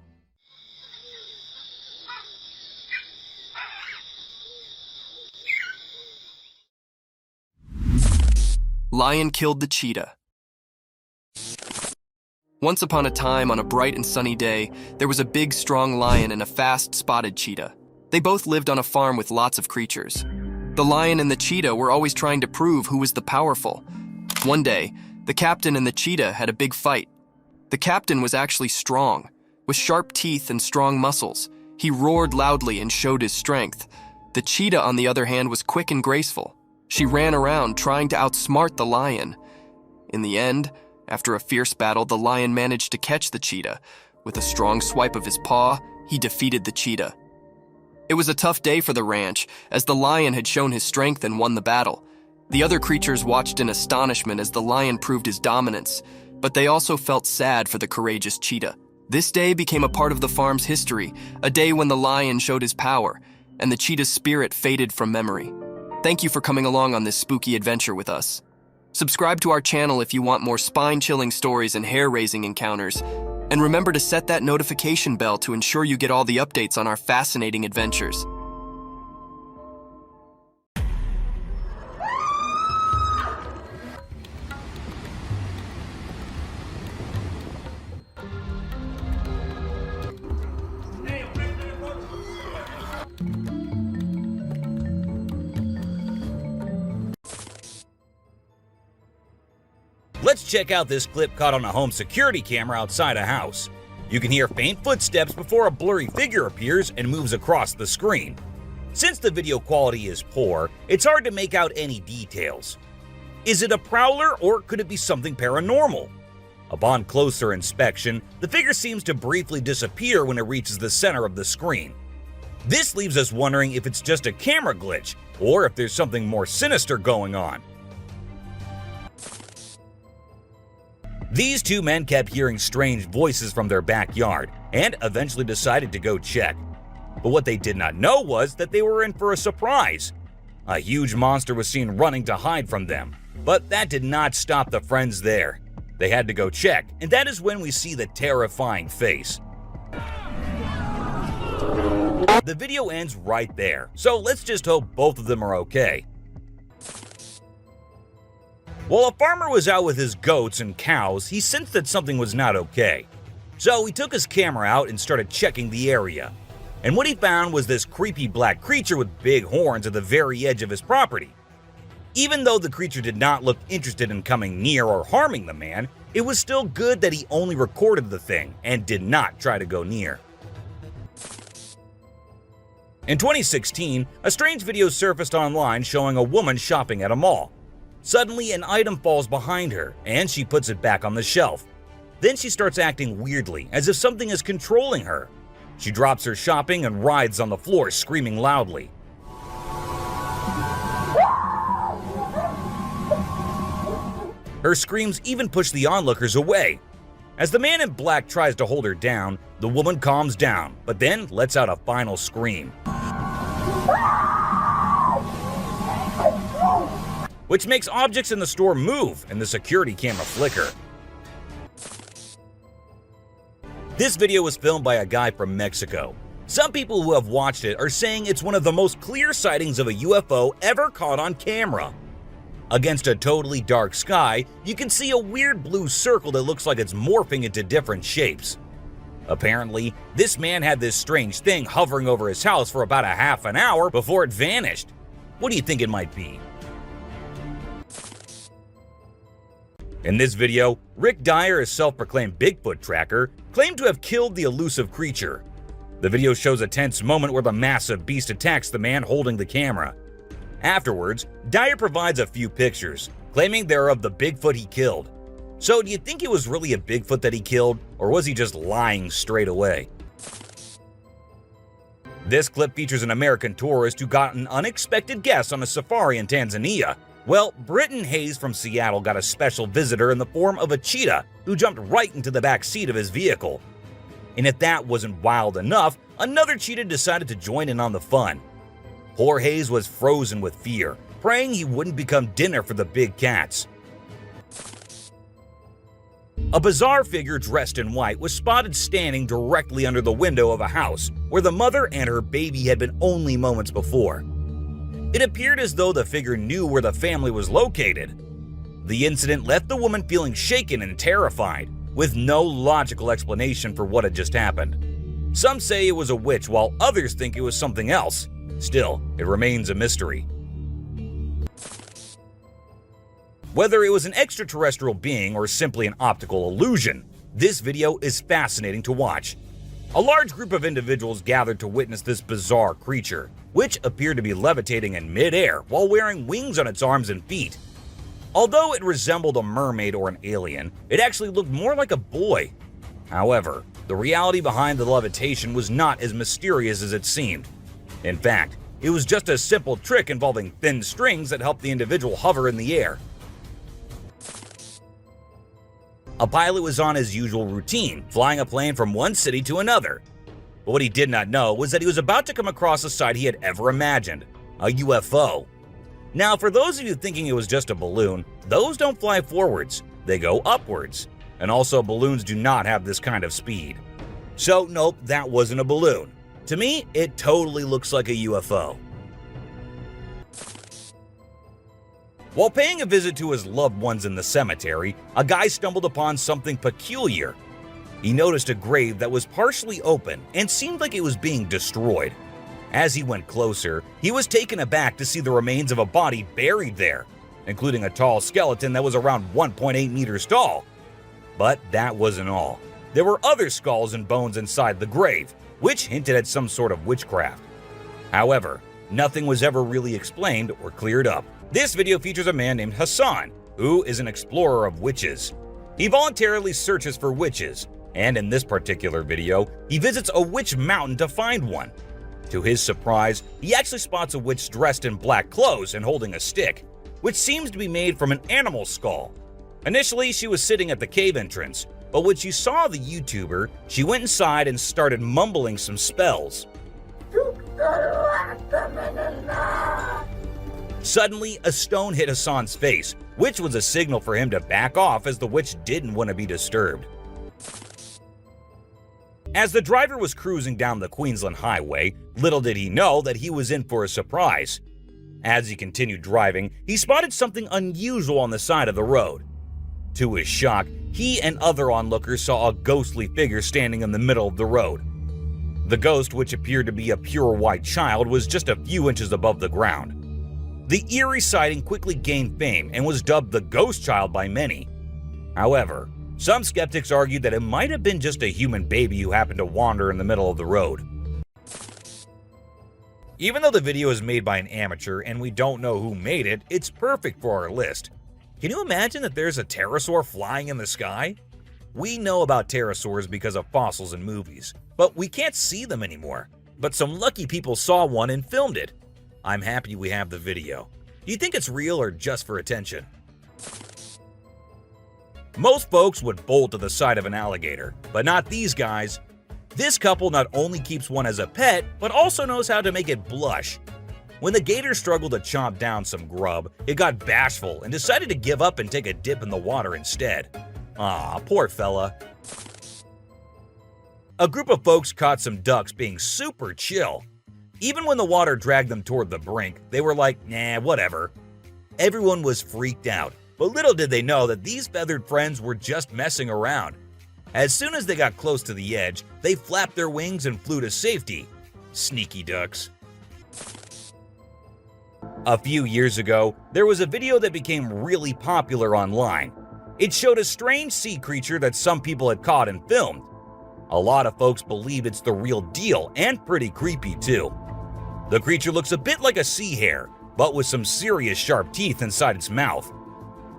Lion killed the cheetah. Once upon a time, on a bright and sunny day, there was a big, strong lion and a fast, spotted cheetah. They both lived on a farm with lots of creatures. The lion and the cheetah were always trying to prove who was the powerful. One day, the captain and the cheetah had a big fight. The captain was actually strong, with sharp teeth and strong muscles. He roared loudly and showed his strength. The cheetah, on the other hand, was quick and graceful. She ran around trying to outsmart the lion. In the end, after a fierce battle, the lion managed to catch the cheetah. With a strong swipe of his paw, he defeated the cheetah. It was a tough day for the ranch, as the lion had shown his strength and won the battle. The other creatures watched in astonishment as the lion proved his dominance, but they also felt sad for the courageous cheetah. This day became a part of the farm's history, a day when the lion showed his power, and the cheetah's spirit faded from memory. Thank you for coming along on this spooky adventure with us. Subscribe to our channel if you want more spine-chilling stories and hair-raising encounters. And remember to set that notification bell to ensure you get all the updates on our fascinating adventures. Let's check out this clip caught on a home security camera outside a house. You can hear faint footsteps before a blurry figure appears and moves across the screen. Since the video quality is poor, it's hard to make out any details. Is it a prowler or could it be something paranormal? Upon closer inspection, the figure seems to briefly disappear when it reaches the center of the screen. This leaves us wondering if it's just a camera glitch, or if there's something more sinister going on. These two men kept hearing strange voices from their backyard, and eventually decided to go check. But what they did not know was that they were in for a surprise. A huge monster was seen running to hide from them, but that did not stop the friends there. They had to go check, and that is when we see the terrifying face. The video ends right there, so let's just hope both of them are okay. While a farmer was out with his goats and cows, he sensed that something was not okay. So he took his camera out and started checking the area. And what he found was this creepy black creature with big horns at the very edge of his property. Even though the creature did not look interested in coming near or harming the man, it was still good that he only recorded the thing and did not try to go near. In 2016, a strange video surfaced online showing a woman shopping at a mall. Suddenly, an item falls behind her, and she puts it back on the shelf. Then she starts acting weirdly, as if something is controlling her. She drops her shopping and writhes on the floor, screaming loudly. Her screams even push the onlookers away. As the man in black tries to hold her down, the woman calms down, but then lets out a final scream, which makes objects in the store move and the security camera flicker. This video was filmed by a guy from Mexico. Some people who have watched it are saying it's one of the most clear sightings of a UFO ever caught on camera. Against a totally dark sky, you can see a weird blue circle that looks like it's morphing into different shapes. Apparently, this man had this strange thing hovering over his house for about a half an hour before it vanished. What do you think it might be? In this video, Rick Dyer, a self-proclaimed Bigfoot tracker, claimed to have killed the elusive creature. The video shows a tense moment where the massive beast attacks the man holding the camera. Afterwards, Dyer provides a few pictures, claiming they're of the Bigfoot he killed. So do you think it was really a Bigfoot that he killed, or was he just lying straight away? This clip features an American tourist who got an unexpected guest on a safari in Tanzania. Well, Britton Hayes from Seattle got a special visitor in the form of a cheetah who jumped right into the back seat of his vehicle. And if that wasn't wild enough, another cheetah decided to join in on the fun. Poor Hayes was frozen with fear, praying he wouldn't become dinner for the big cats. A bizarre figure dressed in white was spotted standing directly under the window of a house where the mother and her baby had been only moments before. It appeared as though the figure knew where the family was located. The incident left the woman feeling shaken and terrified, with no logical explanation for what had just happened. Some say it was a witch, while others think it was something else. Still, it remains a mystery. Whether it was an extraterrestrial being or simply an optical illusion, this video is fascinating to watch. A large group of individuals gathered to witness this bizarre creature, which appeared to be levitating in midair while wearing wings on its arms and feet. Although it resembled a mermaid or an alien, it actually looked more like a boy. However, the reality behind the levitation was not as mysterious as it seemed. In fact, it was just a simple trick involving thin strings that helped the individual hover in the air. A pilot was on his usual routine, flying a plane from one city to another. But what he did not know was that he was about to come across a sight he had ever imagined, a UFO. Now, for those of you thinking it was just a balloon, those don't fly forwards, they go upwards. And also, balloons do not have this kind of speed. So nope, that wasn't a balloon. To me, it totally looks like a UFO. While paying a visit to his loved ones in the cemetery, a guy stumbled upon something peculiar. He noticed a grave that was partially open and seemed like it was being destroyed. As he went closer, he was taken aback to see the remains of a body buried there, including a tall skeleton that was around 1.8 meters tall. But that wasn't all. There were other skulls and bones inside the grave, which hinted at some sort of witchcraft. However, nothing was ever really explained or cleared up. This video features a man named Hassan, who is an explorer of witches. He voluntarily searches for witches, and in this particular video, he visits a witch mountain to find one. To his surprise, he actually spots a witch dressed in black clothes and holding a stick, which seems to be made from an animal skull. Initially, she was sitting at the cave entrance, but when she saw the YouTuber, she went inside and started mumbling some spells. Suddenly, a stone hit Hassan's face, which was a signal for him to back off as the witch didn't want to be disturbed. As the driver was cruising down the Queensland Highway, little did he know that he was in for a surprise. As he continued driving, he spotted something unusual on the side of the road. To his shock, he and other onlookers saw a ghostly figure standing in the middle of the road. The ghost, which appeared to be a pure white child, was just a few inches above the ground. The eerie sighting quickly gained fame and was dubbed the Ghost Child by many. However, some skeptics argued that it might have been just a human baby who happened to wander in the middle of the road. Even though the video is made by an amateur and we don't know who made it, it's perfect for our list. Can you imagine that there's a pterosaur flying in the sky? We know about pterosaurs because of fossils in movies, but we can't see them anymore. But some lucky people saw one and filmed it. I'm happy we have the video. Do you think it's real or just for attention? Most folks would bolt to the side of an alligator, but not these guys. This couple not only keeps one as a pet, but also knows how to make it blush. When the gator struggled to chomp down some grub, it got bashful and decided to give up and take a dip in the water instead. Aw, poor fella. A group of folks caught some ducks being super chill. Even when the water dragged them toward the brink, they were like, nah, whatever. Everyone was freaked out, but little did they know that these feathered friends were just messing around. As soon as they got close to the edge, they flapped their wings and flew to safety. Sneaky ducks. A few years ago, there was a video that became really popular online. It showed a strange sea creature that some people had caught and filmed. A lot of folks believe it's the real deal and pretty creepy too. The creature looks a bit like a sea hare, but with some serious sharp teeth inside its mouth.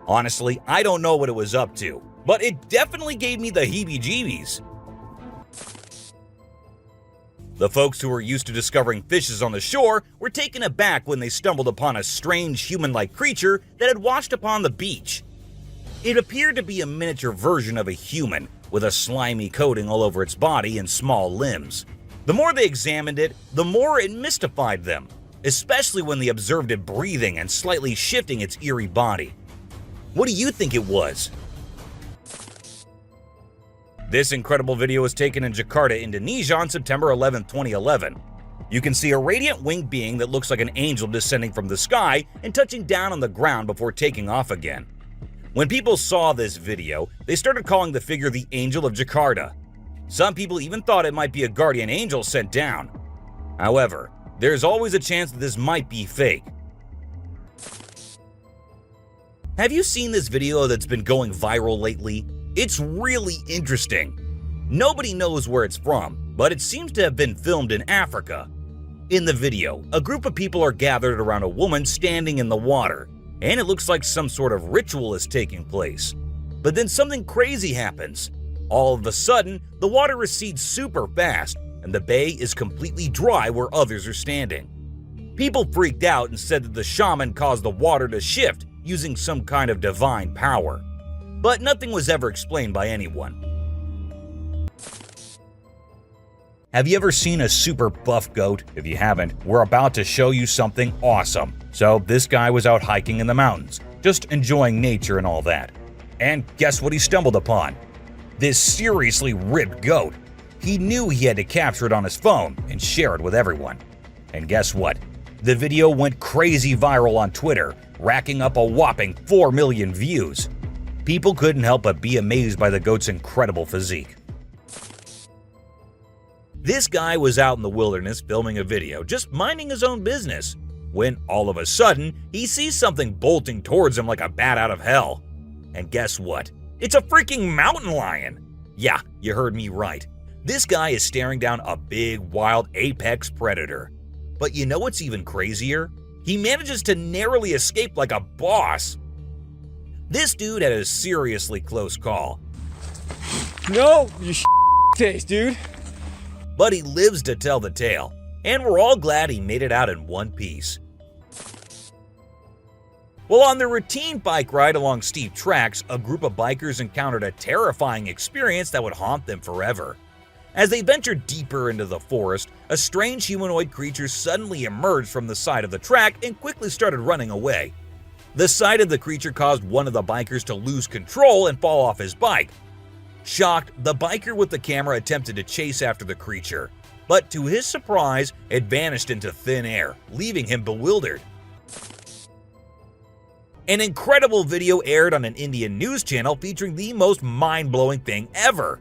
Honestly, I don't know what it was up to, but it definitely gave me the heebie-jeebies. The folks who were used to discovering fishes on the shore were taken aback when they stumbled upon a strange human-like creature that had washed upon the beach. It appeared to be a miniature version of a human, with a slimy coating all over its body and small limbs. The more they examined it, the more it mystified them, especially when they observed it breathing and slightly shifting its eerie body. What do you think it was? This incredible video was taken in Jakarta, Indonesia on September 11, 2011. You can see a radiant winged being that looks like an angel descending from the sky and touching down on the ground before taking off again. When people saw this video, they started calling the figure the Angel of Jakarta. Some people even thought it might be a guardian angel sent down. However, there's always a chance that this might be fake. Have you seen this video that's been going viral lately? It's really interesting. Nobody knows where it's from, but it seems to have been filmed in Africa. In the video, a group of people are gathered around a woman standing in the water, and it looks like some sort of ritual is taking place. But then something crazy happens. All of a sudden, the water recedes super fast, and the bay is completely dry where others are standing. People freaked out and said that the shaman caused the water to shift using some kind of divine power. But nothing was ever explained by anyone. Have you ever seen a super buff goat? If you haven't, we're about to show you something awesome. So this guy was out hiking in the mountains, just enjoying nature and all that. And guess what he stumbled upon? This seriously ripped goat. He knew he had to capture it on his phone and share it with everyone. And guess what? The video went crazy viral on Twitter, racking up a whopping 4 million views. People couldn't help but be amazed by the goat's incredible physique. This guy was out in the wilderness filming a video, just minding his own business, when all of a sudden, he sees something bolting towards him like a bat out of hell. And guess what? It's a freaking mountain lion! Yeah, you heard me right. This guy is staring down a big, wild apex predator. But you know what's even crazier? He manages to narrowly escape like a boss. This dude had a seriously close call. No, you face, dude. But he lives to tell the tale. and we're all glad he made it out in one piece. While on their routine bike ride along steep tracks, a group of bikers encountered a terrifying experience that would haunt them forever. As they ventured deeper into the forest, a strange humanoid creature suddenly emerged from the side of the track and quickly started running away. The sight of the creature caused one of the bikers to lose control and fall off his bike. Shocked, the biker with the camera attempted to chase after the creature, but to his surprise, it vanished into thin air, leaving him bewildered. An incredible video aired on an Indian news channel featuring the most mind-blowing thing ever.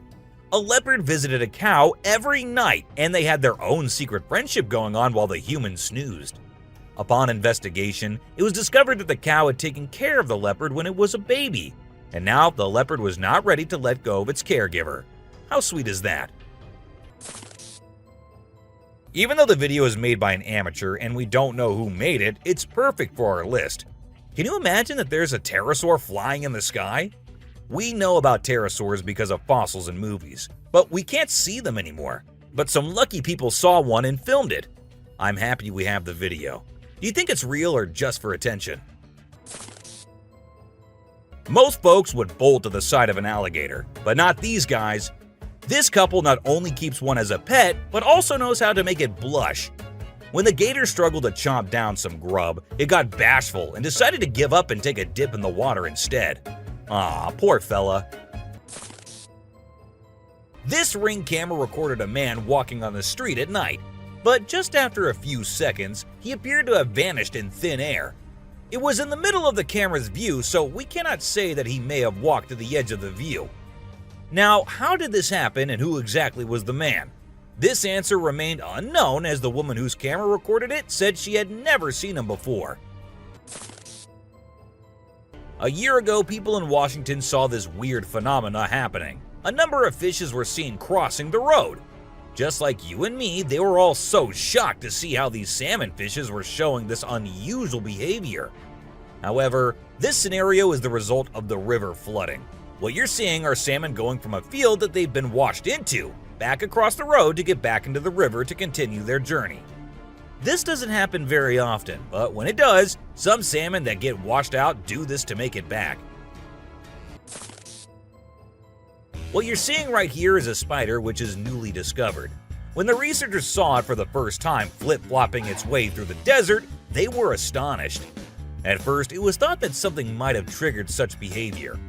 A leopard visited a cow every night, and they had their own secret friendship going on while the humans snoozed. Upon investigation, it was discovered that the cow had taken care of the leopard when it was a baby, and now the leopard was not ready to let go of its caregiver. How sweet is that? Even though the video is made by an amateur and we don't know who made it, it's perfect for our list. Can you imagine that there's a pterosaur flying in the sky? We know about pterosaurs because of fossils in movies, but we can't see them anymore. But some lucky people saw one and filmed it. I'm happy we have the video. Do you think it's real or just for attention? Most folks would bolt to the side of an alligator, but not these guys. This couple not only keeps one as a pet, but also knows how to make it blush. When the gator struggled to chomp down some grub, it got bashful and decided to give up and take a dip in the water instead. Aw, poor fella. This Ring camera recorded a man walking on the street at night, but just after a few seconds, he appeared to have vanished in thin air. It was in the middle of the camera's view, so we cannot say that he may have walked to the edge of the view. Now, how did this happen and who exactly was the man? This answer remained unknown as the woman whose camera recorded it said she had never seen him before. A year ago, people in Washington saw this weird phenomena happening. A number of fishes were seen crossing the road. Just like you and me, they were all so shocked to see how these salmon fishes were showing this unusual behavior. However, this scenario is the result of the river flooding. What you're seeing are salmon going from a field that they've been washed into, back across the road to get back into the river to continue their journey. This doesn't happen very often, but when it does, some salmon that get washed out do this to make it back. What you're seeing right here is a spider which is newly discovered. When the researchers saw it for the first time flip-flopping its way through the desert, they were astonished. At first, it was thought that something might have triggered such behavior.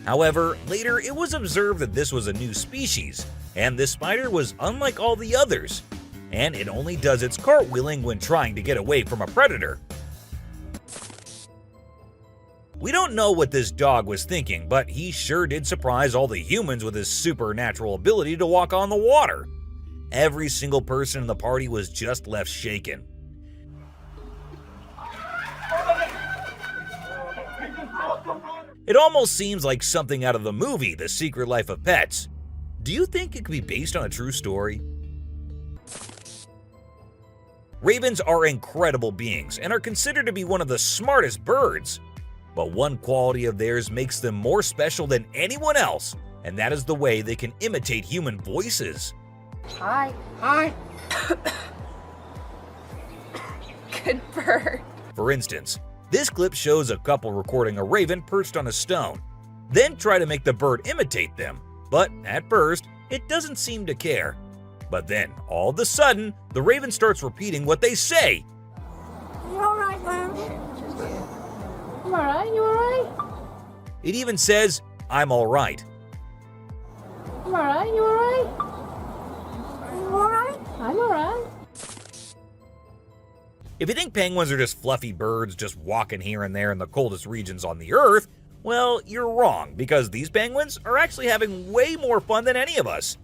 However, later it was observed that this was a new species, and this spider was unlike all the others, and it only does its cartwheeling when trying to get away from a predator. We don't know what this dog was thinking, but he sure did surprise all the humans with his supernatural ability to walk on the water. Every single person in the party was just left shaken. It almost seems like something out of the movie The Secret Life of Pets. Do you think it could be based on a true story? Ravens are incredible beings and are considered to be one of the smartest birds. But one quality of theirs makes them more special than anyone else, and that is the way they can imitate human voices. Hi. Hi. Good bird. For instance, this clip shows a couple recording a raven perched on a stone, then try to make the bird imitate them. But at first, it doesn't seem to care. But then, all of a sudden, the raven starts repeating what they say. You alright, Lamb? You alright? You alright? It even says, "I'm alright." You alright? You alright? You alright? I'm alright. If you think penguins are just fluffy birds just walking here and there in the coldest regions on the Earth, well, you're wrong, because these penguins are actually having way more fun than any of us.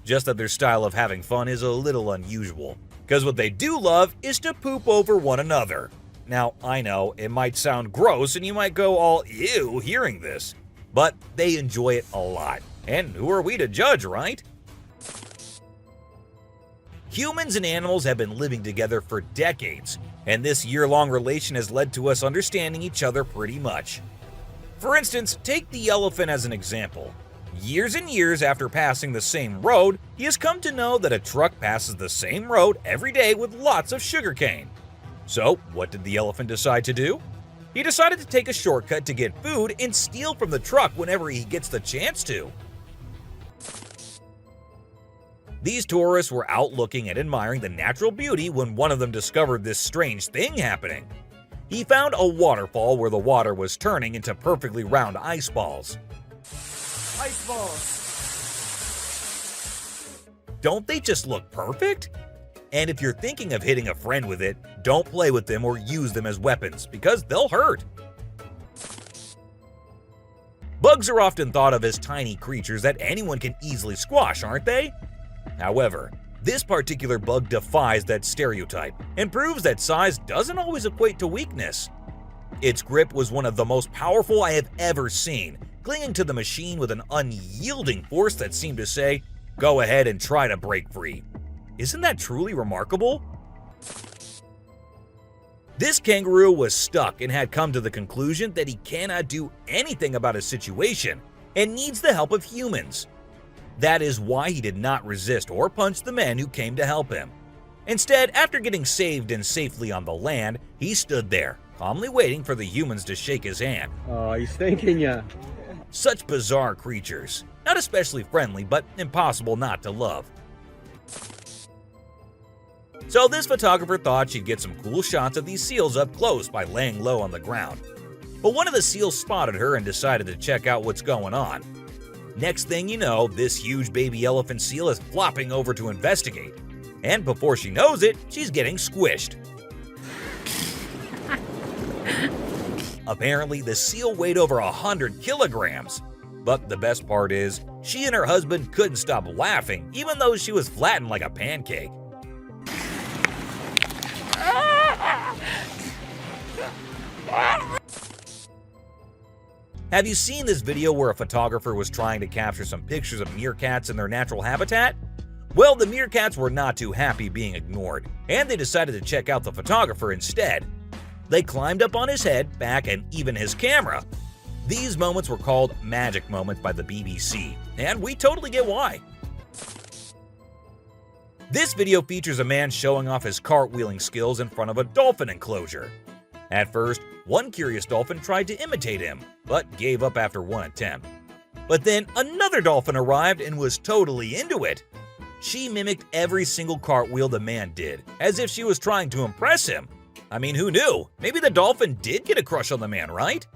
Just that their style of having fun is a little unusual, because what they do love is to poop over one another. Now, I know, it might sound gross and you might go all ew hearing this, but they enjoy it a lot. And who are we to judge, right? Humans and animals have been living together for decades, and this year-long relation has led to us understanding each other pretty much. For instance, take the elephant as an example. Years and years after passing the same road, he has come to know that a truck passes the same road every day with lots of sugarcane. So, what did the elephant decide to do? He decided to take a shortcut to get food and steal from the truck whenever he gets the chance to. These tourists were out looking and admiring the natural beauty when one of them discovered this strange thing happening. He found a waterfall where the water was turning into perfectly round ice balls. Ice balls! Don't they just look perfect? And if you're thinking of hitting a friend with it, don't play with them or use them as weapons, because they'll hurt. Bugs are often thought of as tiny creatures that anyone can easily squash, aren't they? However, this particular bug defies that stereotype and proves that size doesn't always equate to weakness. Its grip was one of the most powerful I have ever seen, clinging to the machine with an unyielding force that seemed to say, "Go ahead and try to break free." Isn't that truly remarkable? This kangaroo was stuck and had come to the conclusion that he cannot do anything about his situation and needs the help of humans. That is why he did not resist or punch the men who came to help him. Instead, after getting saved and safely on the land, he stood there, calmly waiting for the humans to shake his hand. Oh, he's thanking ya. Such bizarre creatures. Not especially friendly, but impossible not to love. So this photographer thought she'd get some cool shots of these seals up close by laying low on the ground. But one of the seals spotted her and decided to check out what's going on. Next thing you know, this huge baby elephant seal is flopping over to investigate. And before she knows it, she's getting squished. Apparently, the seal weighed over 100 kilograms. But the best part is, she and her husband couldn't stop laughing even though she was flattened like a pancake. Have you seen this video where a photographer was trying to capture some pictures of meerkats in their natural habitat? Well, the meerkats were not too happy being ignored, and they decided to check out the photographer instead. They climbed up on his head, back, and even his camera. These moments were called magic moments by the BBC, and we totally get why. This video features a man showing off his cartwheeling skills in front of a dolphin enclosure. At first, one curious dolphin tried to imitate him, but gave up after one attempt. But then another dolphin arrived and was totally into it. She mimicked every single cartwheel the man did, as if she was trying to impress him. I mean, who knew? Maybe the dolphin did get a crush on the man, right?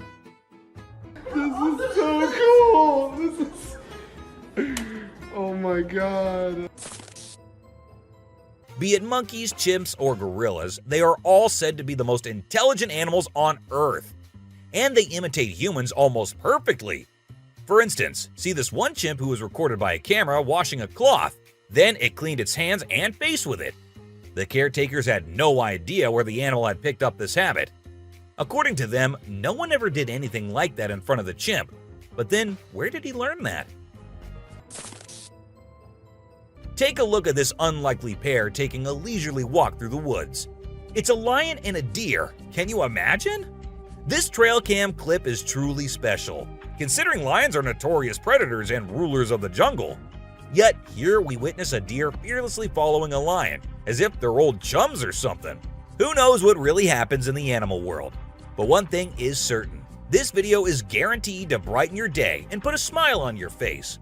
This is so cool! This is... Oh my god. Be it monkeys, chimps, or gorillas, they are all said to be the most intelligent animals on Earth. And they imitate humans almost perfectly. For instance, see this one chimp who was recorded by a camera washing a cloth. Then it cleaned its hands and face with it. The caretakers had no idea where the animal had picked up this habit. According to them, no one ever did anything like that in front of the chimp. But then, where did he learn that? Take a look at this unlikely pair taking a leisurely walk through the woods. It's a lion and a deer. Can you imagine? This trail cam clip is truly special, considering lions are notorious predators and rulers of the jungle. Yet here we witness a deer fearlessly following a lion, as if they're old chums or something. Who knows what really happens in the animal world? But one thing is certain, this video is guaranteed to brighten your day and put a smile on your face.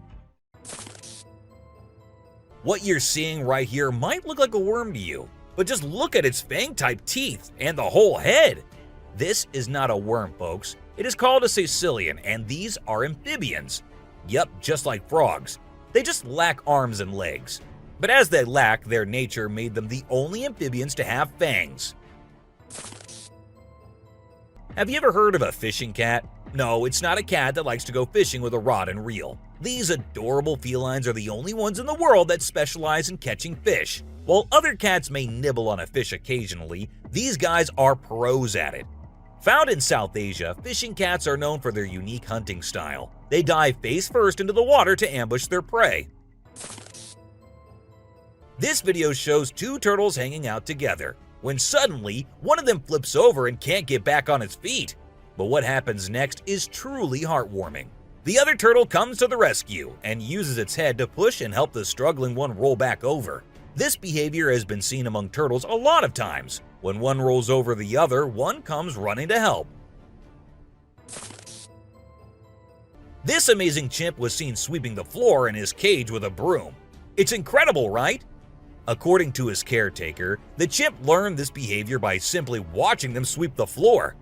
What you're seeing right here might look like a worm to you, but just look at its fang-type teeth and the whole head. This is not a worm, folks. It is called a caecilian, and these are amphibians. Yep, just like frogs. They just lack arms and legs. But as they lack, their nature made them the only amphibians to have fangs. Have you ever heard of a fishing cat? No, it's not a cat that likes to go fishing with a rod and reel. These adorable felines are the only ones in the world that specialize in catching fish. While other cats may nibble on a fish occasionally, these guys are pros at it. Found in South Asia, fishing cats are known for their unique hunting style. They dive face first into the water to ambush their prey. This video shows two turtles hanging out together, when suddenly one of them flips over and can't get back on its feet. But what happens next is truly heartwarming. The other turtle comes to the rescue and uses its head to push and help the struggling one roll back over. This behavior has been seen among turtles a lot of times. When one rolls over the other, one comes running to help. This amazing chimp was seen sweeping the floor in his cage with a broom. It's incredible, right? According to his caretaker, the chimp learned this behavior by simply watching them sweep the floor.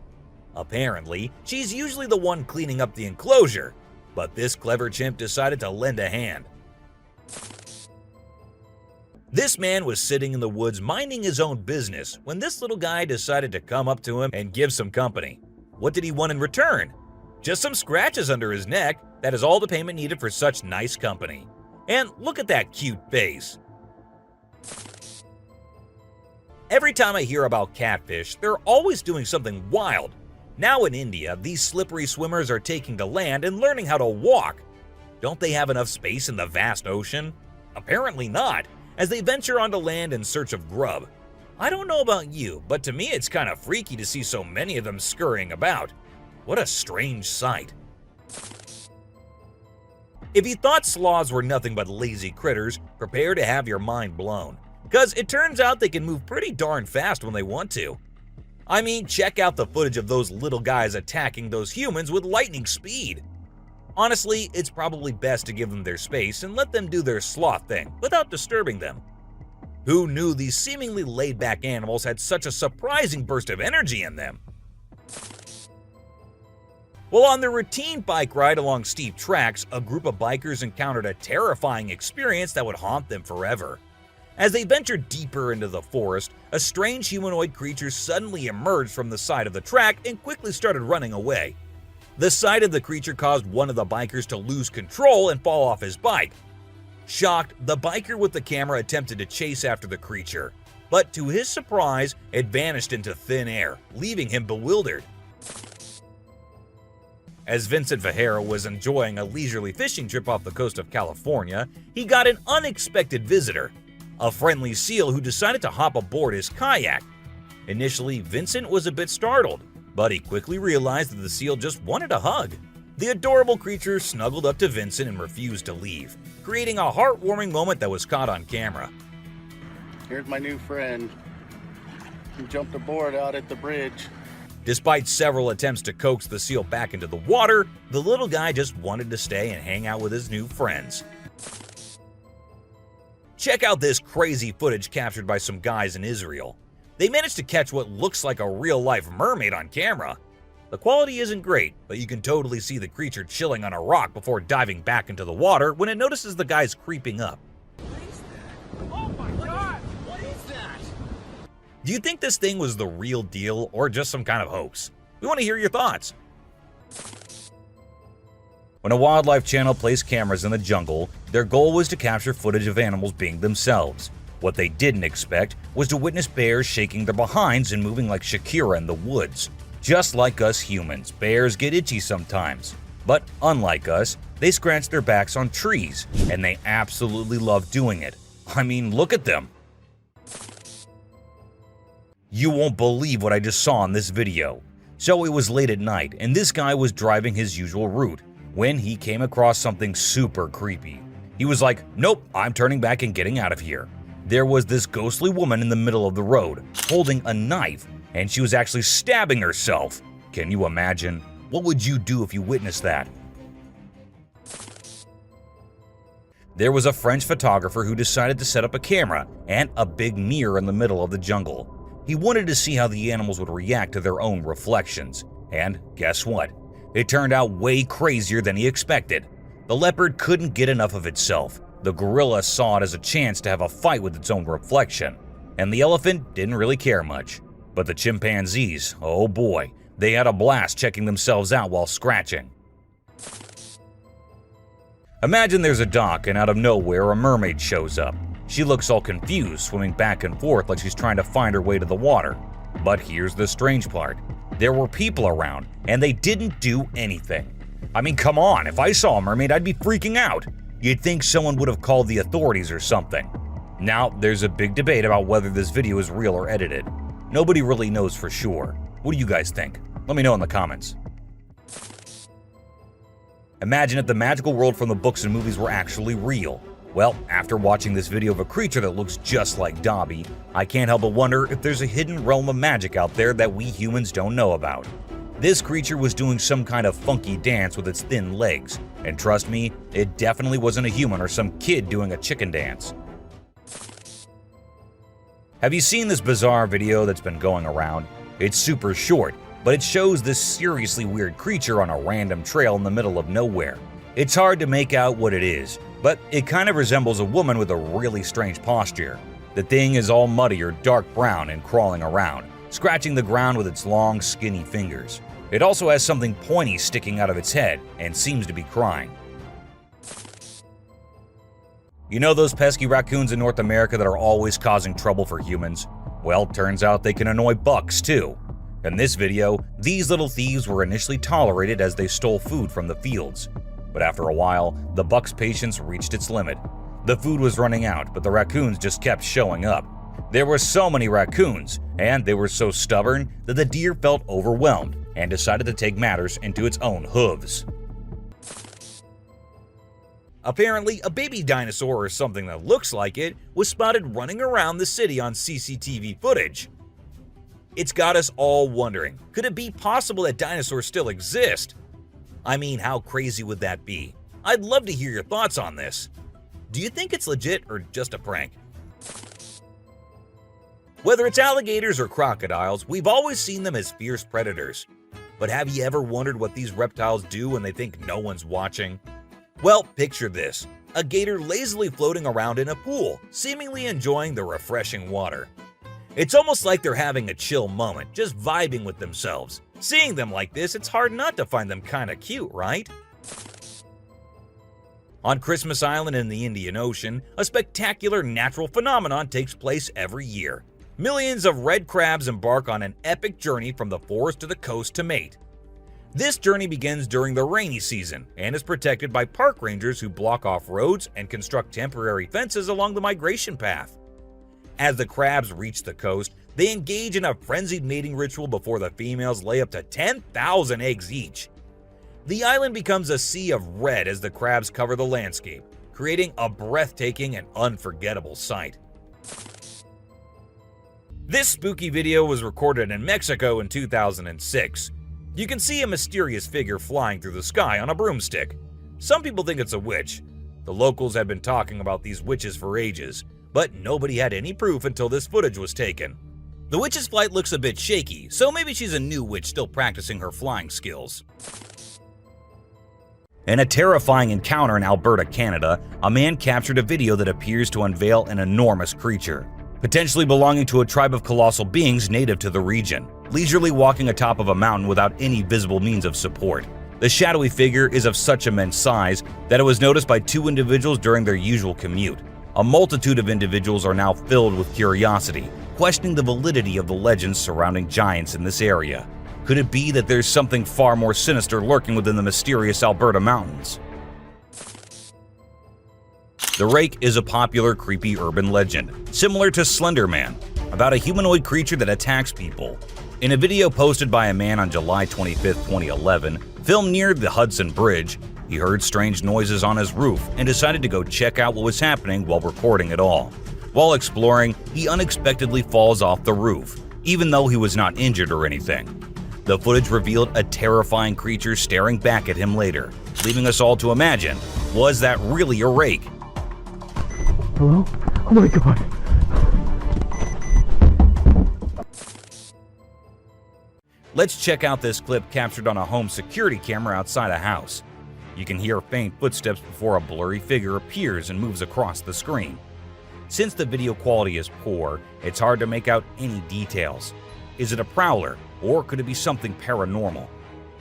Apparently, she's usually the one cleaning up the enclosure, but this clever chimp decided to lend a hand. This man was sitting in the woods minding his own business when this little guy decided to come up to him and give some company. What did he want in return? Just some scratches under his neck. That is all the payment needed for such nice company. And look at that cute face. Every time I hear about catfish, they're always doing something wild. Now in India, these slippery swimmers are taking to land and learning how to walk. Don't they have enough space in the vast ocean? Apparently not, as they venture onto land in search of grub. I don't know about you, but to me it's kind of freaky to see so many of them scurrying about. What a strange sight. If you thought sloths were nothing but lazy critters, prepare to have your mind blown, because it turns out they can move pretty darn fast when they want to. I mean, check out the footage of those little guys attacking those humans with lightning speed. Honestly, it's probably best to give them their space and let them do their sloth thing without disturbing them. Who knew these seemingly laid-back animals had such a surprising burst of energy in them? Well, on their routine bike ride along steep tracks, a group of bikers encountered a terrifying experience that would haunt them forever. As they ventured deeper into the forest, a strange humanoid creature suddenly emerged from the side of the track and quickly started running away. The sight of the creature caused one of the bikers to lose control and fall off his bike. Shocked, the biker with the camera attempted to chase after the creature, but to his surprise, it vanished into thin air, leaving him bewildered. As Vincent Vajera was enjoying a leisurely fishing trip off the coast of California, he got an unexpected visitor, a friendly seal who decided to hop aboard his kayak. Initially, Vincent was a bit startled, but he quickly realized that the seal just wanted a hug. The adorable creature snuggled up to Vincent and refused to leave, creating a heartwarming moment that was caught on camera. Here's my new friend. He jumped aboard out at the bridge. Despite several attempts to coax the seal back into the water, the little guy just wanted to stay and hang out with his new friends. Check out this crazy footage captured by some guys in Israel. They managed to catch what looks like a real-life mermaid on camera. The quality isn't great, but you can totally see the creature chilling on a rock before diving back into the water when it notices the guys creeping up. Oh my god! What is that? Do you think this thing was the real deal or just some kind of hoax? We want to hear your thoughts. When a wildlife channel placed cameras in the jungle, their goal was to capture footage of animals being themselves. What they didn't expect was to witness bears shaking their behinds and moving like Shakira in the woods. Just like us humans, bears get itchy sometimes. But unlike us, they scratch their backs on trees, and they absolutely love doing it. I mean, look at them. You won't believe what I just saw in this video. So it was late at night, and this guy was driving his usual route when he came across something super creepy. He was like, nope, I'm turning back and getting out of here. There was this ghostly woman in the middle of the road, holding a knife, and she was actually stabbing herself. Can you imagine? What would you do if you witnessed that? There was a French photographer who decided to set up a camera and a big mirror in the middle of the jungle. He wanted to see how the animals would react to their own reflections. And guess what? It turned out way crazier than he expected. The leopard couldn't get enough of itself. The gorilla saw it as a chance to have a fight with its own reflection. And the elephant didn't really care much. But the chimpanzees, oh boy, they had a blast checking themselves out while scratching. Imagine there's a dock and out of nowhere a mermaid shows up. She looks all confused, swimming back and forth like she's trying to find her way to the water. But here's the strange part. There were people around, and they didn't do anything. I mean, come on, if I saw a mermaid, I'd be freaking out. You'd think someone would have called the authorities or something. Now, there's a big debate about whether this video is real or edited. Nobody really knows for sure. What do you guys think? Let me know in the comments. Imagine if the magical world from the books and movies were actually real. Well, after watching this video of a creature that looks just like Dobby, I can't help but wonder if there's a hidden realm of magic out there that we humans don't know about. This creature was doing some kind of funky dance with its thin legs, and trust me, it definitely wasn't a human or some kid doing a chicken dance. Have you seen this bizarre video that's been going around? It's super short, but it shows this seriously weird creature on a random trail in the middle of nowhere. It's hard to make out what it is, but it kind of resembles a woman with a really strange posture. The thing is all muddy or dark brown and crawling around, scratching the ground with its long, skinny fingers. It also has something pointy sticking out of its head and seems to be crying. You know those pesky raccoons in North America that are always causing trouble for humans? Well, turns out they can annoy bucks too. In this video, these little thieves were initially tolerated as they stole food from the fields. But after a while, the buck's patience reached its limit. The food was running out, but the raccoons just kept showing up. There were so many raccoons, and they were so stubborn that the deer felt overwhelmed and decided to take matters into its own hooves. Apparently, a baby dinosaur or something that looks like it was spotted running around the city on CCTV footage. It's got us all wondering, could it be possible that dinosaurs still exist? I mean, how crazy would that be? I'd love to hear your thoughts on this. Do you think it's legit or just a prank? Whether it's alligators or crocodiles, we've always seen them as fierce predators. But have you ever wondered what these reptiles do when they think no one's watching? Well, picture this. A gator lazily floating around in a pool, seemingly enjoying the refreshing water. It's almost like they're having a chill moment, just vibing with themselves. Seeing them like this, it's hard not to find them kinda cute, right? On Christmas Island in the Indian Ocean, a spectacular natural phenomenon takes place every year. Millions of red crabs embark on an epic journey from the forest to the coast to mate. This journey begins during the rainy season and is protected by park rangers who block off roads and construct temporary fences along the migration path. As the crabs reach the coast, they engage in a frenzied mating ritual before the females lay up to 10,000 eggs each. The island becomes a sea of red as the crabs cover the landscape, creating a breathtaking and unforgettable sight. This spooky video was recorded in Mexico in 2006. You can see a mysterious figure flying through the sky on a broomstick. Some people think it's a witch. The locals had been talking about these witches for ages, but nobody had any proof until this footage was taken. The witch's flight looks a bit shaky, so maybe she's a new witch still practicing her flying skills. In a terrifying encounter in Alberta, Canada, a man captured a video that appears to unveil an enormous creature, potentially belonging to a tribe of colossal beings native to the region, leisurely walking atop of a mountain without any visible means of support. The shadowy figure is of such immense size that it was noticed by two individuals during their usual commute. A multitude of individuals are now filled with curiosity, questioning the validity of the legends surrounding giants in this area. Could it be that there's something far more sinister lurking within the mysterious Alberta mountains? The Rake is a popular creepy urban legend, similar to Slender Man, about a humanoid creature that attacks people. In a video posted by a man on July 25, 2011, filmed near the Hudson Bridge, he heard strange noises on his roof and decided to go check out what was happening while recording it all. While exploring, he unexpectedly falls off the roof, even though he was not injured or anything. The footage revealed a terrifying creature staring back at him later, leaving us all to imagine, was that really a Rake? Hello? Oh my god. Let's check out this clip captured on a home security camera outside a house. You can hear faint footsteps before a blurry figure appears and moves across the screen. Since the video quality is poor, it's hard to make out any details. Is it a prowler, or could it be something paranormal?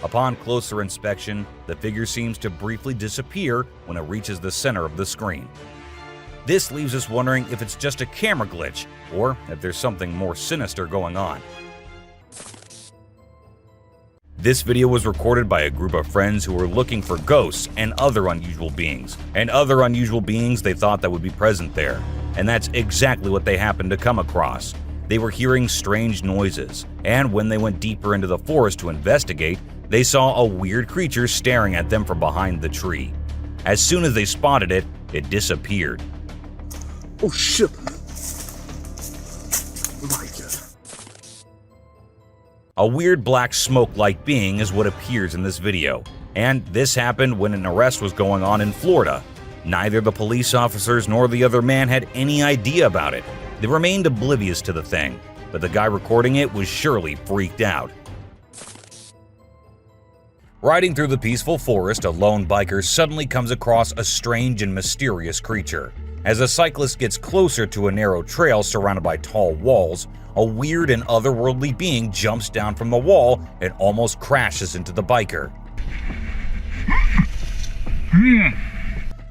Upon closer inspection, the figure seems to briefly disappear when it reaches the center of the screen. This leaves us wondering if it's just a camera glitch, or if there's something more sinister going on. This video was recorded by a group of friends who were looking for ghosts and other unusual beings they thought that would be present there, and that's exactly what they happened to come across. They were hearing strange noises, and when they went deeper into the forest to investigate, they saw a weird creature staring at them from behind the tree. As soon as they spotted it, it disappeared. Oh shit! My God. A weird black smoke-like being is what appears in this video, and this happened when an arrest was going on in Florida. Neither the police officers nor the other man had any idea about it. They remained oblivious to the thing, but the guy recording it was surely freaked out. Riding through the peaceful forest, a lone biker suddenly comes across a strange and mysterious creature. As a cyclist gets closer to a narrow trail surrounded by tall walls, a weird and otherworldly being jumps down from the wall and almost crashes into the biker.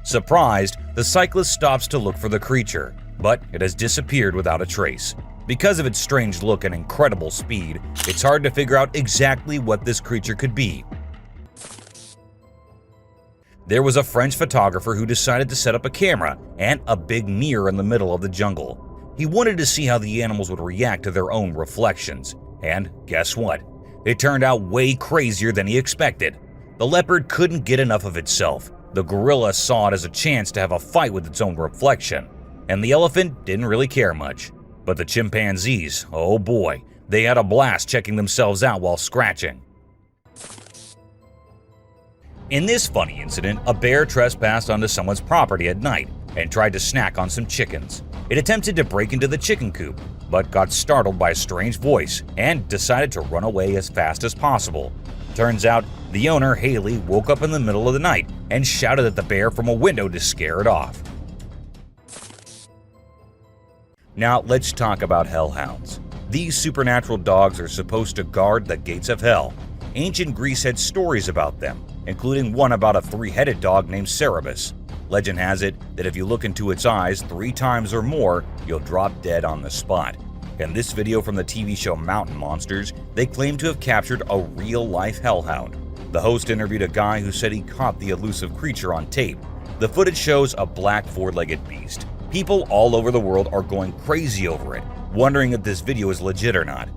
Surprised, the cyclist stops to look for the creature, but it has disappeared without a trace. Because of its strange look and incredible speed, it's hard to figure out exactly what this creature could be. There was a French photographer who decided to set up a camera and a big mirror in the middle of the jungle. He wanted to see how the animals would react to their own reflections, and guess what? It turned out way crazier than he expected. The leopard couldn't get enough of itself. The gorilla saw it as a chance to have a fight with its own reflection, and the elephant didn't really care much. But the chimpanzees, oh boy, they had a blast checking themselves out while scratching. In this funny incident, a bear trespassed onto someone's property at night and tried to snack on some chickens. It attempted to break into the chicken coop, but got startled by a strange voice and decided to run away as fast as possible. Turns out, the owner, Haley, woke up in the middle of the night and shouted at the bear from a window to scare it off. Now let's talk about hellhounds. These supernatural dogs are supposed to guard the gates of hell. Ancient Greece had stories about them, including one about a three-headed dog named Cerberus. Legend has it that if you look into its eyes 3 times or more, you'll drop dead on the spot. In this video from the TV show Mountain Monsters, they claim to have captured a real-life hellhound. The host interviewed a guy who said he caught the elusive creature on tape. The footage shows a black 4-legged beast. People all over the world are going crazy over it, wondering if this video is legit or not.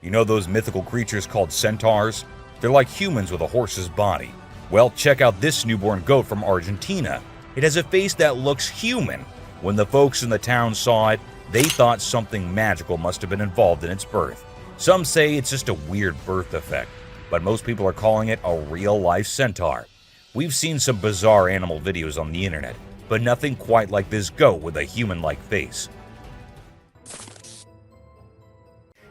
You know those mythical creatures called centaurs? They're like humans with a horse's body. Well, check out this newborn goat from Argentina. It has a face that looks human. When the folks in the town saw it, they thought something magical must have been involved in its birth. Some say it's just a weird birth effect, but most people are calling it a real-life centaur. We've seen some bizarre animal videos on the internet, but nothing quite like this goat with a human-like face.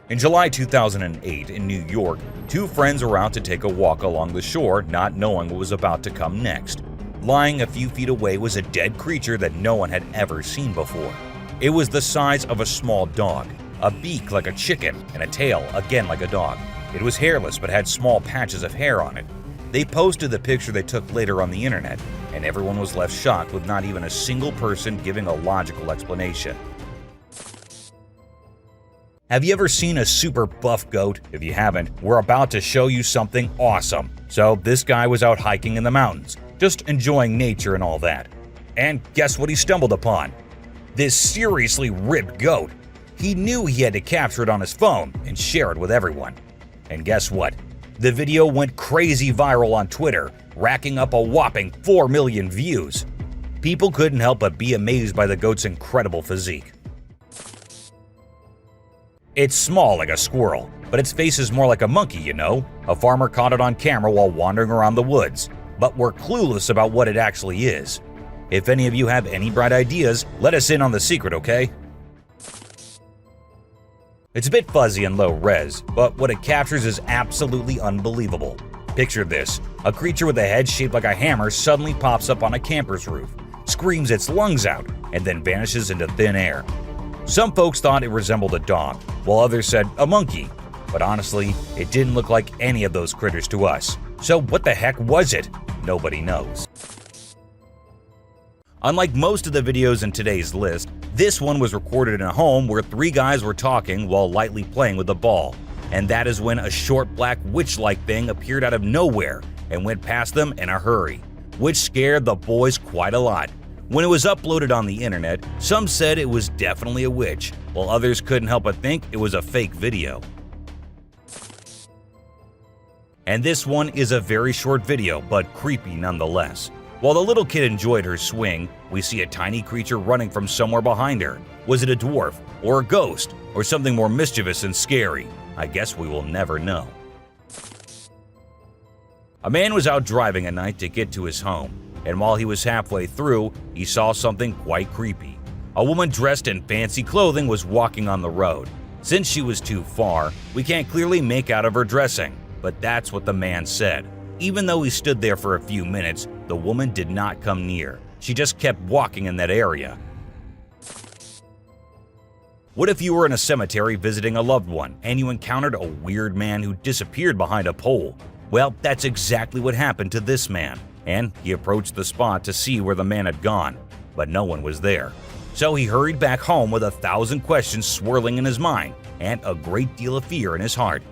In July 2008 in New York, 2 friends were out to take a walk along the shore, not knowing what was about to come next. Lying a few feet away was a dead creature that no one had ever seen before. It was the size of a small dog, a beak like a chicken, and a tail again like a dog. It was hairless but had small patches of hair on it. They posted the picture they took later on the internet, and everyone was left shocked with not even a single person giving a logical explanation. Have you ever seen a super buff goat? If you haven't, we're about to show you something awesome. So this guy was out hiking in the mountains, just enjoying nature and all that. And guess what he stumbled upon? This seriously ripped goat. He knew he had to capture it on his phone and share it with everyone. And guess what? The video went crazy viral on Twitter, racking up a whopping 4 million views. People couldn't help but be amazed by the goat's incredible physique. It's small like a squirrel, but its face is more like a monkey, you know? A farmer caught it on camera while wandering around the woods, but we're clueless about what it actually is. If any of you have any bright ideas, let us in on the secret, okay? It's a bit fuzzy and low res, but what it captures is absolutely unbelievable. Picture this: a creature with a head shaped like a hammer suddenly pops up on a camper's roof, screams its lungs out, and then vanishes into thin air. Some folks thought it resembled a dog, while others said a monkey. But honestly, it didn't look like any of those critters to us. So what the heck was it? Nobody knows. Unlike most of the videos in today's list, this one was recorded in a home where 3 guys were talking while lightly playing with a ball. And that is when a short black witch-like thing appeared out of nowhere and went past them in a hurry, which scared the boys quite a lot. When it was uploaded on the internet, some said it was definitely a witch, while others couldn't help but think it was a fake video. And this one is a very short video, but creepy nonetheless. While the little kid enjoyed her swing, we see a tiny creature running from somewhere behind her. Was it a dwarf, or a ghost, or something more mischievous and scary? I guess we will never know. A man was out driving at night to get to his home, and while he was halfway through, he saw something quite creepy. A woman dressed in fancy clothing was walking on the road. Since she was too far, we can't clearly make out of her dressing, but that's what the man said. Even though he stood there for a few minutes, the woman did not come near. She just kept walking in that area. What if you were in a cemetery visiting a loved one and you encountered a weird man who disappeared behind a pole? Well, that's exactly what happened to this man, and he approached the spot to see where the man had gone, but no one was there. So he hurried back home with 1,000 questions swirling in his mind and a great deal of fear in his heart.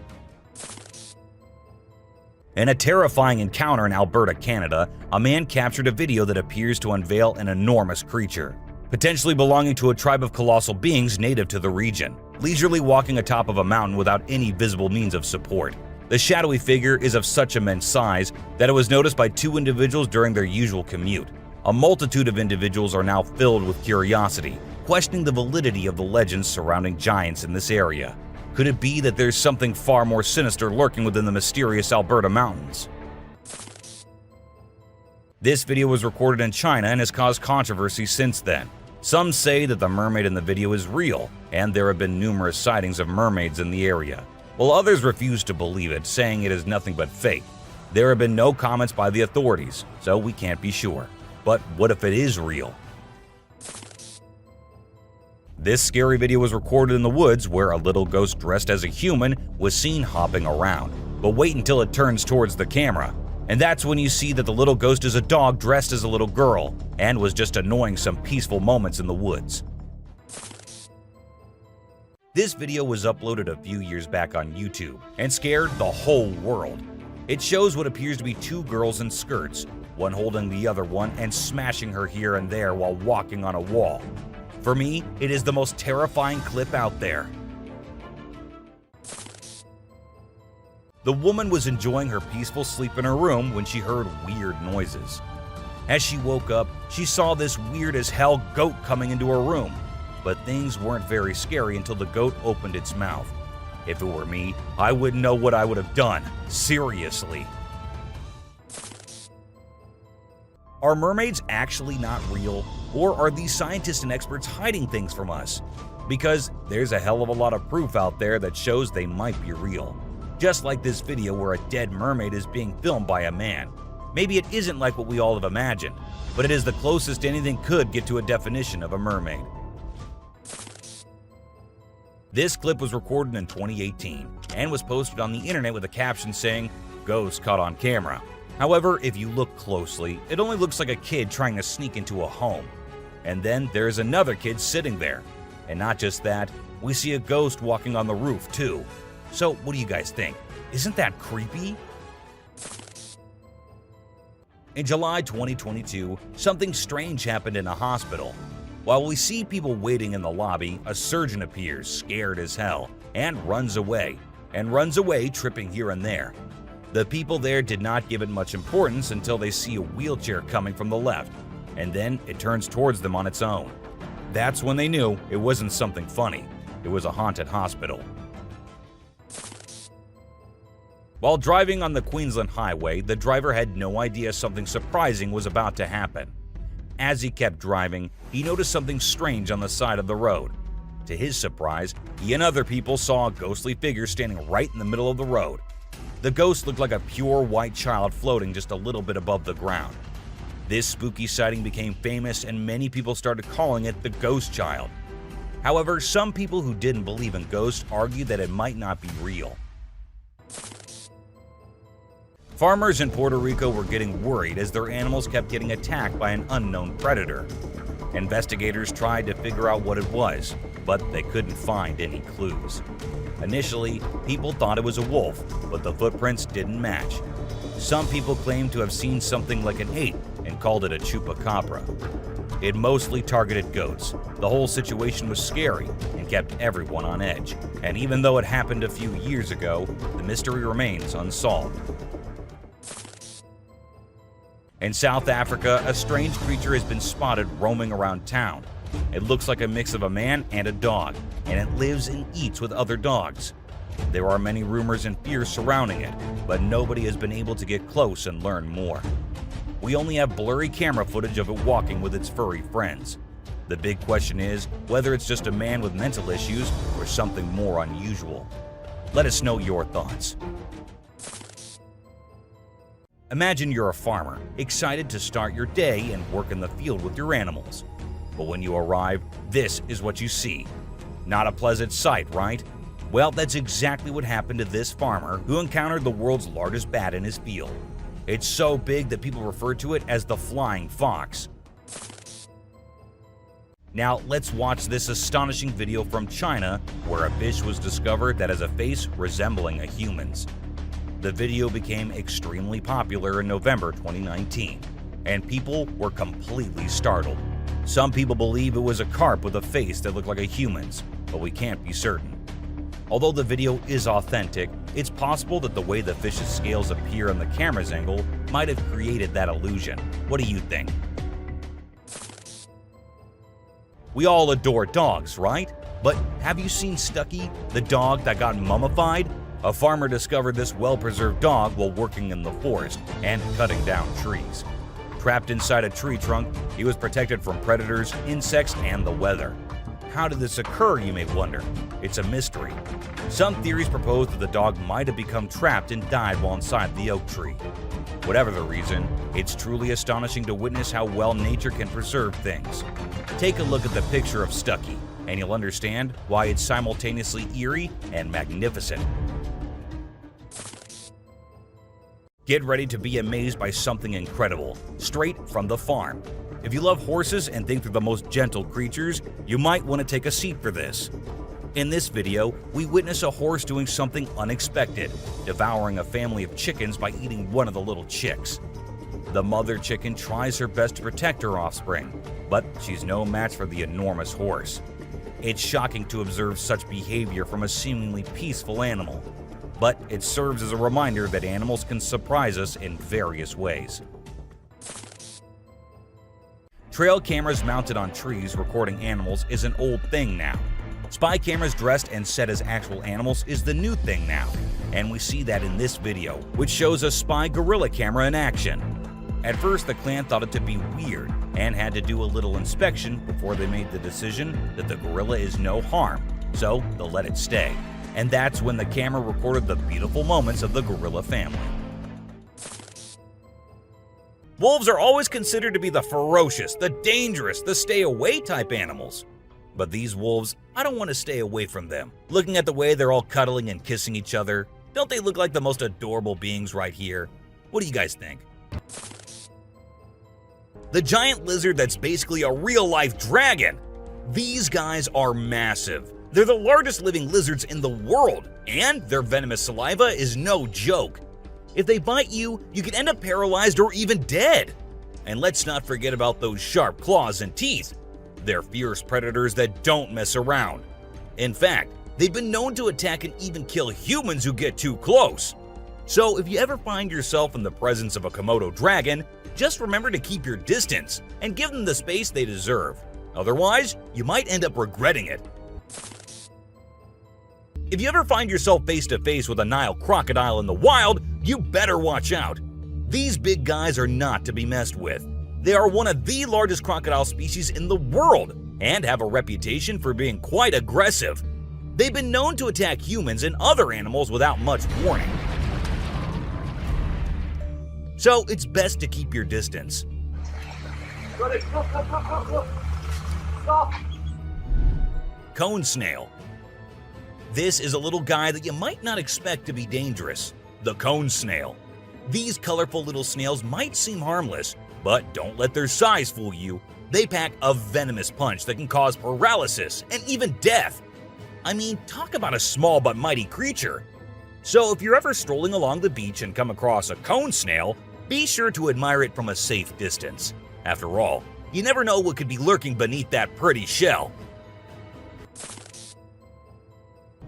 In a terrifying encounter in Alberta, Canada, a man captured a video that appears to unveil an enormous creature, potentially belonging to a tribe of colossal beings native to the region, leisurely walking atop of a mountain without any visible means of support. The shadowy figure is of such immense size that it was noticed by 2 individuals during their usual commute. A multitude of individuals are now filled with curiosity, questioning the validity of the legends surrounding giants in this area. Could it be that there's something far more sinister lurking within the mysterious Alberta mountains? This video was recorded in China and has caused controversy since then. Some say that the mermaid in the video is real, and there have been numerous sightings of mermaids in the area, while others refuse to believe it, saying it is nothing but fake. There have been no comments by the authorities, so we can't be sure. But what if it is real? This scary video was recorded in the woods where a little ghost dressed as a human was seen hopping around. But wait until it turns towards the camera, and that's when you see that the little ghost is a dog dressed as a little girl and was just annoying some peaceful moments in the woods. This video was uploaded a few years back on YouTube and scared the whole world. It shows what appears to be 2 girls in skirts, one holding the other one and smashing her here and there while walking on a wall. For me, it is the most terrifying clip out there. The woman was enjoying her peaceful sleep in her room when she heard weird noises. As she woke up, she saw this weird as hell goat coming into her room. But things weren't very scary until the goat opened its mouth. If it were me, I wouldn't know what I would have done. Seriously. Are mermaids actually not real? Or are these scientists and experts hiding things from us? Because there's a hell of a lot of proof out there that shows they might be real. Just like this video where a dead mermaid is being filmed by a man. Maybe it isn't like what we all have imagined, but it is the closest anything could get to a definition of a mermaid. This clip was recorded in 2018 and was posted on the internet with a caption saying, "Ghost caught on camera." However, if you look closely, it only looks like a kid trying to sneak into a home. And then there's another kid sitting there. And not just that, we see a ghost walking on the roof too. So what do you guys think? Isn't that creepy? In July 2022, something strange happened in a hospital. While we see people waiting in the lobby, a surgeon appears, scared as hell, and runs away tripping here and there. The people there did not give it much importance until they see a wheelchair coming from the left, and then it turns towards them on its own. That's when they knew it wasn't something funny. It was a haunted hospital. While driving on the Queensland Highway, the driver had no idea something surprising was about to happen. As he kept driving, he noticed something strange on the side of the road. To his surprise, he and other people saw a ghostly figure standing right in the middle of the road. The ghost looked like a pure white child floating just a little bit above the ground. This spooky sighting became famous and many people started calling it the Ghost Child. However, some people who didn't believe in ghosts argued that it might not be real. Farmers in Puerto Rico were getting worried as their animals kept getting attacked by an unknown predator. Investigators tried to figure out what it was, but they couldn't find any clues. Initially, people thought it was a wolf, but the footprints didn't match. Some people claimed to have seen something like an ape and called it a chupacabra. It mostly targeted goats. The whole situation was scary and kept everyone on edge. And even though it happened a few years ago, the mystery remains unsolved. In South Africa, a strange creature has been spotted roaming around town. It looks like a mix of a man and a dog, and it lives and eats with other dogs. There are many rumors and fears surrounding it, but nobody has been able to get close and learn more. We only have blurry camera footage of it walking with its furry friends. The big question is whether it's just a man with mental issues or something more unusual. Let us know your thoughts. Imagine you're a farmer, excited to start your day and work in the field with your animals. But when you arrive, this is what you see. Not a pleasant sight, right? Well, that's exactly what happened to this farmer who encountered the world's largest bat in his field. It's so big that people refer to it as the flying fox. Now, let's watch this astonishing video from China where a fish was discovered that has a face resembling a human's. The video became extremely popular in November 2019, and people were completely startled. Some people believe it was a carp with a face that looked like a human's, but we can't be certain. Although the video is authentic, it's possible that the way the fish's scales appear on the camera's angle might have created that illusion. What do you think? We all adore dogs, right? But have you seen Stucky, the dog that got mummified? A farmer discovered this well-preserved dog while working in the forest and cutting down trees. Trapped inside a tree trunk, he was protected from predators, insects, and the weather. How did this occur, you may wonder? It's a mystery. Some theories propose that the dog might have become trapped and died while inside the oak tree. Whatever the reason, it's truly astonishing to witness how well nature can preserve things. Take a look at the picture of Stucky, and you'll understand why it's simultaneously eerie and magnificent. Get ready to be amazed by something incredible, straight from the farm. If you love horses and think they're the most gentle creatures, you might want to take a seat for this. In this video, we witness a horse doing something unexpected, devouring a family of chickens by eating one of the little chicks. The mother chicken tries her best to protect her offspring, but she's no match for the enormous horse. It's shocking to observe such behavior from a seemingly peaceful animal, but it serves as a reminder that animals can surprise us in various ways. Trail cameras mounted on trees recording animals is an old thing now. Spy cameras dressed and set as actual animals is the new thing now, and we see that in this video, which shows a spy gorilla camera in action. At first, the clan thought it to be weird and had to do a little inspection before they made the decision that the gorilla is no harm, so they'll let it stay. And that's when the camera recorded the beautiful moments of the gorilla family. Wolves are always considered to be the ferocious, the dangerous, the stay-away type animals. But these wolves, I don't want to stay away from them. Looking at the way they're all cuddling and kissing each other, don't they look like the most adorable beings right here? What do you guys think? The giant lizard that's basically a real-life dragon. These guys are massive. They're the largest living lizards in the world, and their venomous saliva is no joke. If they bite you, you could end up paralyzed or even dead. And let's not forget about those sharp claws and teeth. They're fierce predators that don't mess around. In fact, they've been known to attack and even kill humans who get too close. So if you ever find yourself in the presence of a Komodo dragon, just remember to keep your distance and give them the space they deserve. Otherwise, you might end up regretting it. If you ever find yourself face to face with a Nile crocodile in the wild, you better watch out. These big guys are not to be messed with. They are one of the largest crocodile species in the world and have a reputation for being quite aggressive. They've been known to attack humans and other animals without much warning. So it's best to keep your distance. Stop. Cone snail. This is a little guy that you might not expect to be dangerous. The cone snail. These colorful little snails might seem harmless, but don't let their size fool you. They pack a venomous punch that can cause paralysis and even death. I mean, talk about a small but mighty creature. So if you're ever strolling along the beach and come across a cone snail, be sure to admire it from a safe distance. After all, You never know what could be lurking beneath that pretty shell.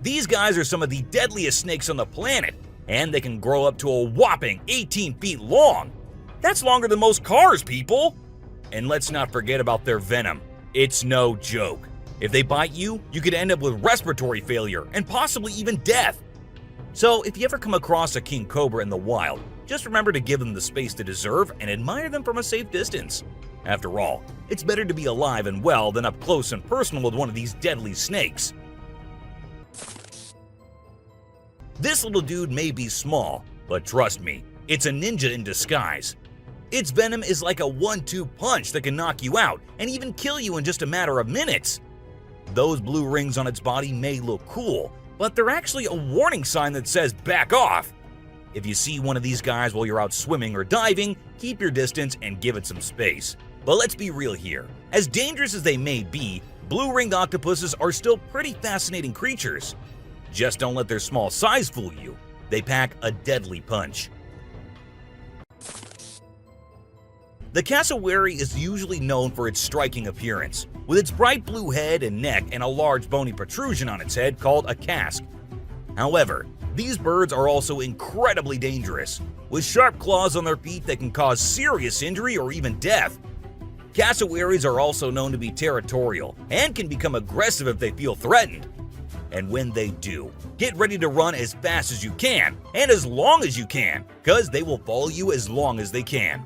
These guys are some of the deadliest snakes on the planet, and they can grow up to a whopping 18 feet long. That's longer than most cars, people! And let's not forget about their venom. It's no joke. If they bite you, you could end up with respiratory failure and possibly even death. So if you ever come across a king cobra in the wild, just remember to give them the space they deserve and admire them from a safe distance. After all, it's better to be alive and well than up close and personal with one of these deadly snakes. This little dude may be small, but trust me, it's a ninja in disguise. Its venom is like a 1-2 punch that can knock you out and even kill you in just a matter of minutes. Those blue rings on its body may look cool, but they're actually a warning sign that says back off. If you see one of these guys while you're out swimming or diving, keep your distance and give it some space. But let's be real here. As dangerous as they may be, blue-ringed octopuses are still pretty fascinating creatures. Just don't let their small size fool you. They pack a deadly punch. The cassowary is usually known for its striking appearance, with its bright blue head and neck and a large bony protrusion on its head called a casque. However, these birds are also incredibly dangerous, with sharp claws on their feet that can cause serious injury or even death. Cassowaries are also known to be territorial and can become aggressive if they feel threatened. And when they do, get ready to run as fast as you can and as long as you can, because they will follow you as long as they can.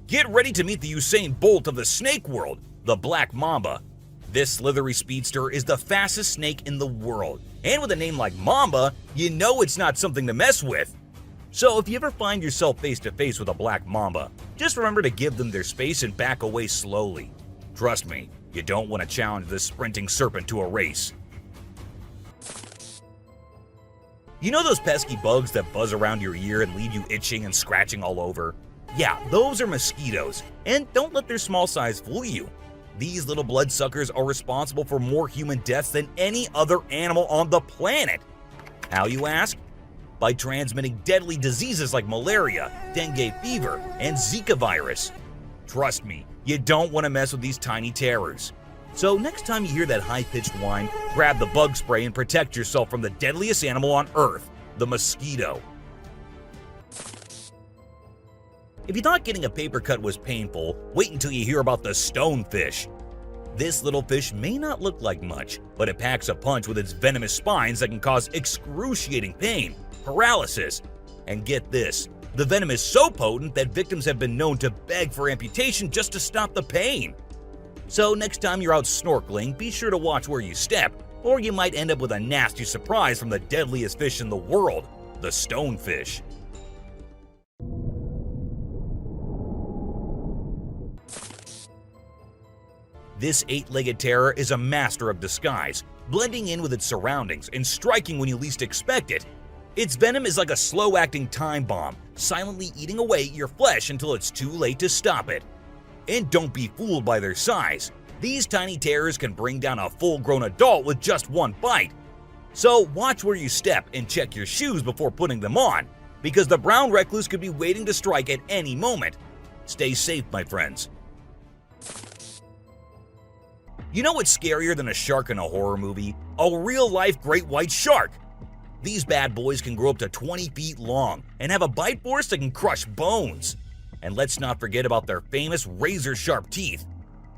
Get ready to meet the Usain Bolt of the snake world, the black mamba. This slithery speedster is the fastest snake in the world, and with a name like Mamba, you know it's not something to mess with. So if you ever find yourself face to face with a black mamba, just remember to give them their space and back away slowly. Trust me, you don't want to challenge this sprinting serpent to a race. You know those pesky bugs that buzz around your ear and leave you itching and scratching all over? Yeah, those are mosquitoes, and don't let their small size fool you. These little bloodsuckers are responsible for more human deaths than any other animal on the planet. How, you ask? By transmitting deadly diseases like malaria, dengue fever, and Zika virus. Trust me, you don't want to mess with these tiny terrors. So next time you hear that high-pitched whine, grab the bug spray and protect yourself from the deadliest animal on Earth, the mosquito. If you thought getting a paper cut was painful, wait until you hear about the stonefish. This little fish may not look like much, but it packs a punch with its venomous spines that can cause excruciating pain, paralysis, and get this, the venom is so potent that victims have been known to beg for amputation just to stop the pain. So next time you're out snorkeling, be sure to watch where you step, or you might end up with a nasty surprise from the deadliest fish in the world, the stonefish. This 8-legged terror is a master of disguise, blending in with its surroundings and striking when you least expect it. Its venom is like a slow-acting time bomb, silently eating away at your flesh until it's too late to stop it. And don't be fooled by their size. These tiny terrors can bring down a full-grown adult with just one bite. So watch where you step and check your shoes before putting them on, because the brown recluse could be waiting to strike at any moment. Stay safe, my friends. You know what's scarier than a shark in a horror movie? A real-life great white shark! These bad boys can grow up to 20 feet long and have a bite force that can crush bones. And let's not forget about their famous razor-sharp teeth.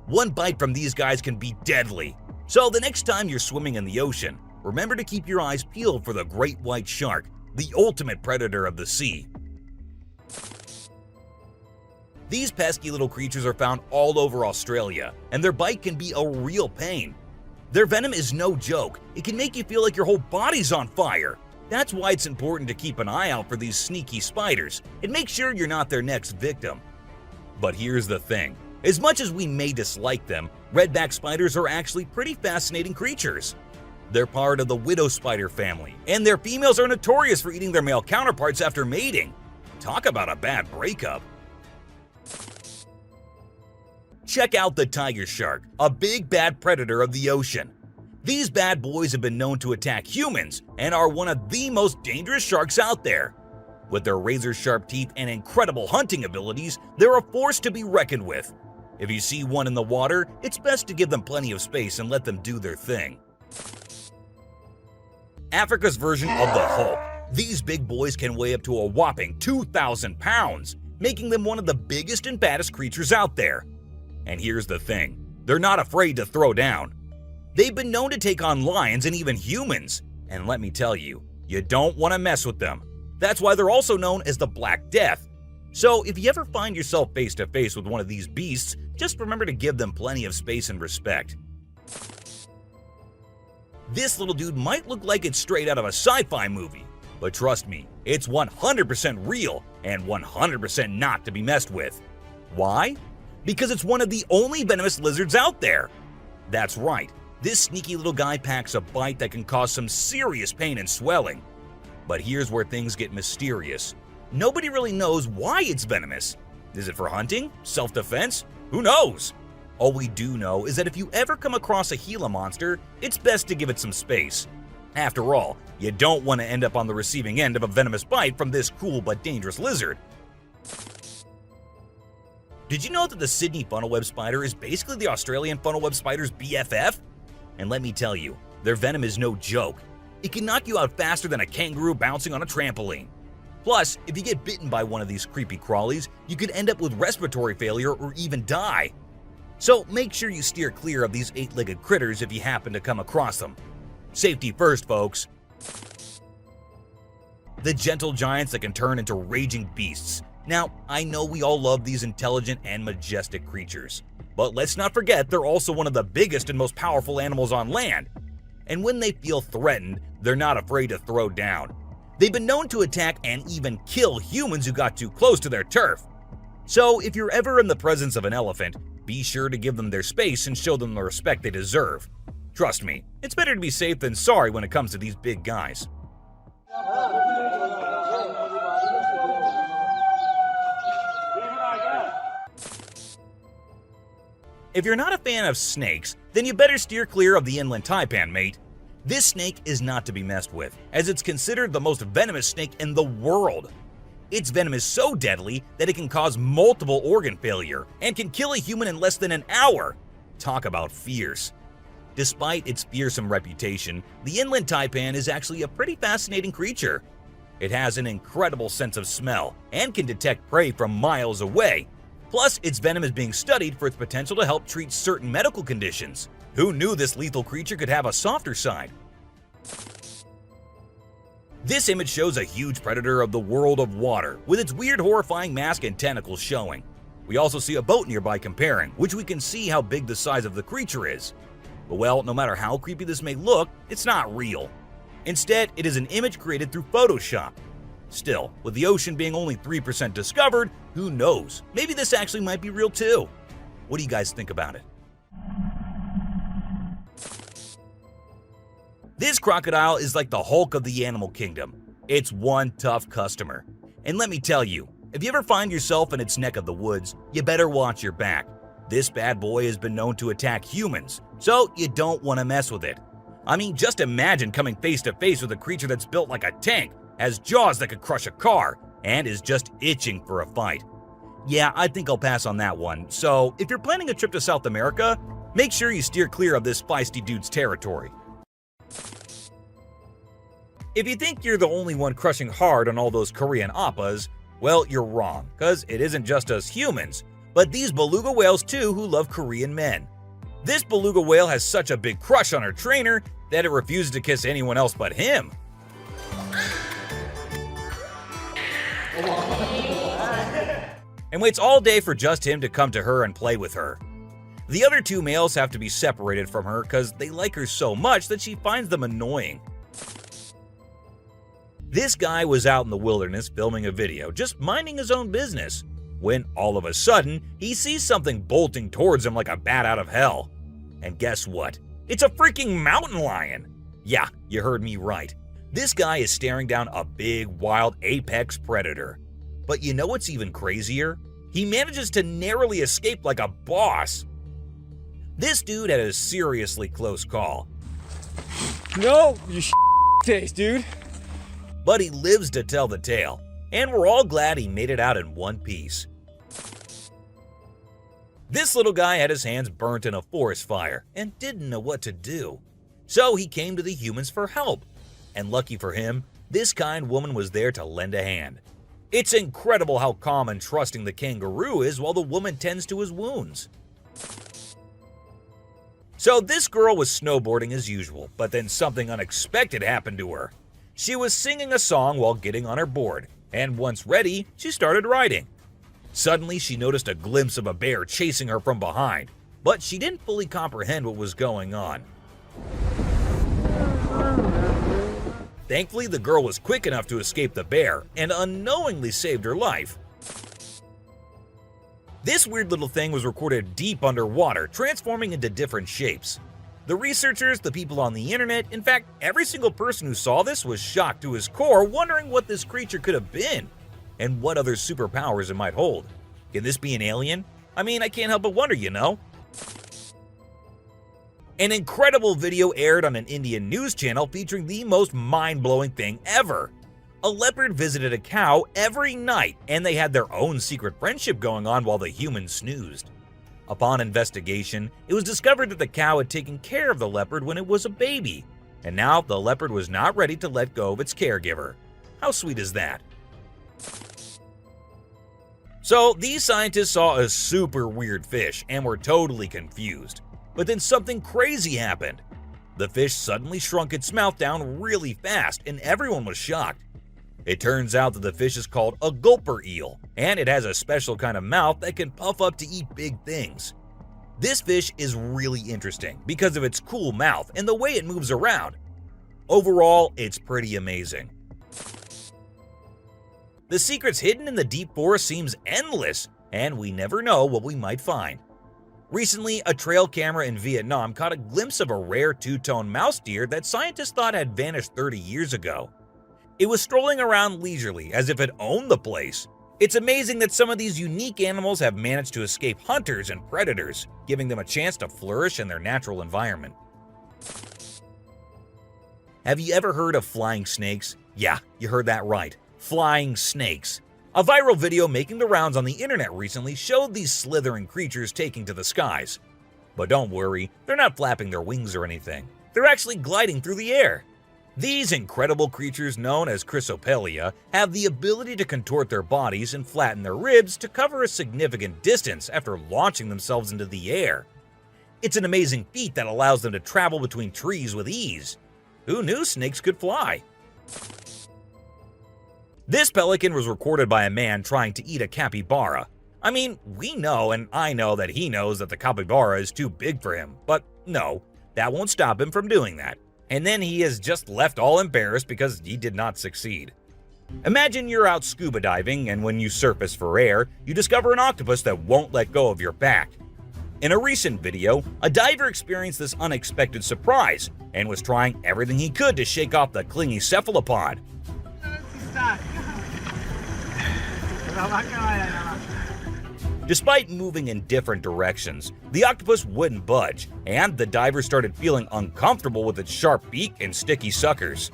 One bite from these guys can be deadly. So the next time you're swimming in the ocean, remember to keep your eyes peeled for the great white shark, the ultimate predator of the sea. These pesky little creatures are found all over Australia, and their bite can be a real pain. Their venom is no joke. It can make you feel like your whole body's on fire. That's why it's important to keep an eye out for these sneaky spiders and make sure you're not their next victim. But here's the thing. As much as we may dislike them, redback spiders are actually pretty fascinating creatures. They're part of the widow spider family, and their females are notorious for eating their male counterparts after mating. Talk about a bad breakup. Check out the tiger shark, a big bad predator of the ocean. These bad boys have been known to attack humans and are one of the most dangerous sharks out there. With their razor-sharp teeth and incredible hunting abilities, they're a force to be reckoned with. If you see one in the water, it's best to give them plenty of space and let them do their thing. Africa's version of the Hulk. These big boys can weigh up to a whopping 2,000 pounds, making them one of the biggest and baddest creatures out there. And here's the thing, they're not afraid to throw down. They've been known to take on lions and even humans, and let me tell you, you don't want to mess with them. That's why they're also known as the Black Death. So if you ever find yourself face to face with one of these beasts, just remember to give them plenty of space and respect. This little dude might look like it's straight out of a sci-fi movie, but trust me, it's 100% real and 100% not to be messed with. Why? Because it's one of the only venomous lizards out there. That's right, this sneaky little guy packs a bite that can cause some serious pain and swelling. But here's where things get mysterious. Nobody really knows why it's venomous. Is it for hunting? Self-defense? Who knows? All we do know is that if you ever come across a Gila monster, it's best to give it some space. After all, you don't want to end up on the receiving end of a venomous bite from this cool but dangerous lizard. Did you know that the Sydney funnel-web spider is basically the Australian funnel-web spider's BFF? And let me tell you, their venom is no joke. It can knock you out faster than a kangaroo bouncing on a trampoline. Plus, if you get bitten by one of these creepy crawlies, you could end up with respiratory failure or even die. So make sure you steer clear of these 8-legged critters if you happen to come across them. Safety first, folks. The gentle giants that can turn into raging beasts. Now, I know we all love these intelligent and majestic creatures, but let's not forget they're also one of the biggest and most powerful animals on land. And when they feel threatened, they're not afraid to throw down. They've been known to attack and even kill humans who got too close to their turf. So if you're ever in the presence of an elephant, be sure to give them their space and show them the respect they deserve. Trust me, it's better to be safe than sorry when it comes to these big guys. If you're not a fan of snakes, then you better steer clear of the inland taipan, mate. This snake is not to be messed with, as it's considered the most venomous snake in the world. Its venom is so deadly that it can cause multiple organ failure and can kill a human in less than an hour. Talk about fierce. Despite its fearsome reputation, the inland taipan is actually a pretty fascinating creature. It has an incredible sense of smell and can detect prey from miles away. Plus, its venom is being studied for its potential to help treat certain medical conditions. Who knew this lethal creature could have a softer side? This image shows a huge predator of the world of water, with its weird horrifying mask and tentacles showing. We also see a boat nearby comparing, which we can see how big the size of the creature is. But well, no matter how creepy this may look, it's not real. Instead, it is an image created through Photoshop. Still, with the ocean being only 3% discovered, who knows? Maybe this actually might be real too. What do you guys think about it? This crocodile is like the Hulk of the animal kingdom. It's one tough customer. And let me tell you, if you ever find yourself in its neck of the woods, you better watch your back. This bad boy has been known to attack humans, so you don't want to mess with it. I mean, just imagine coming face to face with a creature that's built like a tank, has jaws that could crush a car, and is just itching for a fight. Yeah, I think I'll pass on that one. So if you're planning a trip to South America, make sure you steer clear of this feisty dude's territory. If you think you're the only one crushing hard on all those Korean oppas, well, you're wrong, because it isn't just us humans, but these beluga whales too who love Korean men. This beluga whale has such a big crush on her trainer that it refuses to kiss anyone else but him. And waits all day for just him to come to her and play with her. The other two males have to be separated from her because they like her so much that she finds them annoying. This guy was out in the wilderness filming a video, just minding his own business, when all of a sudden, he sees something bolting towards him like a bat out of hell. And guess what? It's a freaking mountain lion! Yeah, you heard me right. This guy is staring down a big, wild apex predator. But you know what's even crazier? He manages to narrowly escape like a boss. This dude had a seriously close call. No, you taste, dude. But he lives to tell the tale. and we're all glad he made it out in one piece. This little guy had his hands burnt in a forest fire and didn't know what to do. So he came to the humans for help. And lucky for him, this kind woman was there to lend a hand. It's incredible how calm and trusting the kangaroo is while the woman tends to his wounds. So this girl was snowboarding as usual, but then something unexpected happened to her. She was singing a song while getting on her board, and once ready, she started riding. Suddenly, she noticed a glimpse of a bear chasing her from behind, but she didn't fully comprehend what was going on. Thankfully, the girl was quick enough to escape the bear and unknowingly saved her life. This weird little thing was recorded deep underwater, transforming into different shapes. The researchers, the people on the internet, in fact, every single person who saw this was shocked to his core, wondering what this creature could have been and what other superpowers it might hold. Can this be an alien? I mean, I can't help but wonder, you know? An incredible video aired on an Indian news channel featuring the most mind-blowing thing ever. A leopard visited a cow every night, and they had their own secret friendship going on while the humans snoozed. Upon investigation, it was discovered that the cow had taken care of the leopard when it was a baby, and now the leopard was not ready to let go of its caregiver. How sweet is that? So these scientists saw a super weird fish and were totally confused. But then something crazy happened. The fish suddenly shrunk its mouth down really fast, and everyone was shocked. It turns out that the fish is called a gulper eel, and it has a special kind of mouth that can puff up to eat big things. This fish is really interesting because of its cool mouth and the way it moves around. Overall, it's pretty amazing. The secrets hidden in the deep forest seems endless, and we never know what we might find. Recently, a trail camera in Vietnam caught a glimpse of a rare two-tone mouse deer that scientists thought had vanished 30 years ago. It was strolling around leisurely as if it owned the place. It's amazing that some of these unique animals have managed to escape hunters and predators, giving them a chance to flourish in their natural environment. Have you ever heard of flying snakes? Yeah, you heard that right. Flying snakes. A viral video making the rounds on the internet recently showed these slithering creatures taking to the skies. But don't worry, they're not flapping their wings or anything. They're actually gliding through the air. These incredible creatures, known as Chrysopelia, have the ability to contort their bodies and flatten their ribs to cover a significant distance after launching themselves into the air. It's an amazing feat that allows them to travel between trees with ease. Who knew snakes could fly? This pelican was recorded by a man trying to eat a capybara. I mean, we know and I know that he knows that the capybara is too big for him, but no, that won't stop him from doing that. And then he is just left all embarrassed because he did not succeed. Imagine you're out scuba diving and when you surface for air, you discover an octopus that won't let go of your back. In a recent video, a diver experienced this unexpected surprise and was trying everything he could to shake off the clingy cephalopod. Despite moving in different directions, the octopus wouldn't budge, and the diver started feeling uncomfortable with its sharp beak and sticky suckers.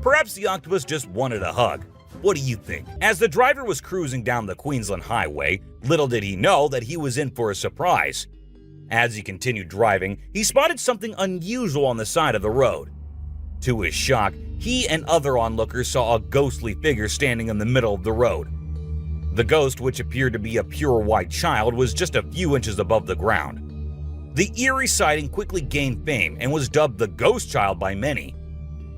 Perhaps the octopus just wanted a hug. What do you think? As the driver was cruising down the Queensland highway, little did he know that he was in for a surprise. As he continued driving, he spotted something unusual on the side of the road. To his shock, he and other onlookers saw a ghostly figure standing in the middle of the road. The ghost, which appeared to be a pure white child, was just a few inches above the ground. The eerie sighting quickly gained fame and was dubbed the Ghost Child by many.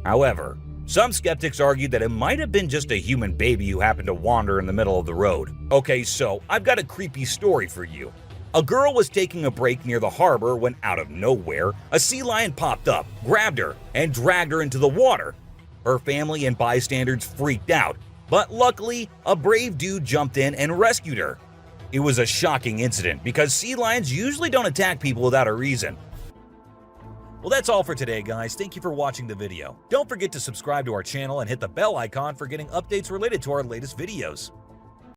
However, some skeptics argued that it might have been just a human baby who happened to wander in the middle of the road. Okay, so I've got a creepy story for you. A girl was taking a break near the harbor when, out of nowhere, a sea lion popped up, grabbed her, and dragged her into the water. Her family and bystanders freaked out, but luckily, a brave dude jumped in and rescued her. It was a shocking incident because sea lions usually don't attack people without a reason. Well, that's all for today, guys. Thank you for watching the video. Don't forget to subscribe to our channel and hit the bell icon for getting updates related to our latest videos.